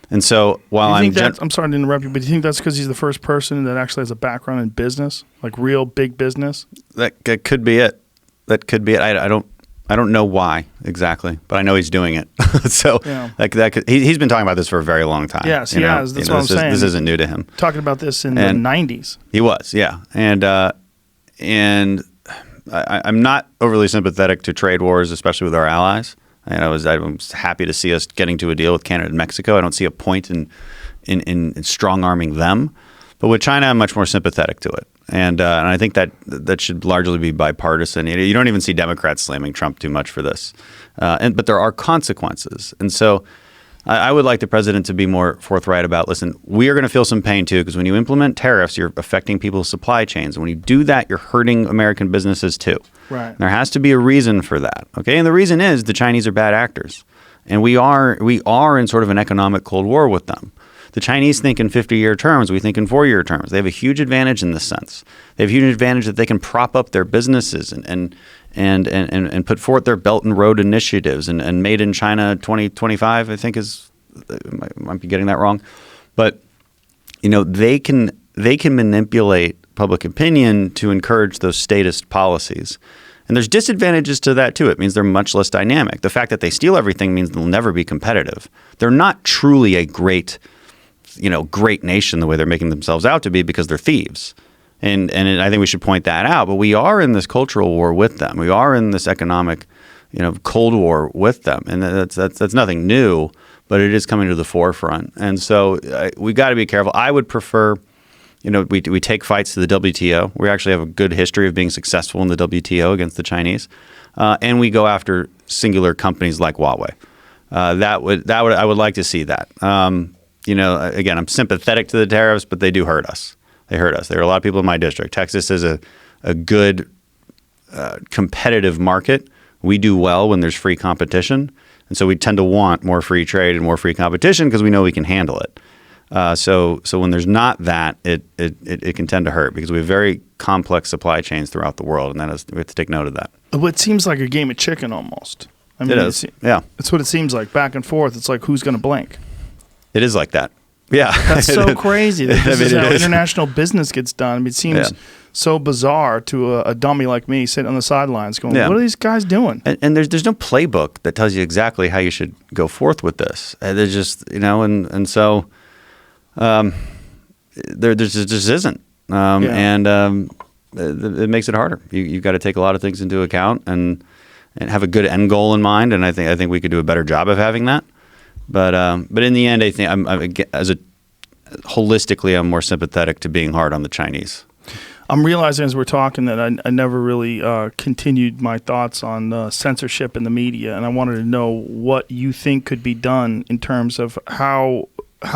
And so while I'm sorry to interrupt you, but do you think that's because he's the first person that actually has a background in business, like real big business? That could be it. That could be it. I don't know why exactly, but I know he's doing it. So he's been talking about this for a very long time. Yes, he has. That's what I'm saying. This isn't new to him. Talking about this in the 90s. He was, yeah. And I'm not overly sympathetic to trade wars, especially with our allies. And I was happy to see us getting to a deal with Canada and Mexico. I don't see a point in strong-arming them. But with China, I'm much more sympathetic to it. And I think that should largely be bipartisan. You don't even see Democrats slamming Trump too much for this. But there are consequences. And so I would like the president to be more forthright about, listen, we are going to feel some pain too, because when you implement tariffs, you're affecting people's supply chains. And when you do that, you're hurting American businesses too. Right. There has to be a reason for that. Okay. And the reason is the Chinese are bad actors. And we are in sort of an economic Cold War with them. The Chinese think in 50-year terms. We think in 4-year terms. They have a huge advantage in this sense. They have a huge advantage that they can prop up their businesses and and put forth their Belt and Road initiatives and Made in China 2025, I think might be getting that wrong, but they can manipulate public opinion to encourage those statist policies. And there's disadvantages to that too. It means they're much less dynamic. The fact that they steal everything means they'll never be competitive. They're not truly a great nation the way they're making themselves out to be because they're thieves. And I think we should point that out. But we are in this cultural war with them. We are in this economic, Cold War with them. And that's nothing new, but it is coming to the forefront. And so we got to be careful. I would prefer, we take fights to the WTO. We actually have a good history of being successful in the WTO against the Chinese. And we go after singular companies like Huawei. I would like to see that. Again, I'm sympathetic to the tariffs, but they do hurt us. They hurt us. There are a lot of people in my district. Texas is a good competitive market. We do well when there's free competition. And so we tend to want more free trade and more free competition because we know we can handle it. So when there's not that, it can tend to hurt because we have very complex supply chains throughout the world, and we have to take note of that. It seems like a game of chicken almost. I mean, it is. Yeah. It's what it seems like, back and forth. It's like, who's going to blink? It is like that. Yeah. That's so crazy. This is how is. International business gets done. I mean, it seems so bizarre to a dummy like me sitting on the sidelines going, what are these guys doing? And there's no playbook that tells you exactly how you should go forth with this. There's just, and so there just isn't. And it makes it harder. You've got to take a lot of things into account and have a good end goal in mind. And I think we could do a better job of having that. But in the end, I think holistically, I'm more sympathetic to being hard on the Chinese. I'm realizing as we're talking that I never really continued my thoughts on censorship in the media, and I wanted to know what you think could be done in terms of how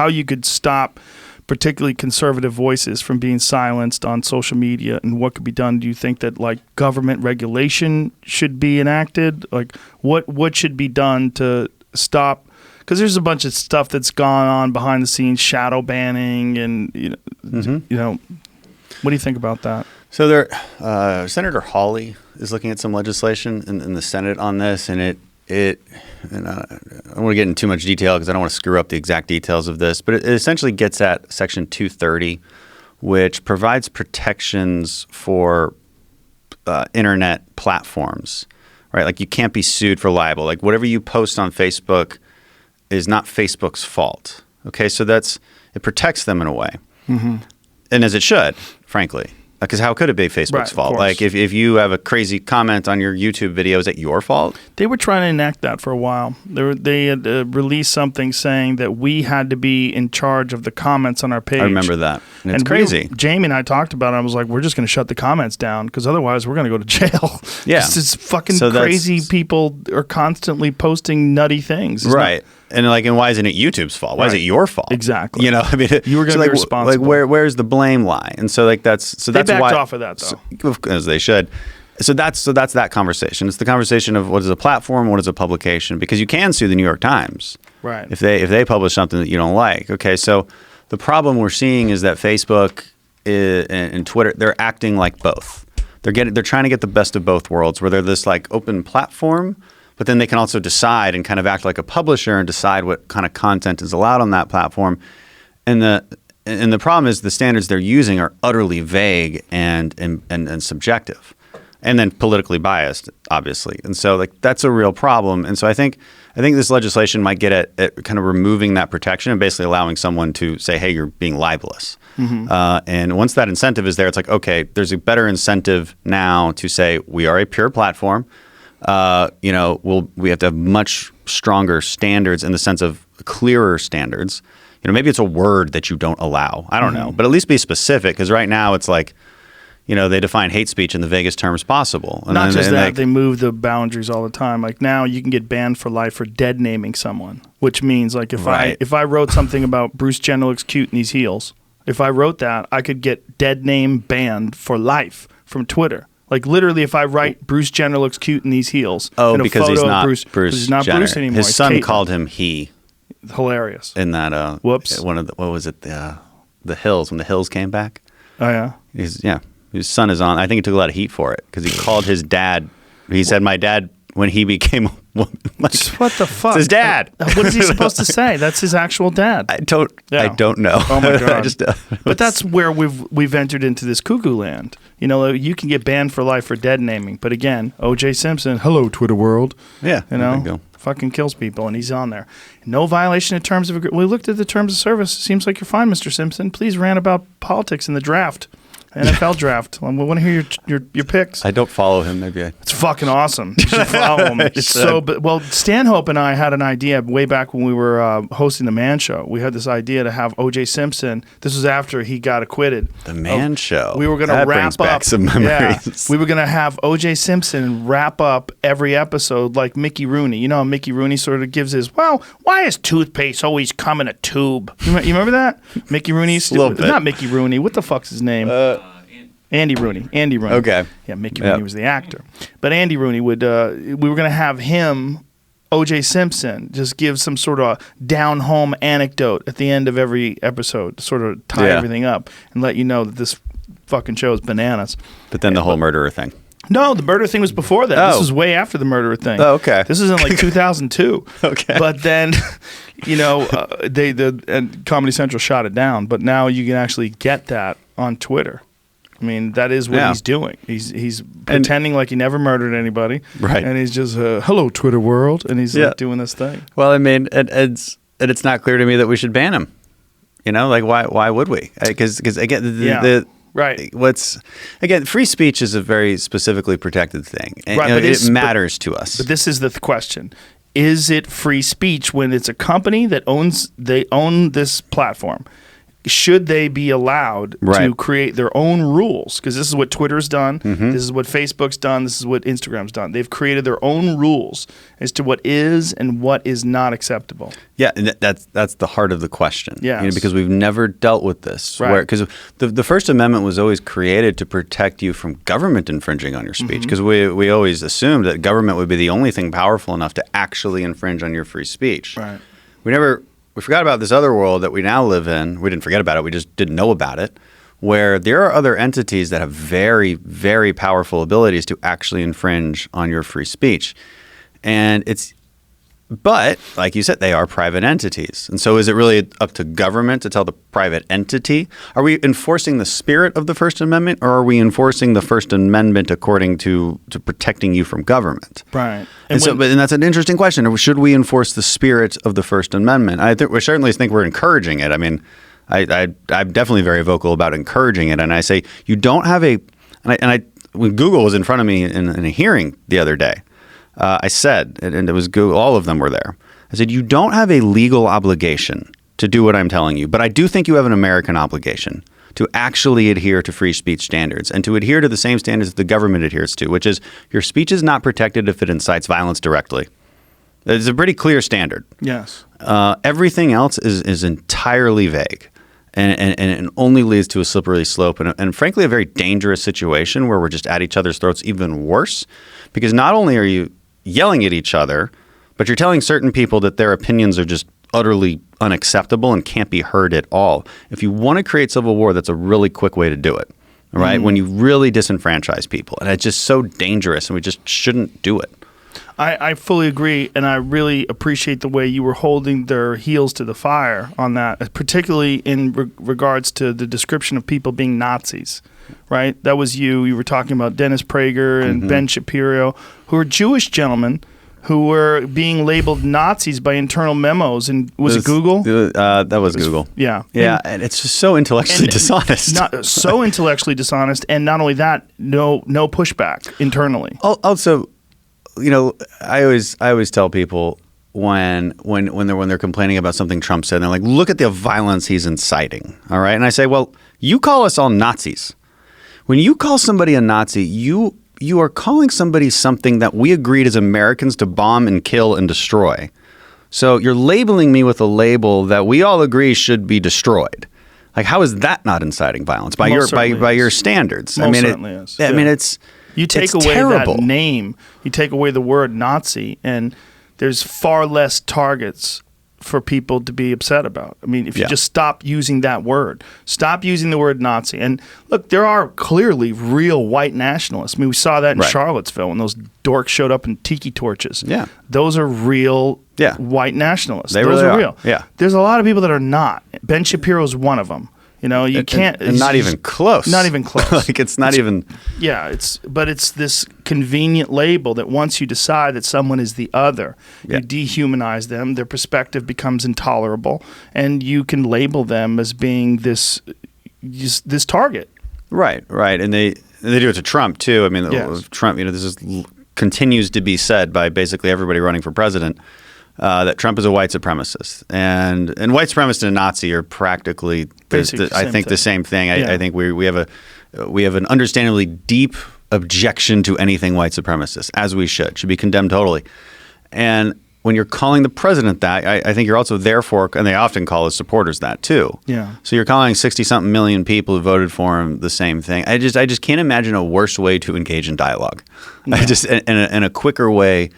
you could stop particularly conservative voices from being silenced on social media, and what could be done. Do you think that government regulation should be enacted? What should be done to stop? Because there's a bunch of stuff that's gone on behind the scenes, shadow banning, and what do you think about that? So Senator Hawley is looking at some legislation in the Senate on this, and I don't want to get into too much detail because I don't want to screw up the exact details of this, but it essentially gets at Section 230, which provides protections for internet platforms, right? Like you can't be sued for libel. Like whatever you post on Facebook is not Facebook's fault. Okay, so it protects them in a way, and as it should, frankly, because how could it be Facebook's fault? Like if you have a crazy comment on your YouTube video, is it your fault? They were trying to enact that for a while. They had released something saying that we had to be in charge of the comments on our page. I remember that. And it's crazy. Jamie and I talked about it. I was like, we're just going to shut the comments down because otherwise we're going to go to jail. Yeah. It's fucking crazy. People are constantly posting nutty things. Right. And why isn't it YouTube's fault? Why is it your fault? Exactly. You were going to be responsible. Where's the blame lie? And so that's they backed off of that though, as they should. So that's that conversation. It's the conversation of what is a platform, what is a publication, because you can sue the New York Times, right? If they publish something that you don't like. Okay, so the problem we're seeing is that Facebook and Twitter, they're acting like both. They're trying to get the best of both worlds, where they're this open platform. But then they can also decide and kind of act like a publisher and decide what kind of content is allowed on that platform. And the problem is the standards they're using are utterly vague and subjective, and then politically biased, obviously. And so that's a real problem. And so I think this legislation might get at kind of removing that protection and basically allowing someone to say, hey, you're being libelous. And once that incentive is there, it's like, okay, there's a better incentive now to say we are a pure platform. We have to have much stronger standards in the sense of clearer standards. Maybe it's a word that you don't allow. I don't know, but at least be specific, because right now it's like, they define hate speech in the vaguest terms possible. And Not just that, they move the boundaries all the time. Like now you can get banned for life for dead naming someone, which means if I wrote something about Bruce Jenner looks cute in these heels, if I wrote that, I could get dead name banned for life from Twitter. Literally, if I write Bruce Jenner looks cute in these heels. Oh, because he's not Bruce he's not Jenner. Bruce anymore. His son called him he. Hilarious. In that whoops. One of what was it? The Hills, when the Hills came back. Oh yeah. His son is on. I think he took a lot of heat for it because he called his dad He said my dad, when he became a woman, like, What the fuck? it's his dad. What is he supposed to say? That's his actual dad. I don't know. Oh my God. I just, But that's where we've entered into this cuckoo land. You know, you can get banned for life for dead naming. But again, O.J. Simpson, hello, Twitter world. yeah, You there know, we go. fucking kills people, and he's on there. No violation of terms of we looked at the terms of service. It seems like you're fine, Mr. Simpson. Please rant about politics in the draft, NFL draft. I want to hear your picks. I don't follow him. Maybe I. It's fucking awesome. You should follow him. It's so. Well, Stanhope and I had an idea way back when we were hosting the Man Show. We had this idea to have O.J. Simpson. This was after he got acquitted. The Man Show. We were going to That wrap brings up. back some memories. Yeah, we were going to have O.J. Simpson wrap up every episode like Mickey Rooney. You know how Mickey Rooney sort of gives his, well, why is toothpaste always come in a tube? You remember that? Mickey Rooney's little bit. not Mickey Rooney. What the fuck's his name? Andy Rooney. Andy Rooney. Okay. Yeah, Mickey Rooney was the actor. But Andy Rooney would, we were going to have him, O.J. Simpson, just give some sort of down-home anecdote at the end of every episode to sort of tie everything up and let you know that this fucking show is bananas. But then the whole murderer thing. No, the murder thing was before that. Oh. This was way after the murderer thing. Oh, okay. This is in like 2002. Okay. But then, you know, and Comedy Central shot it down. But now you can actually get that on Twitter. I mean, that is what he's doing. He's pretending like he never murdered anybody. Right. And he's just, hello, Twitter world. And he's like doing this thing. Well, I mean, it's not clear to me that we should ban him. You know, like why would we? Because again, right. Free speech is a very specifically protected thing, and Right, but it matters to us. But this is the question. Is it free speech when it's a company that own this platform? Should they be allowed to create their own rules? Because this is what Twitter's done. Mm-hmm. This is what Facebook's done. This is what Instagram's done. They've created their own rules as to what is and what is not acceptable. Yeah, and that's the heart of the question. Yes. You know, because we've never dealt with this. Right. Because the First Amendment was always created to protect you from government infringing on your speech. Because we always assumed that government would be the only thing powerful enough to actually infringe on your free speech. Right. We forgot about this other world that we now live in. We didn't forget about it. We just didn't know about it, where there are other entities that have very, very powerful abilities to actually infringe on your free speech. But like you said, they are private entities. And so is it really up to government to tell the private entity? Are we enforcing the spirit of the First Amendment, or are we enforcing the First Amendment according to protecting you from government? Right. And that's an interesting question. Should we enforce the spirit of the First Amendment? We certainly think we're encouraging it. I mean, I'm definitely very vocal about encouraging it. And I say you don't have when Google was in front of me in a hearing the other day, I said, and it was Google, all of them were there. I said, you don't have a legal obligation to do what I'm telling you, but I do think you have an American obligation to actually adhere to free speech standards and to adhere to the same standards that the government adheres to, which is your speech is not protected if it incites violence directly. It's a pretty clear standard. Yes. Everything else is entirely vague. And it only leads to a slippery slope and frankly, a very dangerous situation where we're just at each other's throats even worse. Because not only are you yelling at each other, but you're telling certain people that their opinions are just utterly unacceptable and can't be heard at all. If you want to create civil war, that's a really quick way to do it, right? When you really disenfranchise people. And it's just so dangerous, and we just shouldn't do it. I fully agree, and I really appreciate the way you were holding their heels to the fire on that, particularly in regards to the description of people being Nazis, right? That was you. You were talking about Dennis Prager and Ben Shapiro, who are Jewish gentlemen who were being labeled Nazis by internal memos. And was it Google? That was Google. Yeah. Yeah, and it's just so intellectually dishonest. So intellectually dishonest, and not only that, no pushback internally. Also, you know, I always tell people when they're complaining about something Trump said, they're like, look at the violence he's inciting. All right. And I say, well, you call us all Nazis. When you call somebody a Nazi, you are calling somebody something that we agreed as Americans to bomb and kill and destroy. So you're labeling me with a label that we all agree should be destroyed. Like, how is that not inciting violence by your standards? Most certainly is. I mean, it's you take away terrible. That name, you take away the word Nazi, and there's far less targets for people to be upset about. I mean, if you Yeah. just stop using that word, stop using the word Nazi. And look, there are clearly real white nationalists. I mean, we saw that in Right. Charlottesville when those dorks showed up in tiki torches. Yeah. Those are real Yeah. white nationalists. They Those really are are. real. Yeah. There's a lot of people that are not. Ben Shapiro's one of them. You know, you can't. And not even close. Not even close. Like it's not even. Yeah, but it's this convenient label that once you decide that someone is the other, Yeah. you dehumanize them, their perspective becomes intolerable, and you can label them as being this target. Right, and they do it to Trump too. I mean, Yes. Trump. Continues to be said by basically everybody running for president that Trump is a white supremacist, and white supremacist and Nazi are practically, Basically the I same think, thing. the same thing. Yeah. I think we have an understandably deep objection to anything white supremacist, as we should be condemned totally. And when you're calling the president that, I think you're also therefore, and they often call his supporters that too. Yeah. So you're calling 60-something million people who voted for him the same thing. I just can't imagine a worse way to engage in dialogue. No. And a quicker way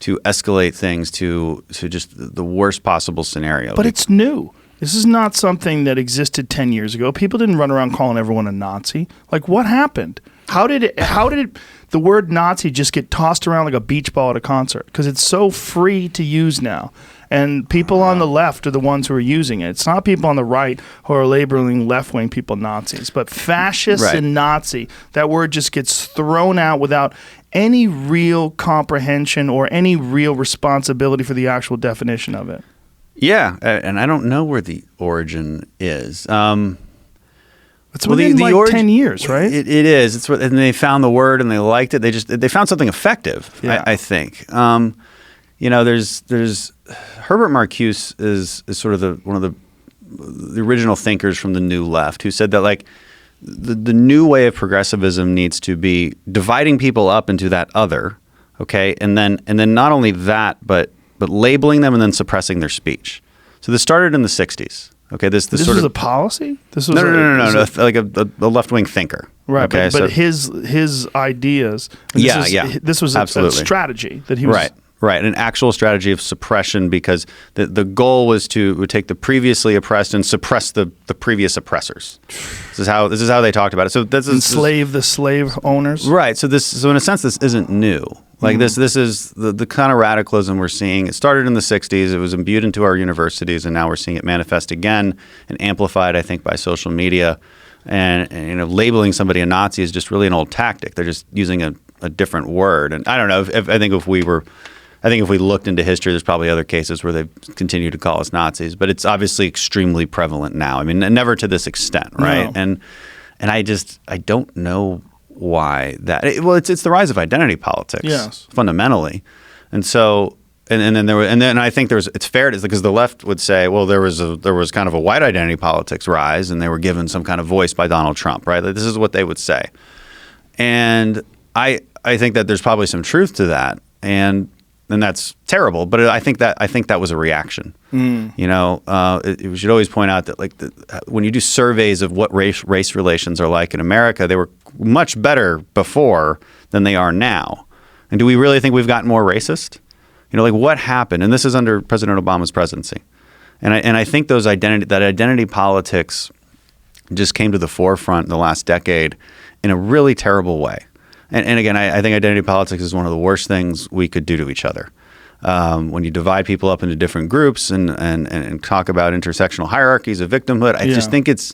to escalate things to just the worst possible scenario. But it's new. This is not something that existed 10 years ago. People didn't run around calling everyone a Nazi. Like, what happened? How did the word Nazi just get tossed around like a beach ball at a concert? Because it's so free to use now. And people on the left are the ones who are using it. It's not people on the right who are labeling left-wing people Nazis. But fascist Right. and Nazi, that word just gets thrown out without any real comprehension or any real responsibility for the actual definition of it. Yeah, and I don't know where the origin is. It's within like 10 years, right? It is. It's what, and they found the word and they liked it. They found something effective. Yeah. I think. There's Herbert Marcuse is sort of one of the original thinkers from the New Left who said that like the new way of progressivism needs to be dividing people up into that other, okay, and then not only that, but labeling them and then suppressing their speech. So this started in the 60s. Okay, this This sort was of a policy? This was no, like a left-wing thinker. Right, Okay, but so- his ideas. Yeah, this yeah, This was a absolutely. strategy that he was. Right, an actual strategy of suppression because the goal was to take the previously oppressed and suppress the previous oppressors. This is how they talked about it. So this is Enslave the slave owners. right. So in a sense, this isn't new. Like this is the kind of radicalism we're seeing. It started in the 60s. It was imbued into our universities, and now we're seeing it manifest again and amplified, I think, by social media. And labeling somebody a Nazi is just really an old tactic. They're just using a different word. And I don't know. I think if we looked into history, there's probably other cases where they've continued to call us Nazis, but it's obviously extremely prevalent now. I mean, never to this extent, right? No. And I don't know why that. It's the rise of identity politics, Yes. fundamentally, and so and then I think it's fair to because the left would say, well, there was kind of a white identity politics rise, and they were given some kind of voice by Donald Trump, right? Like, this is what they would say, and I think that there's probably some truth to that, and that's terrible. But I think that was a reaction. You know, we should always point out that when you do surveys of what race relations are like in America, they were much better before than they are now. And do we really think we've gotten more racist? You know, like what happened? And this is under President Obama's presidency. And I think that identity politics just came to the forefront in the last decade in a really terrible way. And again, I think identity politics is one of the worst things we could do to each other. When you divide people up into different groups and talk about intersectional hierarchies of victimhood, I just think it's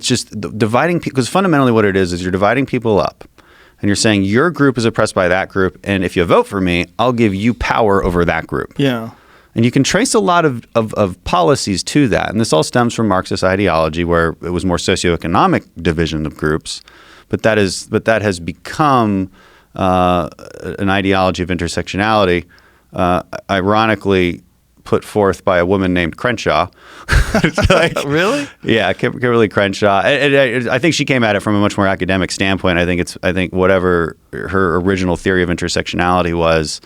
just dividing people, because fundamentally what it is you're dividing people up. And you're saying your group is oppressed by that group, and if you vote for me, I'll give you power over that group. Yeah. And you can trace a lot of policies to that. And this all stems from Marxist ideology, where it was more socioeconomic division of groups. But that has become an ideology of intersectionality, ironically put forth by a woman named Crenshaw. Really? Yeah, Kimberly Crenshaw. I think she came at it from a much more academic standpoint. I think whatever her original theory of intersectionality was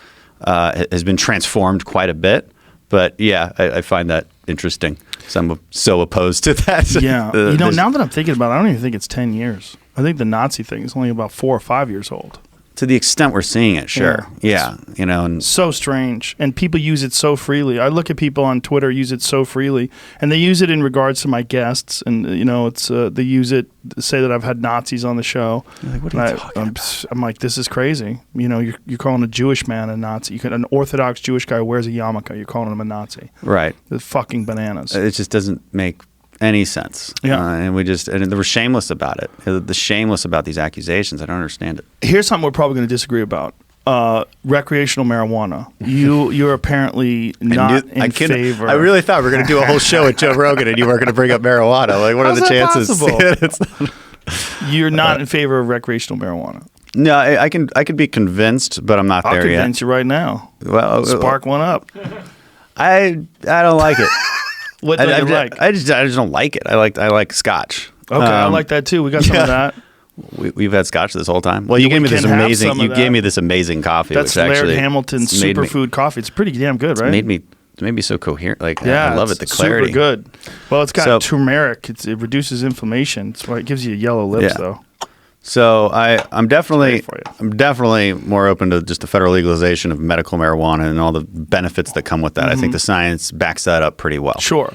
has been transformed quite a bit. But yeah, I find that interesting. So I'm so opposed to that. Yeah. Now that I'm thinking about it, I don't even think it's 10 years. I think the Nazi thing is only about 4 or 5 years old. To the extent we're seeing it, sure. Yeah. You know, and So strange. And people use it so freely. I look at people on Twitter use it so freely. And they use it in regards to my guests. And, you know, it's they use it, say that I've had Nazis on the show. you're like, what are you talking about? I'm like, this is crazy. You know, you're calling a Jewish man a Nazi. An Orthodox Jewish guy who wears a yarmulke, you're calling him a Nazi. Right. It's fucking bananas. It just doesn't make any sense. Yeah. And they were shameless about it. The shameless about these accusations. I don't understand it. Here's something we're probably going to disagree about. Recreational marijuana. You're apparently not in favor. I really thought we were going to do a whole show with Joe Rogan and you weren't going to bring up marijuana. Like, what are How's the that chances? possible? You're not in favor of recreational marijuana. No, I could be convinced, but I'm not I'll there yet. convince you right now. Well, Spark one up. I don't like it. What do you like? I just don't like it. I like scotch. Okay, I like that too. We got some of that. We've had scotch this whole time. Well, you gave me this can have amazing. some of You that. gave me this amazing coffee. That's which actually, Laird Hamilton's it's made me- superfood coffee. It's pretty damn good, right? It's made me so coherent. Like Yeah, I love it. The it's clarity. super good. Well, it's got So- turmeric. It reduces inflammation. That's why it gives you yellow lips, Yeah. though. So I'm definitely It's great for you. I'm definitely more open to just the federal legalization of medical marijuana and all the benefits that come with that. I think the science backs that up pretty well. Sure.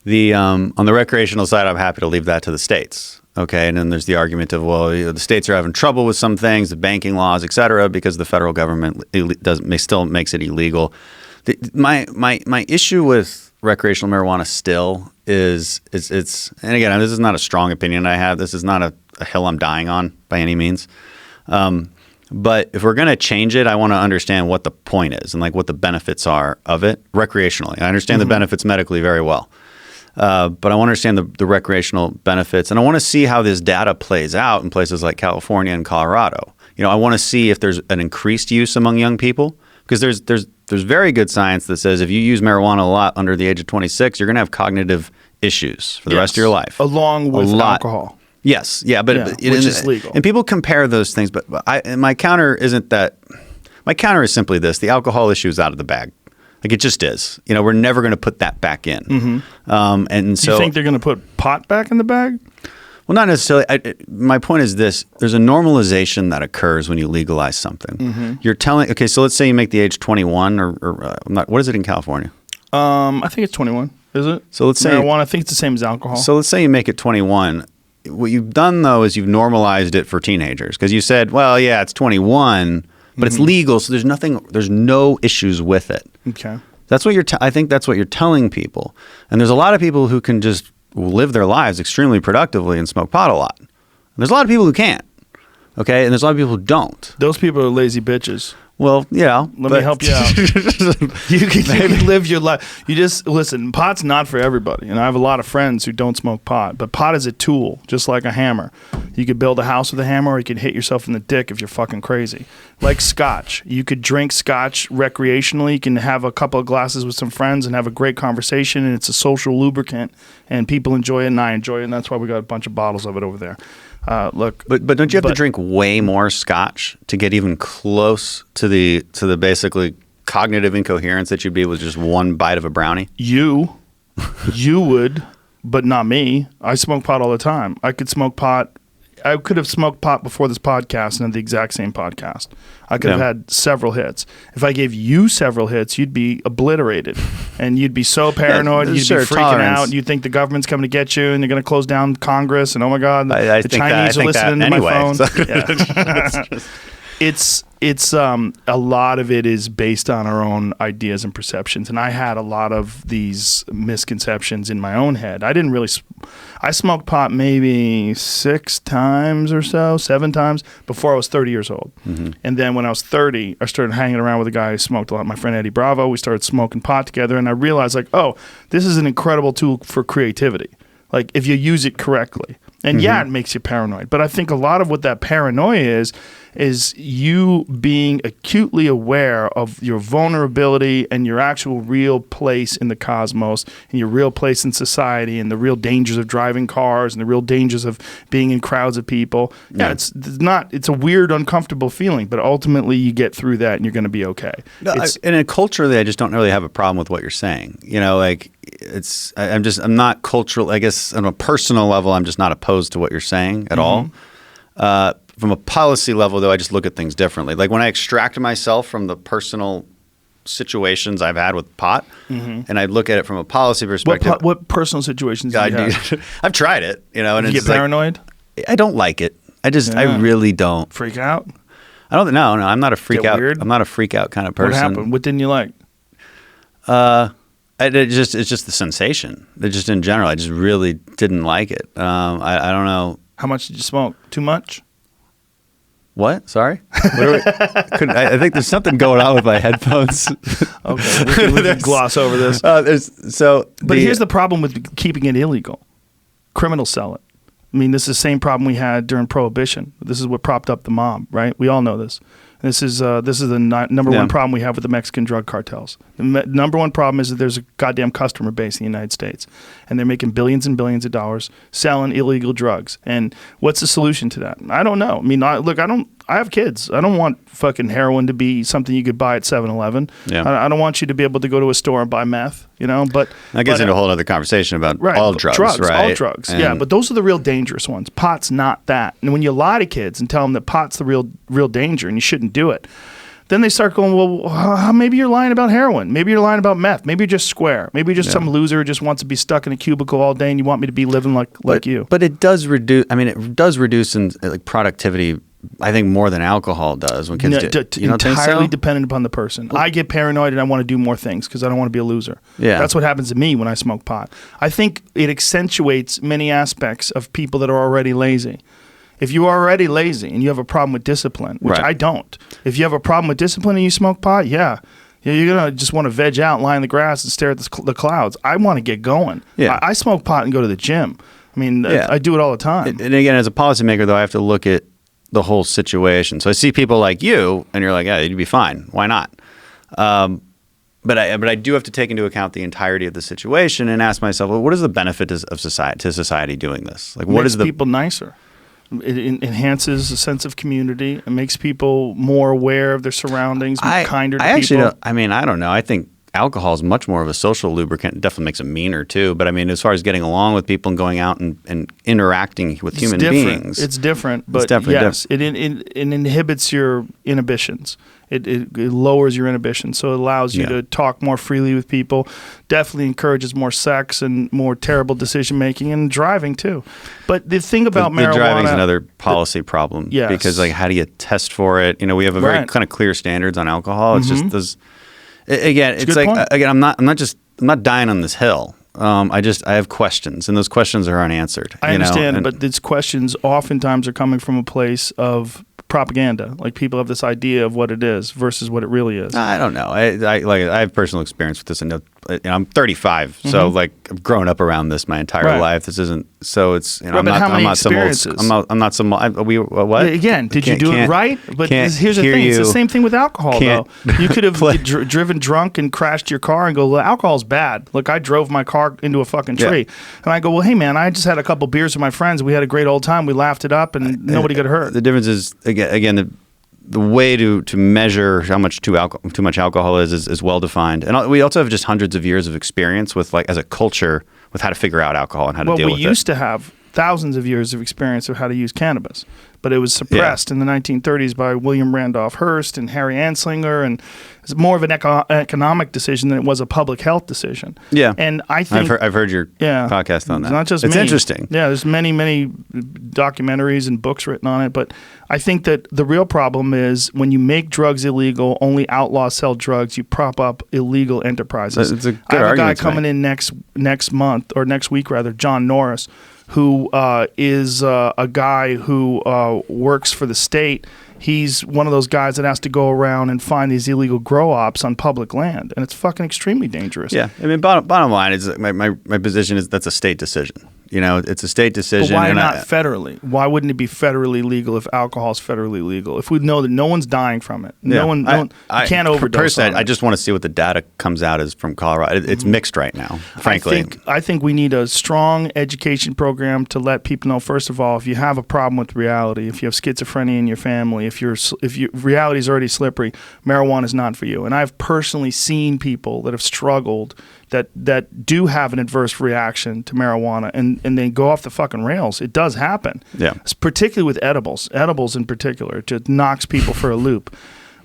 The on the recreational side, I'm happy to leave that to the states. Okay, and then there's the argument of, well, the states are having trouble with some things, the banking laws, et cetera, because the federal government still makes it illegal. My issue with recreational marijuana still is and again, this is not a strong opinion I have. This is not a hill I'm dying on by any means. But if we're going to change it, I want to understand what the point is and like what the benefits are of it recreationally. I understand the benefits medically very well. But I want to understand the recreational benefits, and I want to see how this data plays out in places like California and Colorado. You know, I want to see if there's an increased use among young people, because there's very good science that says if you use marijuana a lot under the age of 26, you're going to have cognitive issues for the rest of your life, Along with A lot. alcohol. Yes, yeah, but Yeah, which is legal. And people compare those things, but my counter isn't that. My counter is simply this: the alcohol issue is out of the bag. Like it just is. You know, we're never going to put that back in. And so Do you think they're going to put pot back in the bag? well, not necessarily. My point is this: there's a normalization that occurs when you legalize something. You're telling, okay, so let's say you make the age 21, or I'm not. What is it in California? I think it's 21. Is it? So let's say- marijuana. I think it's the same as alcohol. So let's say you make it 21. What you've done though is you've normalized it for teenagers, because you said, well, yeah, it's 21, but it's legal, so there's no issues with it. Okay. That's what I think that's what you're telling people. And there's a lot of people who can just live their lives extremely productively and smoke pot a lot. And there's a lot of people who can't. Okay? And there's a lot of people who don't. Those people are lazy bitches. Well, yeah. Let me help you out. You can live your life. You just listen. Pot's not for everybody, and I have a lot of friends who don't smoke pot. But pot is a tool, just like a hammer. You could build a house with a hammer, or you could hit yourself in the dick if you're fucking crazy. Like scotch, you could drink scotch recreationally. You can have a couple of glasses with some friends and have a great conversation, and it's a social lubricant, and people enjoy it, and I enjoy it, and that's why we got a bunch of bottles of it over there. Look, But don't you have to drink way more scotch to get even close to the basically cognitive incoherence that you'd be with just one bite of a brownie? You would, but not me. I smoke pot all the time. I could smoke pot. I could have smoked pot before this podcast and had the exact same podcast. I could have Yeah. had several hits. If I gave you several hits, you'd be obliterated, and you'd be so paranoid. You'd sure, be freaking tolerance. out. You'd think the government's coming to get you, and they're going to close down Congress. And oh my God, I the think Chinese that are listening to anyway. my phone. So- Yeah. It's a lot of it is based on our own ideas and perceptions, and I had a lot of these misconceptions in my own head. I didn't really. I smoked pot maybe 6 times or so, 7 times before I was 30 years old, and then when I was 30, I started hanging around with a guy who smoked a lot. My friend Eddie Bravo. We started smoking pot together, and I realized like, oh, this is an incredible tool for creativity. Like if you use it correctly. And yeah, it makes you paranoid. But I think a lot of what that paranoia is you being acutely aware of your vulnerability and your actual real place in the cosmos and your real place in society and the real dangers of driving cars and the real dangers of being in crowds of people. Yeah, it's a weird, uncomfortable feeling, but ultimately you get through that and you're going to be okay. No, culturally, I just don't really have a problem with what you're saying. You know, like I'm not cultural. I guess on a personal level, I'm just not opposed to what you're saying at all. from a policy level, though, I just look at things differently. Like when I extract myself from the personal situations I've had with pot, and I look at it from a policy perspective. What personal situations do you have? I've tried it, and You get paranoid? I don't like it. I really don't. Freak out? I don't. No, I'm not a freak Get out. weird? I'm not a freak out kind of person. What happened? What didn't you like? It's just the sensation. It just in general, I just really didn't like it. I don't know. How much did you smoke? Too much? What? Sorry? I think there's something going on with my headphones. Okay, we can gloss over this. But here's the problem with keeping it illegal. Criminals sell it. I mean, this is the same problem we had during Prohibition. This is what propped up the mob, right? We all know this. This is the number one problem we have with the Mexican drug cartels. The number one problem is that there's a goddamn customer base in the United States, and they're making billions and billions of dollars selling illegal drugs. And what's the solution to that? I don't know. I mean, I have kids. I don't want fucking heroin to be something you could buy at 7-Eleven. Yeah. I don't want you to be able to go to a store and buy meth, But that gets into a whole other conversation about all drugs, right? All drugs, yeah. But those are the real dangerous ones. Pot's not that. And when you lie to kids and tell them that pot's the real danger and you shouldn't do it, then they start going, well, maybe you're lying about heroin. Maybe you're lying about meth. Maybe you're just square. Maybe you're just some loser who just wants to be stuck in a cubicle all day and you want me to be living like you. But it does reduce. I mean, it does reduce in productivity. I think more than alcohol does when kids do. You don't think so? Entirely dependent upon the person. I get paranoid and I want to do more things because I don't want to be a loser. Yeah. That's what happens to me when I smoke pot. I think it accentuates many aspects of people that are already lazy. If you are already lazy and you have a problem with discipline, which I don't. If you have a problem with discipline and you smoke pot, you're going to just want to veg out, lie in the grass and stare at the clouds. I want to get going. Yeah. I smoke pot and go to the gym. I mean, I do it all the time. And again, as a policymaker, though, I have to look at the whole situation. So I see people like you, and you're like, yeah, you'd be fine. Why not? But I do have to take into account the entirety of the situation and ask myself, well, what is the benefit of society doing this? Like, what is the people nicer? It enhances a sense of community. It makes people more aware of their surroundings, kinder to people. Actually don't. I mean, I don't know. I think alcohol is much more of a social lubricant. It definitely makes them meaner too. But I mean, as far as getting along with people and going out and interacting with human beings, it's different. But it's definitely yes, it inhibits your inhibitions. It lowers your inhibitions, so it allows you to talk more freely with people. Definitely encourages more sex and more terrible decision making and driving too. But the thing about marijuana, the driving is another policy problem. Yes. Because how do you test for it? We have a very kind of clear standards on alcohol. It's just those. Again, it's like point. Again, I'm not dying on this hill. I have questions, and those questions are unanswered. I understand, but these questions oftentimes are coming from a place of propaganda. Like people have this idea of what it is versus what it really is. I don't know. I have personal experience with this. And I'm 35, so I've grown up around this my entire life. This isn't so. It's I'm not some old. I'm not some. What again? Did you do it right? But here's the thing. It's the same thing with alcohol, though. You could have driven drunk and crashed your car and go, well, alcohol's bad. Look, I drove my car into a fucking tree, and I go, well, hey man, I just had a couple beers with my friends. We had a great old time. We laughed it up, and nobody got hurt. The difference is again the way to measure how much too much alcohol is well defined, and we also have just hundreds of years of experience with as a culture with how to figure out alcohol and how to deal with it. We used to have thousands of years of experience of how to use cannabis, but it was suppressed in the 1930s by William Randolph Hearst and Harry Anslinger, and it's more of an economic decision than it was a public health decision. Yeah, and I think I've heard your podcast on that. It's not just it's me. Interesting. Yeah, there's many documentaries and books written on it, but I think that the real problem is when you make drugs illegal, only outlaws sell drugs. You prop up illegal enterprises. It's a good I have a guy argument coming in next month or next week rather, John Norris, who is a guy who works for the state. He's one of those guys that has to go around and find these illegal grow ops on public land, and it's fucking extremely dangerous. Yeah, I mean, bottom line is my position is that's a state decision. It's a state decision. But why not federally? Why wouldn't it be federally legal if alcohol is federally legal? If we know that no one's dying from it, you can't overdose. Personally, I just want to see what the data comes out as from Colorado. It's mixed right now, frankly. I think we need a strong education program to let people know. First of all, if you have a problem with reality, if you have schizophrenia in your family, if reality is already slippery, marijuana is not for you. And I've personally seen people that have struggled that do have an adverse reaction to marijuana and then go off the fucking rails. It does happen. Yeah. Particularly with edibles in particular. It just knocks people for a loop.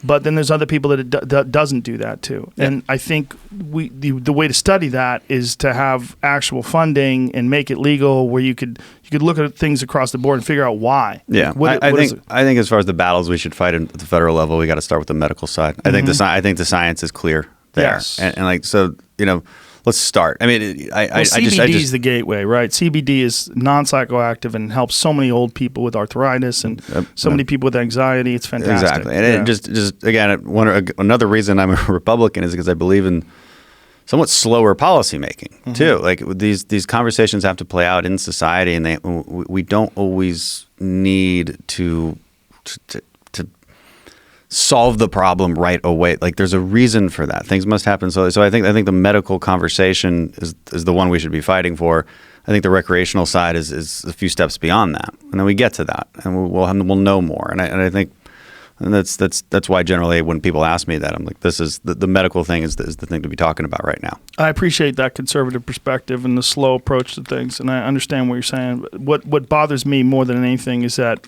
But then there's other people that doesn't do that too. Yeah. And I think the way to study that is to have actual funding and make it legal, where you could look at things across the board and figure out why. Yeah, I think as far as the battles we should fight at the federal level, we got to start with the medical side. I think the science is clear there. Yes. And like, so, let's start. I mean, CBD is the gateway, right? CBD is non-psychoactive and helps so many old people with arthritis and so many people with anxiety. It's fantastic. Exactly. And it just again, another reason I'm a Republican is because I believe in somewhat slower policy making too. Like these conversations have to play out in society, and we don't always need to solve the problem right away. Like there's a reason for that. Things must happen. So I think the medical conversation is the one we should be fighting for. I think the recreational side is a few steps beyond that, and then we get to that, and we'll know more. And I think that's why generally when people ask me that, I'm like, this is the medical thing is the thing to be talking about right now. I appreciate that conservative perspective and the slow approach to things, and I understand what you're saying. What bothers me more than anything is that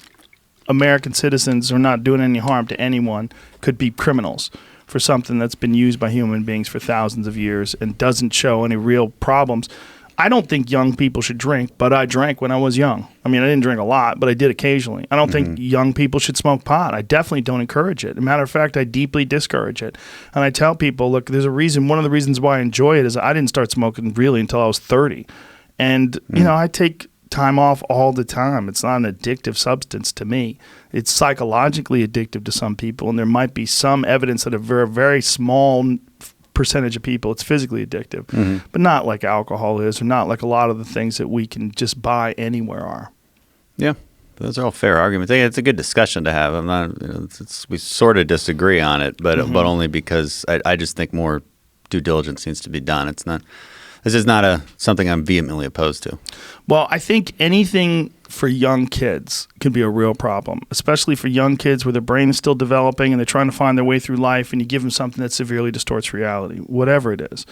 American citizens who are not doing any harm to anyone could be criminals for something that's been used by human beings for thousands of years and doesn't show any real problems. I don't think young people should drink, but I drank when I was young. I mean, I didn't drink a lot, but I did occasionally. I don't think young people should smoke pot. I definitely don't encourage it. As a matter of fact, I deeply discourage it. And I tell people, look, there's a reason. One of the reasons why I enjoy it is I didn't start smoking really until I was 30. And, I take time off all the time. It's not an addictive substance to me. It's psychologically addictive to some people, and there might be some evidence that a very, very small percentage of people it's physically addictive, but not like alcohol is, or not like a lot of the things that we can just buy anywhere are. Yeah, those are all fair arguments. It's a good discussion to have. I'm not, we sort of disagree on it, but only because I just think more due diligence needs to be done. This is not something I'm vehemently opposed to. Well, I think anything for young kids can be a real problem, especially for young kids where their brain is still developing and they're trying to find their way through life, and you give them something that severely distorts reality, whatever it is.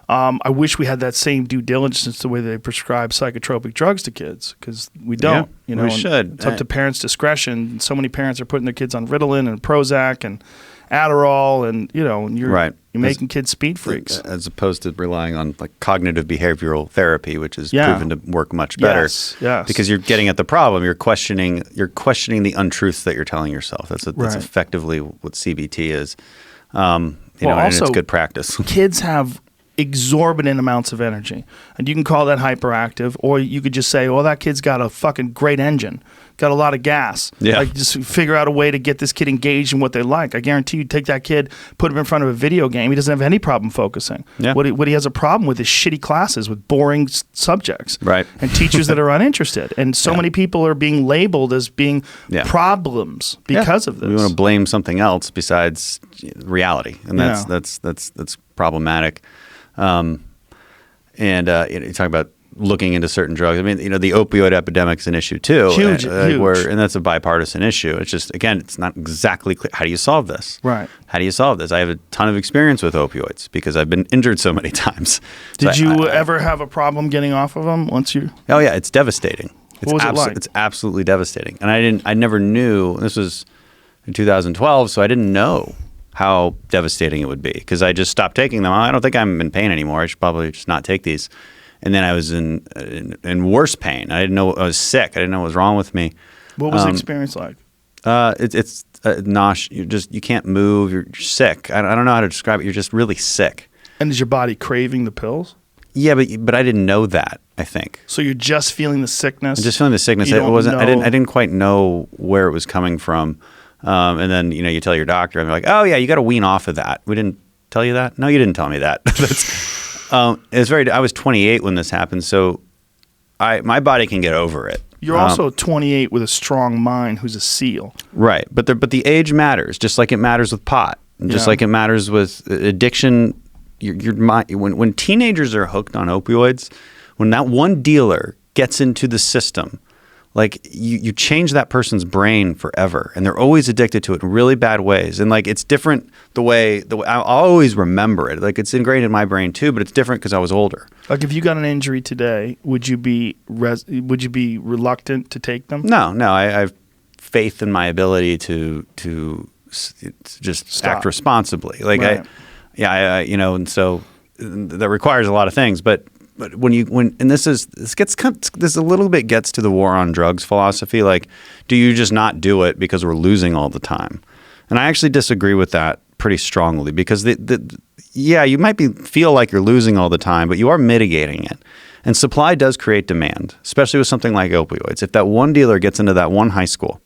I wish we had that same due diligence the way they prescribe psychotropic drugs to kids, because we don't. Yeah, we should. It's up to parents' discretion. So many parents are putting their kids on Ritalin and Prozac and Adderall, and you're making kids speed freaks, as opposed to relying on like cognitive behavioral therapy, which is proven to work much better. Yes. Because you're getting at the problem. You're questioning the untruths that you're telling yourself. That's effectively what CBT is. And it's good practice. Kids have exorbitant amounts of energy, and you can call that hyperactive, or you could just say, well, that kid's got a fucking great engine, got a lot of gas. Like, just figure out a way to get this kid engaged in what they like. I guarantee you, take that kid, put him in front of a video game, he doesn't have any problem focusing. What he has a problem with is shitty classes with boring subjects, and teachers that are uninterested, and so many people are being labeled as being problems because of this. We want to blame something else besides reality, and that's problematic. And you talk about looking into certain drugs. I mean, the opioid epidemic is an issue too. Huge. And that's a bipartisan issue. It's just, again, it's not exactly clear. How do you solve this? Right. How do you solve this? I have a ton of experience with opioids because I've been injured so many times. Did you ever have a problem getting off of them once you? Oh yeah, it's devastating. What was it like? It's absolutely devastating. And I never knew, this was in 2012, so I didn't know how devastating it would be, because I just stopped taking them. I don't think I'm in pain anymore. I should probably just not take these. And then I was in worse pain. I didn't know I was sick. I didn't know what was wrong with me. What was the experience like? It's nausea. You can't move. You're sick. I don't know how to describe it. You're just really sick. And is your body craving the pills? Yeah, but I didn't know that, I think. So you're just feeling the sickness? I'm just feeling the sickness. I didn't quite know where it was coming from. And then, you tell your doctor, and they're like, oh, yeah, you got to wean off of that. We didn't tell you that? No, you didn't tell me that. I was 28 when this happened, so my body can get over it. You're also 28 with a strong mind who's a SEAL. Right. But the age matters, just like it matters with pot, and just like it matters with addiction. Your mind, when teenagers are hooked on opioids, when that one dealer gets into the system, like you change that person's brain forever, and they're always addicted to it in really bad ways. And like it's different the way I'll always remember it. Like it's ingrained in my brain too, but it's different because I was older. Like if you got an injury today, would you be reluctant to take them? No, I have faith in my ability to just act responsibly. Like Right. and so that requires a lot of things, but this a little bit gets to the war on drugs philosophy. Like, do you just not do it because we're losing all the time? And I actually disagree with that pretty strongly because you might feel like you're losing all the time, but you are mitigating it. And supply does create demand, especially with something like opioids. If that one dealer gets into that one high school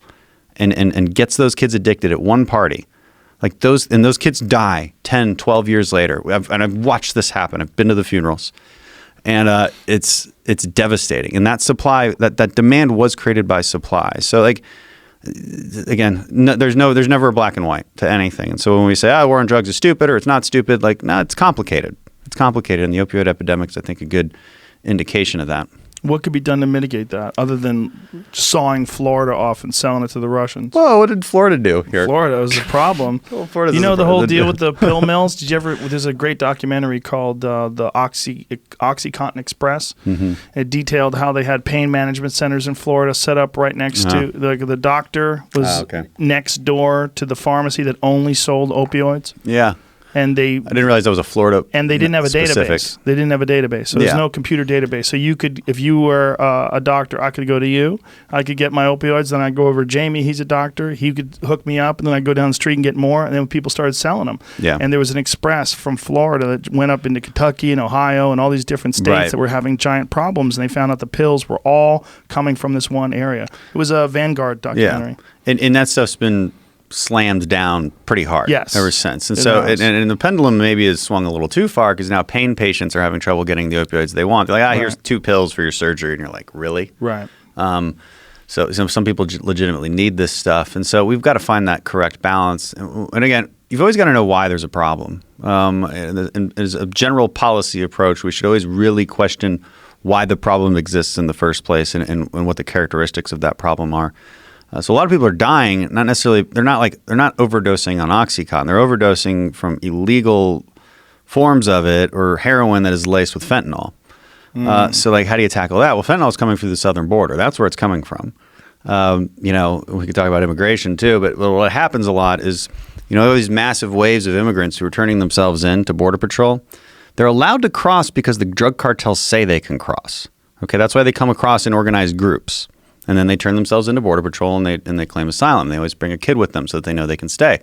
and gets those kids addicted at one party, like those kids die 10, 12 years later. I've watched this happen. I've been to the funerals. And it's devastating. And that supply, that demand was created by supply. So like, again, there's never a black and white to anything. And so when we say, war on drugs is stupid or it's not stupid, like, no, it's complicated. It's complicated. And the opioid epidemic's, I think, a good indication of that. What could be done to mitigate that other than sawing Florida off and selling it to the Russians? Well, what did Florida do here? Florida was the problem. Florida's The whole deal with the pill mills? Did you ever? There's a great documentary called the OxyContin Express. Mm-hmm. It detailed how they had pain management centers in Florida set up right next to the doctor was next door to the pharmacy that only sold opioids. Yeah. And I didn't realize that was a Florida. And they didn't have a specific. database. They didn't have a database. So there's no computer database. So you could, if you were a doctor, I could go to you. I could get my opioids. Then I'd go over to Jamie. He's a doctor. He could hook me up. And then I'd go down the street and get more. And then people started selling them. Yeah. And there was an express from Florida that went up into Kentucky and Ohio and all these different states that were having giant problems. And they found out the pills were all coming from this one area. It was a Vanguard documentary. Yeah. And that stuff's been slammed down pretty hard ever since. And and the pendulum maybe has swung a little too far because now pain patients are having trouble getting the opioids they want. They're like, here's 2 pills for your surgery. And you're like, really? Right. So some people legitimately need this stuff. And so we've got to find that correct balance. And again, you've always got to know why there's a problem. And as a general policy approach, we should always really question why the problem exists in the first place and what the characteristics of that problem are. So a lot of people are dying, not necessarily, they're not overdosing on OxyContin. They're overdosing from illegal forms of it or heroin that is laced with fentanyl. So like, how do you tackle that? Well, fentanyl is coming through the southern border. That's where it's coming from. We could talk about immigration too, but what happens a lot is, these massive waves of immigrants who are turning themselves in to Border Patrol, they're allowed to cross because the drug cartels say they can cross. Okay, that's why they come across in organized groups. And then they turn themselves into Border Patrol and they claim asylum. They always bring a kid with them so that they know they can stay.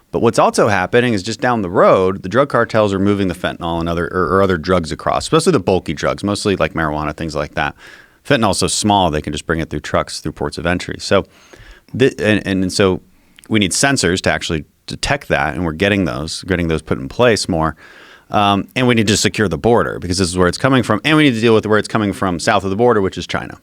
But what's also happening is just down the road, the drug cartels are moving the fentanyl and other drugs across, especially the bulky drugs, mostly like marijuana, things like that. Fentanyl is so small they can just bring it through trucks through ports of entry. So, so we need sensors to actually detect that, and we're getting those put in place more. And we need to secure the border because this is where it's coming from, and we need to deal with where it's coming from south of the border, which is China.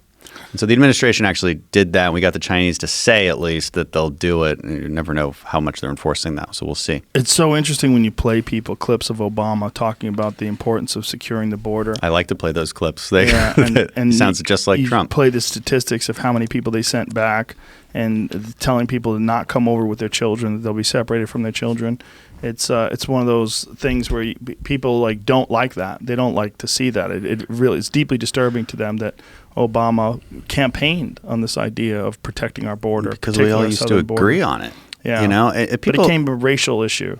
And so the administration actually did that, and we got the Chinese to say at least that they'll do it. And you never know how much they're enforcing that, so we'll see. It's so interesting when you play people clips of Obama talking about the importance of securing the border. I like to play those clips. And sounds just like Trump. Play the statistics of how many people they sent back and telling people to not come over with their children, that they'll be separated from their children. It's one of those things where people don't like that. They don't like to see that. It really is deeply disturbing to them that Obama campaigned on this idea of protecting our border because we all used to agree on it. Yeah, but it became a racial issue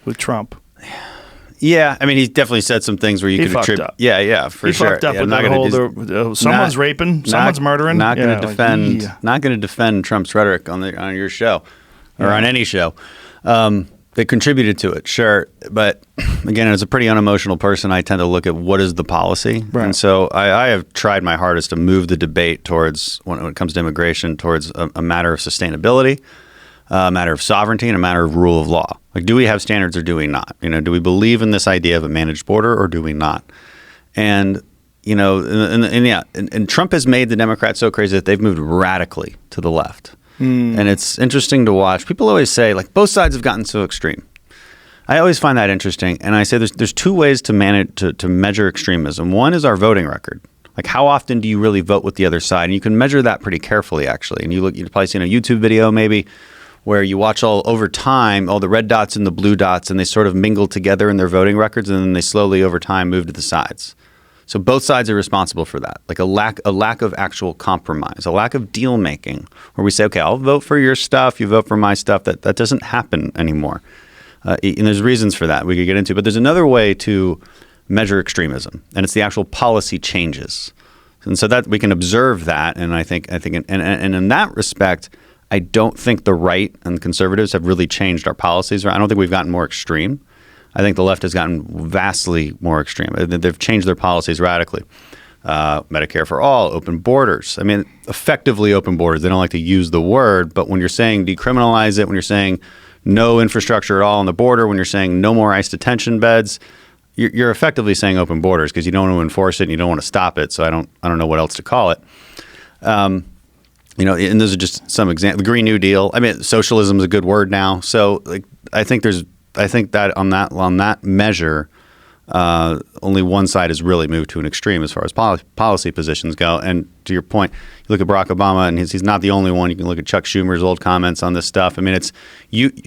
with Trump. Yeah, I mean, he definitely said some things where you could attribute. Up. Yeah, for sure. He fucked up with that whole someone's raping, someone's murdering. Not going to defend Trump's rhetoric on your show or on any show. They contributed to it, sure. But again, as a pretty unemotional person, I tend to look at what is the policy. Right. And so I have tried my hardest to move the debate towards, when it comes to immigration, towards a matter of sustainability, a matter of sovereignty, and a matter of rule of law. Like, do we have standards or do we not? Do we believe in this idea of a managed border or do we not? And, and Trump has made the Democrats so crazy that they've moved radically to the left. And it's interesting to watch. People always say, both sides have gotten so extreme. I always find that interesting. And I say there's 2 ways to measure extremism. One is our voting record. Like, how often do you really vote with the other side? And you can measure that pretty carefully, actually. And you've probably seen a YouTube video maybe where you watch all over time, all the red dots and the blue dots, and they sort of mingle together in their voting records, and then they slowly over time move to the sides. So both sides are responsible for that, like a lack of actual compromise, a lack of deal making, where we say, okay, I'll vote for your stuff, you vote for my stuff. That doesn't happen anymore. And there's reasons for that we could get into. But there's another way to measure extremism, and it's the actual policy changes. And so that we can observe that, and I think in that respect, I don't think the right and the conservatives have really changed our policies. I don't think we've gotten more extreme. I think the left has gotten vastly more extreme. They've changed their policies radically. Medicare for all, open borders. I mean, effectively open borders. They don't like to use the word, but when you're saying decriminalize it, when you're saying no infrastructure at all on the border, when you're saying no more ICE detention beds, you're effectively saying open borders because you don't want to enforce it and you don't want to stop it. So I don't know what else to call it. And those are just some examples. The Green New Deal. I mean, socialism is a good word now. So I think that on that measure, only one side has really moved to an extreme as far as policy positions go. And to your point, you look at Barack Obama, and he's not the only one. You can look at Chuck Schumer's old comments on this stuff. I mean,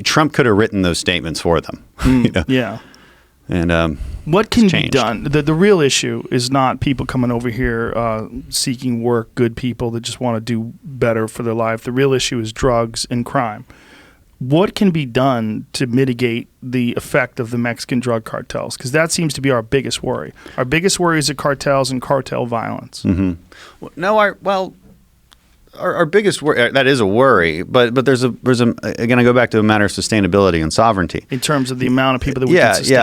Trump could have written those statements for them. Yeah. And what can be done? The real issue is not people coming over here seeking work, good people that just want to do better for their life. The real issue is drugs and crime. What can be done to mitigate the effect of the Mexican drug cartels? Because that seems to be our biggest worry. Our biggest worry is the cartels and cartel violence. Mm-hmm. Our biggest worry, that is a worry, but there's again, I go back to a matter of sustainability and sovereignty. In terms of the amount of people that we can sustain.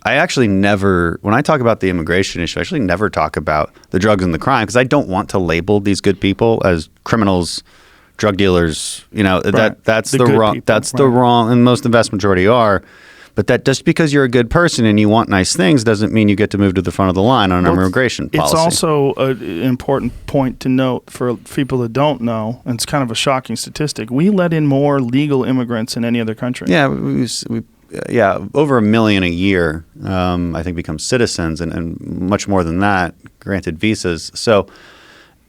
I actually never, when I talk about the immigration issue, I actually never talk about the drugs and the crime because I don't want to label these good people as criminals, drug dealers. Right. That's the wrong. People. That's right. The wrong, and most of the vast majority are. But that just because you're a good person and you want nice things doesn't mean you get to move to the front of the line on immigration policy. It's also an important point to note for people that don't know, and it's kind of a shocking statistic. We let in more legal immigrants than any other country. Yeah, over 1 million a year, I think, become citizens, and much more than that, granted visas. So.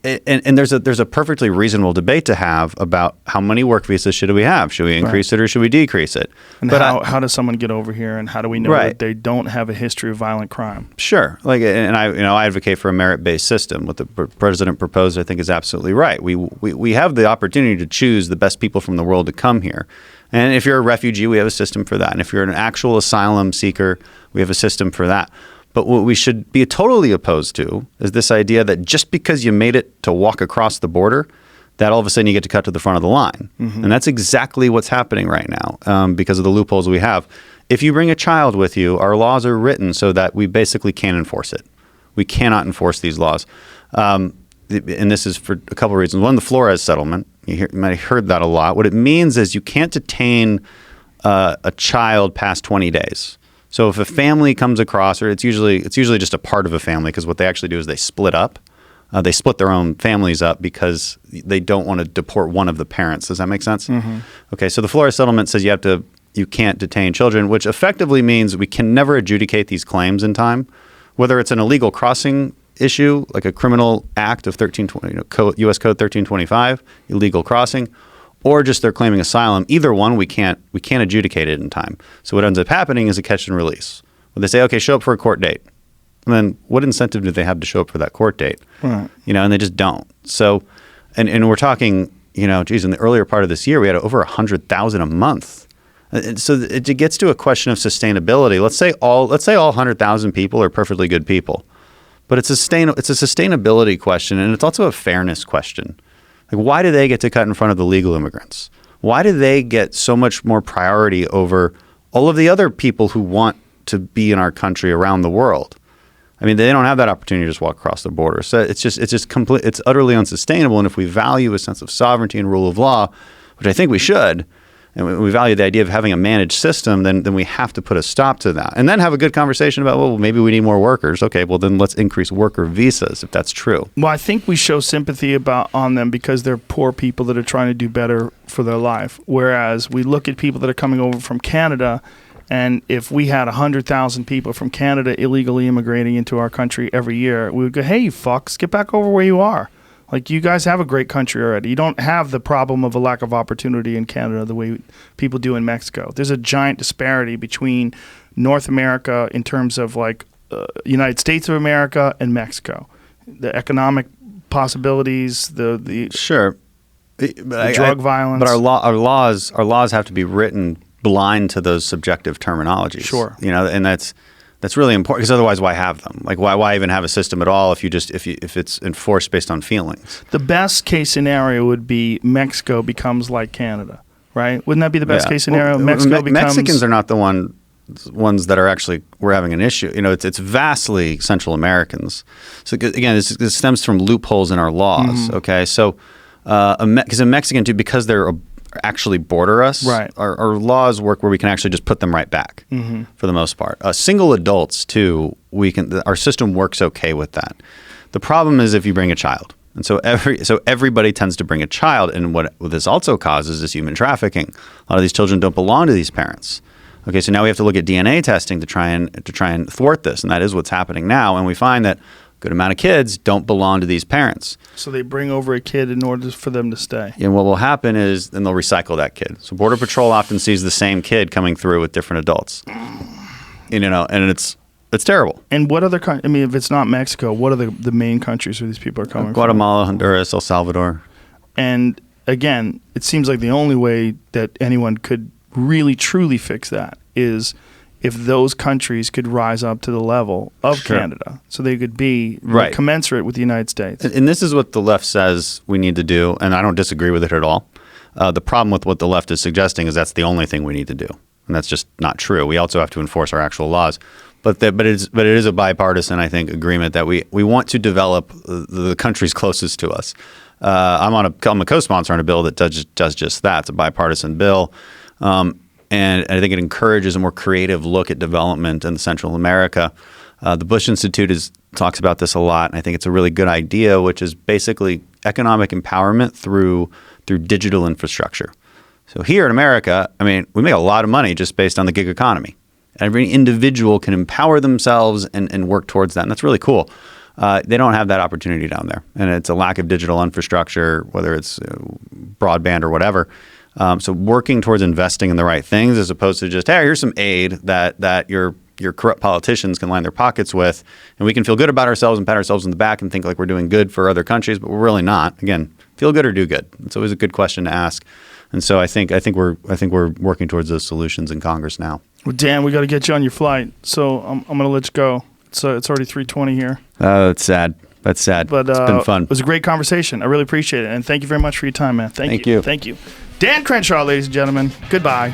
And there's a perfectly reasonable debate to have about how many work visas should we have? Should we increase it or should we decrease it? And how does someone get over here, and how do we know that they don't have a history of violent crime? Sure, I advocate for a merit-based system. What the president proposed, I think, is absolutely right. We have the opportunity to choose the best people from the world to come here. And if you're a refugee, we have a system for that. And if you're an actual asylum seeker, we have a system for that. But what we should be totally opposed to is this idea that just because you made it to walk across the border, that all of a sudden you get to cut to the front of the line. Mm-hmm. And that's exactly what's happening right now because of the loopholes we have. If you bring a child with you, our laws are written so that we basically can't enforce it. We cannot enforce these laws. And this is for a couple of reasons. One, the Flores settlement. You might have heard that a lot. What it means is you can't detain a child past 20 days. So if a family comes across, or it's usually just a part of a family, because what they actually do is they split up. They split their own families up because they don't want to deport one of the parents. Does that make sense? Mm-hmm. Okay, so the Flores settlement says you can't detain children, which effectively means we can never adjudicate these claims in time, whether it's an illegal crossing issue, like a criminal act of 1320, U.S. Code 1325, illegal crossing, or just they're claiming asylum. Either one, we can't adjudicate it in time. So what ends up happening is a catch and release. Well, they say, okay, show up for a court date. And then what incentive do they have to show up for that court date? Right. And they just don't. So, and we're talking, in the earlier part of this year, we had over 100,000 a month. And so it gets to a question of sustainability. Let's say all 100,000 people are perfectly good people, but it's a sustainability question, and it's also a fairness question. Like, why do they get to cut in front of the legal immigrants? Why do they get so much more priority over all of the other people who want to be in our country around the world? I mean, they don't have that opportunity to just walk across the border. So it's utterly unsustainable. And if we value a sense of sovereignty and rule of law, which I think we should, and we value the idea of having a managed system, then we have to put a stop to that. And then have a good conversation about, well, maybe we need more workers. Okay, well, then let's increase worker visas if that's true. Well, I think we show sympathy on them because they're poor people that are trying to do better for their life. Whereas we look at people that are coming over from Canada And if we had 100,000 people from Canada illegally immigrating into our country every year, we would go, hey, you fucks, get back over where you are. Like, you guys have a great country already. You don't have the problem of a lack of opportunity in Canada the way people do in Mexico. There's a giant disparity between North America in terms of, like, United States of America and Mexico. The economic possibilities, the Sure. drug violence. But our laws have to be written blind to those subjective terminologies. Sure. And that's really important, because otherwise why have them? Like, why even have a system at all if it's enforced based on feelings? The best case scenario would be Mexico becomes like Canada, right? Wouldn't that be the best case scenario? Well, Mexicans are not the ones that are actually we're having an issue. It's vastly Central Americans. So again, this stems from loopholes in our laws. Okay, so because a Mexican too, because they're actually border us, right. Our laws work where we can actually just put them right back for the most part. Single adults too, our system works okay with that. The problem is if you bring a child. And so everybody tends to bring a child, and what this also causes is human trafficking. A lot of these children don't belong to these parents. Okay, so now we have to look at DNA testing to try and thwart this, and that is what's happening now. And we find that a good amount of kids don't belong to these parents. So they bring over a kid in order for them to stay. And what will happen is then they'll recycle that kid. So Border Patrol often sees the same kid coming through with different adults. And it's terrible. And what other if it's not Mexico, what are the main countries where these people are coming from? Guatemala, Honduras, El Salvador. And again, it seems like the only way that anyone could really truly fix that is if those countries could rise up to the level of Canada, so they could be commensurate with the United States. And this is what the left says we need to do, and I don't disagree with it at all. The problem with what the left is suggesting is that's the only thing we need to do, and that's just not true. We also have to enforce our actual laws. But it is a bipartisan, I think, agreement that we want to develop the countries closest to us. I'm a co-sponsor on a bill that does just that. It's a bipartisan bill. And I think it encourages a more creative look at development in Central America. The Bush Institute talks about this a lot, and I think it's a really good idea, which is basically economic empowerment through digital infrastructure. So here in America, we make a lot of money just based on the gig economy. Every individual can empower themselves and work towards that, and that's really cool. They don't have that opportunity down there, and it's a lack of digital infrastructure, whether it's broadband or whatever. So working towards investing in the right things as opposed to just, hey, here's some aid that your corrupt politicians can line their pockets with, and we can feel good about ourselves and pat ourselves on the back and think like we're doing good for other countries, but we're really not. Again, feel good or do good. It's always a good question to ask. And so I think we're working towards those solutions in Congress now. Well, Dan, we got to get you on your flight, so I'm going to let you go. So it's already 3:20 here. That's sad. That's sad. But it's been fun. It was a great conversation. I really appreciate it, and thank you very much for your time, man. Thank you. Thank you. Dan Crenshaw, ladies and gentlemen. Goodbye.